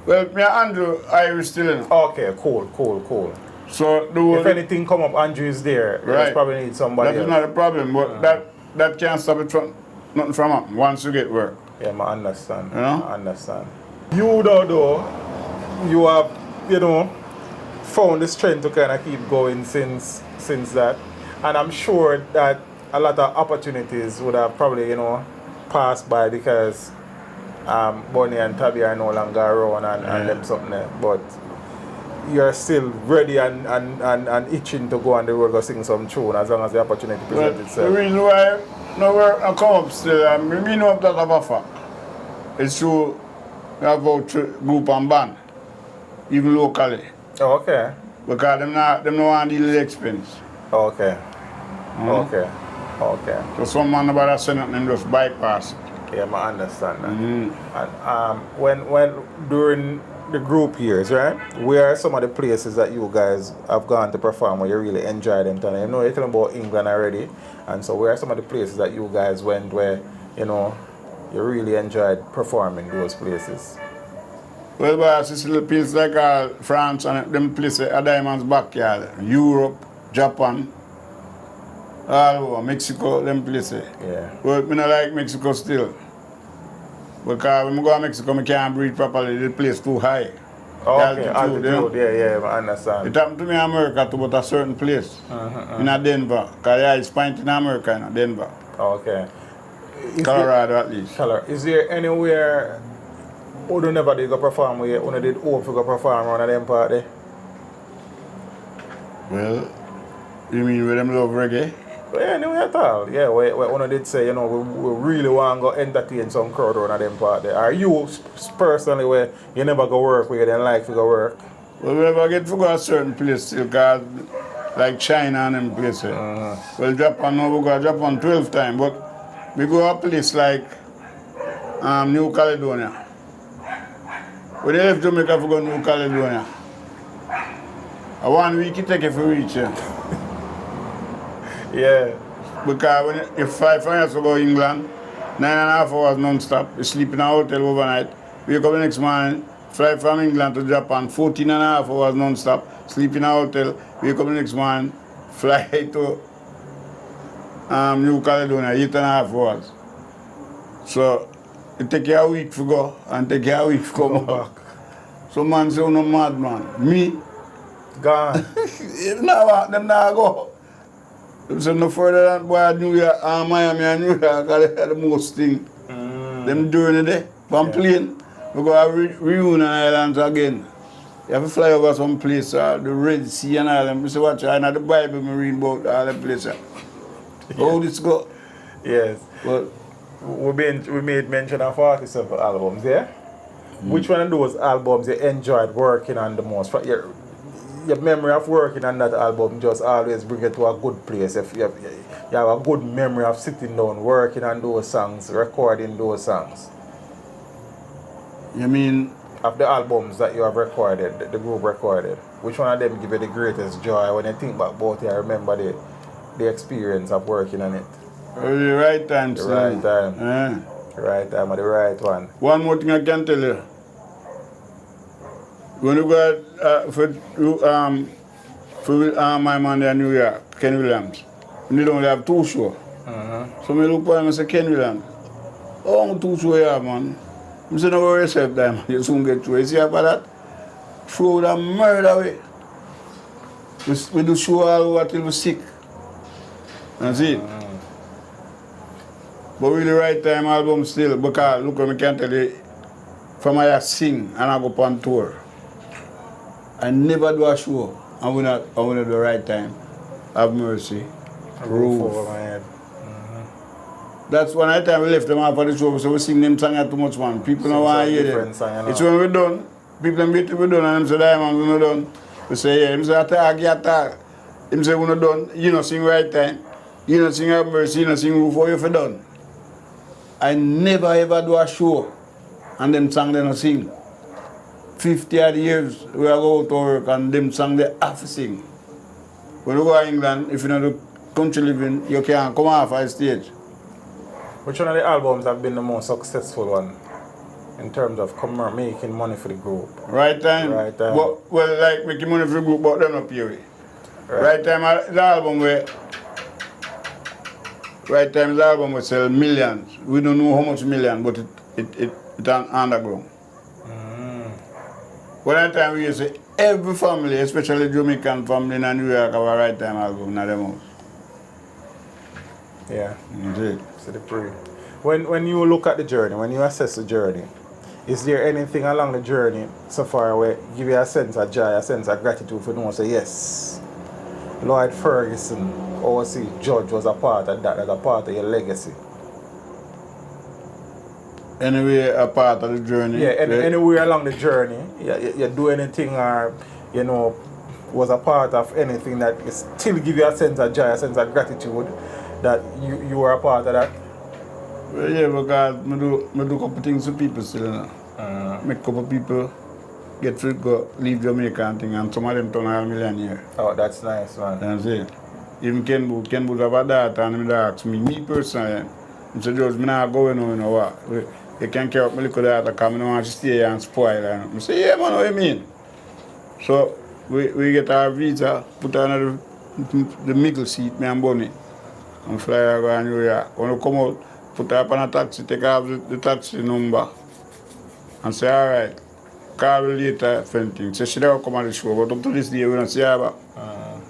Speaker 2: well, me and Andrew, Irish still in.
Speaker 1: Okay, cool.
Speaker 2: So,
Speaker 1: if anything come up, Andrew is there.
Speaker 2: Right.
Speaker 1: You probably need somebody
Speaker 2: That is not a problem, but that can't stop it from nothing from up once you get work.
Speaker 1: Yeah, I understand.
Speaker 2: You know?
Speaker 1: I understand. You though, you have, found the strength to kind of keep going since that. And I'm sure that a lot of opportunities would have probably, passed by because Bonnie and Tabby are no longer around and them something there. But you're still ready and itching to go on the road go sing some tune as long as the opportunity presents itself.
Speaker 2: The reason why I come up still, I know that of a fact. It's true, we have about group and band, even locally.
Speaker 1: Oh, okay.
Speaker 2: Because them not want to deal with the expense.
Speaker 1: Okay. Okay.
Speaker 2: So some man about that say nothing, just bypass it.
Speaker 1: Yeah, I understand that. And when during the group years, right? Where are some of the places that you guys have gone to perform where you really enjoyed them? You know, you're talking about England already, and so where are some of the places that you guys went where you really enjoyed performing those places?
Speaker 2: Well, boss, it's little places like France and them places a Diamond's backyard, Europe, Japan, all over Mexico, them places.
Speaker 1: Yeah.
Speaker 2: But I don't like Mexico still. Because when I go to Mexico, I can't breathe properly. The place too high.
Speaker 1: Okay, altitude, yeah, I understand.
Speaker 2: It happened to me in America too, but a certain place. In Denver. Because it's point in America, in Denver.
Speaker 1: Okay.
Speaker 2: Colorado at least.
Speaker 1: Is there anywhere you never did go perform where you did hope to go perform around them part there?
Speaker 2: Well, you mean with them love reggae?
Speaker 1: Well, yeah, no at all. Yeah, we did say, we really want to go entertain some crowd around them part there. Are you personally where you never go work where you didn't like to go work?
Speaker 2: Well, we never get to go to a certain place still, because like China and them places. Well, Japan, now we go to Japan 12 times, but we go to a place like New Caledonia. We left Jamaica to go to New Caledonia. 1 week it take if we reach here.
Speaker 1: Yeah.
Speaker 2: Because if 5 years ago England, 9.5 hours non-stop, we sleep in a hotel overnight. Wake up the next morning, fly from England to Japan, 14.5 hours non-stop, sleep in a hotel. Wake up the next morning, fly to New Caledonia, 8.5 hours. So it take you a week to go and take you a week to come back. So man say, no mad man. Me?
Speaker 1: Gone.
Speaker 2: Them not go. So no further than boy New York, Miami and New York are the most thing. Them during the day, from plane, we go have reunion islands again. You have to fly over some place, the Red Sea and all them. We say, watch, I know the Bible I read about all the places. How this go?
Speaker 1: Yes.
Speaker 2: But
Speaker 1: We made mention of 47 albums, yeah? Which one of those albums you enjoyed working on the most? Your memory of working on that album just always bring it to a good place. If you have a good memory of sitting down, working on those songs, recording those songs.
Speaker 2: you mean
Speaker 1: Of the albums that you have recorded, the group recorded, which one of them give you the greatest joy when you think back about it? I remember the experience of working on it.
Speaker 2: the right time,
Speaker 1: The
Speaker 2: son.
Speaker 1: right time.
Speaker 2: Yeah.
Speaker 1: The right time or the right one.
Speaker 2: One more thing I can tell you. When you go for my man in New York, Ken Williams, we only have 2 shows. So I look for him and say, Ken Williams, how long 2 shows you have, man? I say, no worry yourself, man. You soon get through. You see after that, show the murder way. We do show all over till we're sick. That's it. But with the right time album still, because look, I can tell you, from I sing and I go on tour, I never do a show and when I do the right time. Have mercy.
Speaker 1: Roof
Speaker 2: Roof.
Speaker 1: over my head.
Speaker 2: That's one of the time we left them off for the show, so we sing them songs too much, man. People don't want to hear them. It's when we're done. People them beat we're done and them say, Diamond, we're not done. We say, yeah, him say, attack. Him say, we're not done. You know, sing right time. You know, sing Have Mercy, you know, sing Roof, how you for done? I never ever do a show and them song they don't sing. 50 odd years we are go to work and them song they have to sing. When you go to England, if you know the country living, you can't come off a stage.
Speaker 1: Which one of the albums have been the most successful one in terms of making money for the group?
Speaker 2: Right time?
Speaker 1: Right time.
Speaker 2: But, well, like making money for the group, but them not pay we. Right time is the album where Right time the album will sell millions. We don't know how much million, but it underground. One time we used to say every family, especially Jamaican family in New York, have a right time album in them house.
Speaker 1: Yeah.
Speaker 2: Indeed.
Speaker 1: So the pre. When you look at the journey, when you assess the journey, is there anything along the journey so far where give you a sense of joy, a sense of gratitude for knowing, say, yes, Lloyd Ferguson, OC Judge was a part of that, as a part of your legacy?
Speaker 2: Anyway, a part of the journey.
Speaker 1: Yeah, anywhere along the journey, you do anything or, you know, was a part of anything that still give you a sense of joy, a sense of gratitude that you were a part of that?
Speaker 2: Well, yeah, because I do a couple things to people still, you know. Make a couple people get free go leave Jamaica and thing, and some of them turn a millionaire.
Speaker 1: Oh, that's nice, man.
Speaker 2: That's it. Even Ken Booth have a daughter and he asked me personally, I said, George, I'm not going on, you know what? You can carry up my little daughter because I don't want to stay here and spoil her. I say, yeah, man, what you mean? So we get our visa, put her on the middle seat, me and Bonnie, and fly her to New York. When we come out, put her up on a taxi, take off the taxi number, and say, all right, call her later, anything. So she never come on the show, but up to this day, we don't see her back.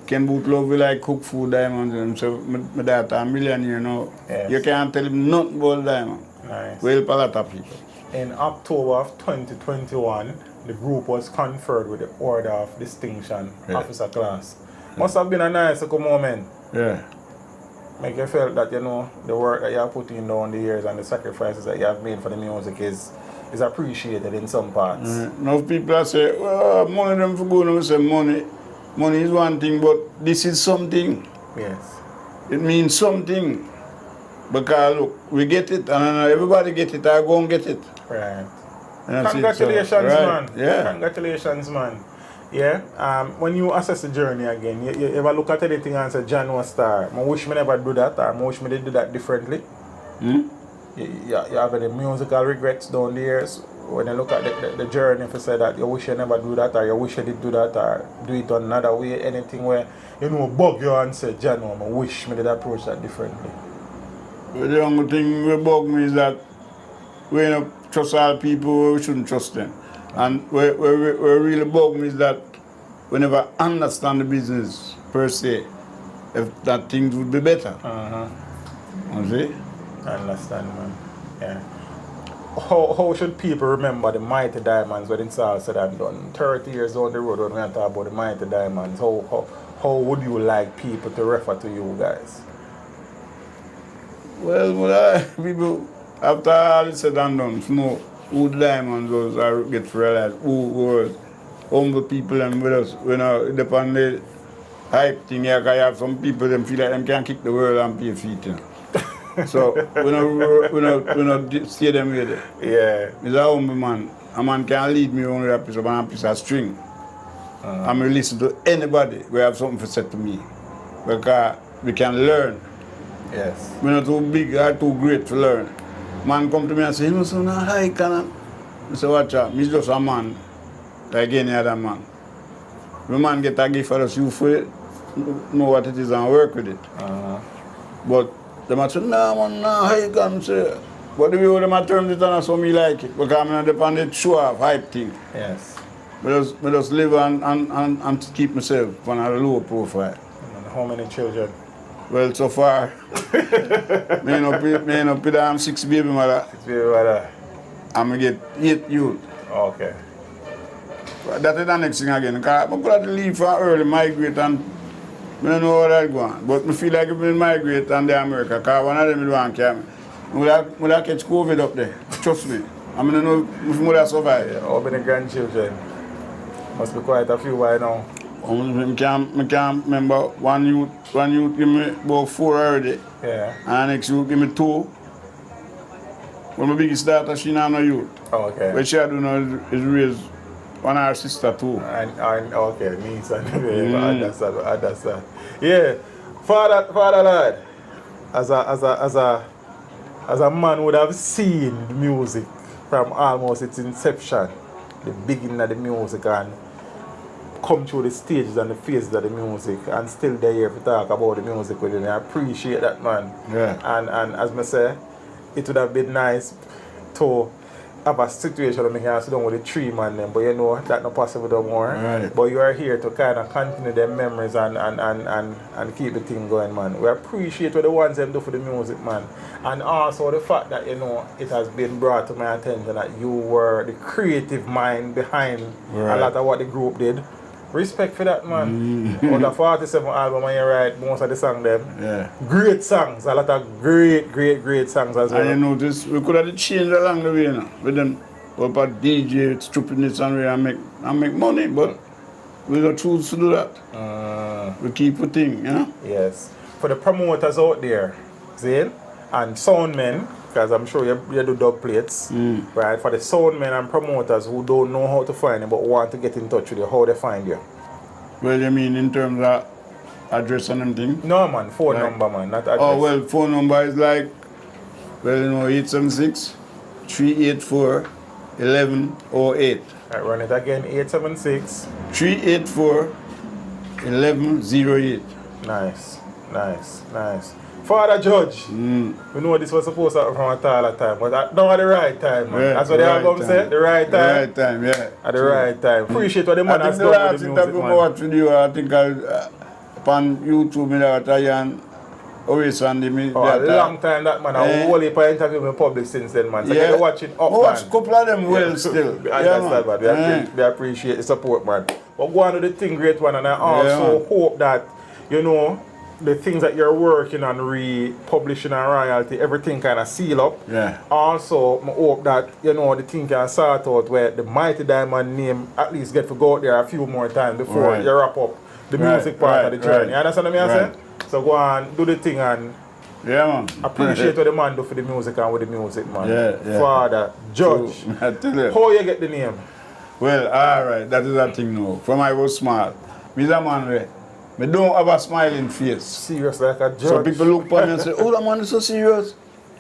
Speaker 2: Ken Booth love we like cook food, Diamond, and so my daughter a millionaire now.
Speaker 1: Yes.
Speaker 2: You can't tell him nothing about Diamond.
Speaker 1: Nice.
Speaker 2: We help a lot of people.
Speaker 1: In October of 2021, the group was conferred with the Order of Distinction, Officer Class. Must have been a nice moment.
Speaker 2: Yeah.
Speaker 1: Make you feel that, you know, the work that you have put in down the years and the sacrifices that you have made for the music is appreciated in some parts.
Speaker 2: Now people say, well, money them for good. We say money is one thing, but this is something.
Speaker 1: Yes.
Speaker 2: It means something. Because look, we get it, and everybody get it, I go and get it.
Speaker 1: Right.
Speaker 2: And
Speaker 1: Congratulations,
Speaker 2: right.
Speaker 1: man.
Speaker 2: Yeah.
Speaker 1: Congratulations, man. Yeah. When you assess the journey again, you ever look at anything and say, John was star? I wish me never do that, or I wish me did do that differently. You have any musical regrets down the years? When you look at the journey, if you say that you wish you never do that, or you wish you did do that, or do it another way, anything where, you know, bug you and say, John, I wish me did approach that differently.
Speaker 2: Well, the only thing that bug me is that we don't trust all people, we shouldn't trust them. And what really bug me is that we never understand the business per se. if that things would be better. You see?
Speaker 1: I understand, man. Yeah. How should people remember the Mighty Diamonds when it's all said and done? 30 years down the road when we talk about the Mighty Diamonds, how would you like people to refer to you guys?
Speaker 2: Well, people, after all is said and done, to know who the Diamonds was, I get to realize who was humble people and with us. When I depend on the hype thing, I have some people them feel like them can kick the world and pay feet. You know? So we don't stay them with it.
Speaker 1: Yeah.
Speaker 2: He's a humble man. A man can lead me on with a piece of string. I'm going to listen to anybody who have something to say to me. Because we can learn.
Speaker 1: Yes.
Speaker 2: We're not too big or too great to learn. Man come to me and say, you know, so now hi, can I say, watch out, I'm just a man like any other man. When man get a gift for us, you for it, know what it is and work with it. But they might say, no man, no, how you can say, but the way they turn it on, so me like it. Because I'm not depend on the show off hype thing.
Speaker 1: Yes.
Speaker 2: I just live and keep myself on a low profile.
Speaker 1: And how many children?
Speaker 2: Well, so far, me up with 6 baby mother.
Speaker 1: 6 baby mother.
Speaker 2: I'm going to get 8 youth.
Speaker 1: Okay.
Speaker 2: That is the next thing again. Because I could have to leave for early, migrate, and I don't know what I'm going. But I feel like if I migrate and the America, because one of them will want to carry me. I catch COVID up there. Trust me. I don't know if I will survive.
Speaker 1: Yeah, how many grandchildren? Must be quite a few by now.
Speaker 2: I can't remember one youth give me about 4 already.
Speaker 1: Yeah.
Speaker 2: And the next youth give me 2. When my biggest daughter, she not no youth.
Speaker 1: Oh, okay.
Speaker 2: What she do now is raise one of her sister too.
Speaker 1: And okay, niece and I understand. Yeah. Father lad, as a man who would have seen the music from almost its inception, the beginning of the music, and come through the stages and the phases of the music, and still there here to talk about the music with you. I appreciate that, man.
Speaker 2: Yeah.
Speaker 1: And as I say, it would have been nice to have a situation where we can sit down with the 3 man then, but you know that's not possible no more.
Speaker 2: Right.
Speaker 1: But you are here to kind of continue them memories and keep the thing going, man. We appreciate what the ones them do for the music, man. And also the fact that, you know, it has been brought to my attention that you were the creative mind behind a lot of what the group did. Respect for that, man. On the 47 album, when you write most of the songs, them.
Speaker 2: Yeah.
Speaker 1: Great songs, a lot of great songs as well.
Speaker 2: And you notice, we could have changed along the way, you know. With them, up at DJ, stupidness and make money, but we don't choose to do that. We keep putting, you know.
Speaker 1: Yes. For the promoters out there, Zane, and soundmen, because I'm sure you do dub plates, right? For the soundmen and promoters who don't know how to find you but want to get in touch with you, how they find you?
Speaker 2: Well, you mean in terms of address and everything?
Speaker 1: No, man, phone number, man, not address.
Speaker 2: Oh, well, phone number is like, well, you know, 876 384 1108.
Speaker 1: Right, run it again, 876
Speaker 2: 384 1108.
Speaker 1: Nice. Father Judge, we know this was supposed to happen from a taller time, but now at the right time, man.
Speaker 2: Yeah,
Speaker 1: that's what the album said, the right time.
Speaker 2: The right time, yeah.
Speaker 1: At the right time. Appreciate what the man has done with the music,
Speaker 2: man. Watch video, I think upon YouTube, and always on the
Speaker 1: a long time that man, I whole heap of interview in public since then, man. So you're watching up, man.
Speaker 2: Watch a couple of them well still.
Speaker 1: I understand, man. We appreciate the support, man. But go on to the thing, great one, and I also hope that, you know, the things that you're working on, republishing and royalty, everything kind of seal up.
Speaker 2: Yeah.
Speaker 1: Also, I hope that, you know, the thing can sort out where the Mighty Diamond name at least get to go out there a few more times before you wrap up the music part of the journey. You understand what I'm saying? So go on, do the thing and
Speaker 2: man.
Speaker 1: Appreciate what the man do for the music and with the music, man.
Speaker 2: Yeah.
Speaker 1: Father Judge,
Speaker 2: I tell you.
Speaker 1: how you get the name?
Speaker 2: Well, alright, that is a thing now. From I was small, me a man I don't have a smiling face.
Speaker 1: Serious like a judge.
Speaker 2: So people look at me and say, oh, that man is so serious.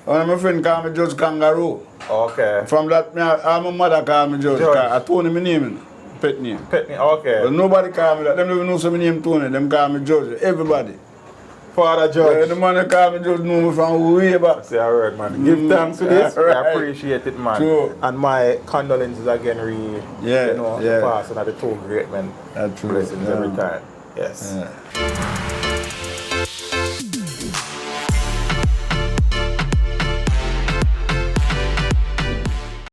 Speaker 2: And my friend call me Judge Kangaroo.
Speaker 1: Okay.
Speaker 2: From that, my mother call me Judge. I told him my name, pet name.
Speaker 1: Pet name, okay.
Speaker 2: But nobody call me that. Them don't even know some name Tony. Them call me Judge. Everybody.
Speaker 1: Father Judge.
Speaker 2: The man that call me Judge know me from way back.
Speaker 1: Say a word, man. Give thanks for this.
Speaker 2: Right.
Speaker 1: I appreciate it, man.
Speaker 2: True.
Speaker 1: And my condolences again, you know, the passing of the two great men.
Speaker 2: That's true.
Speaker 1: Blessings every time. Yes.
Speaker 2: Yeah.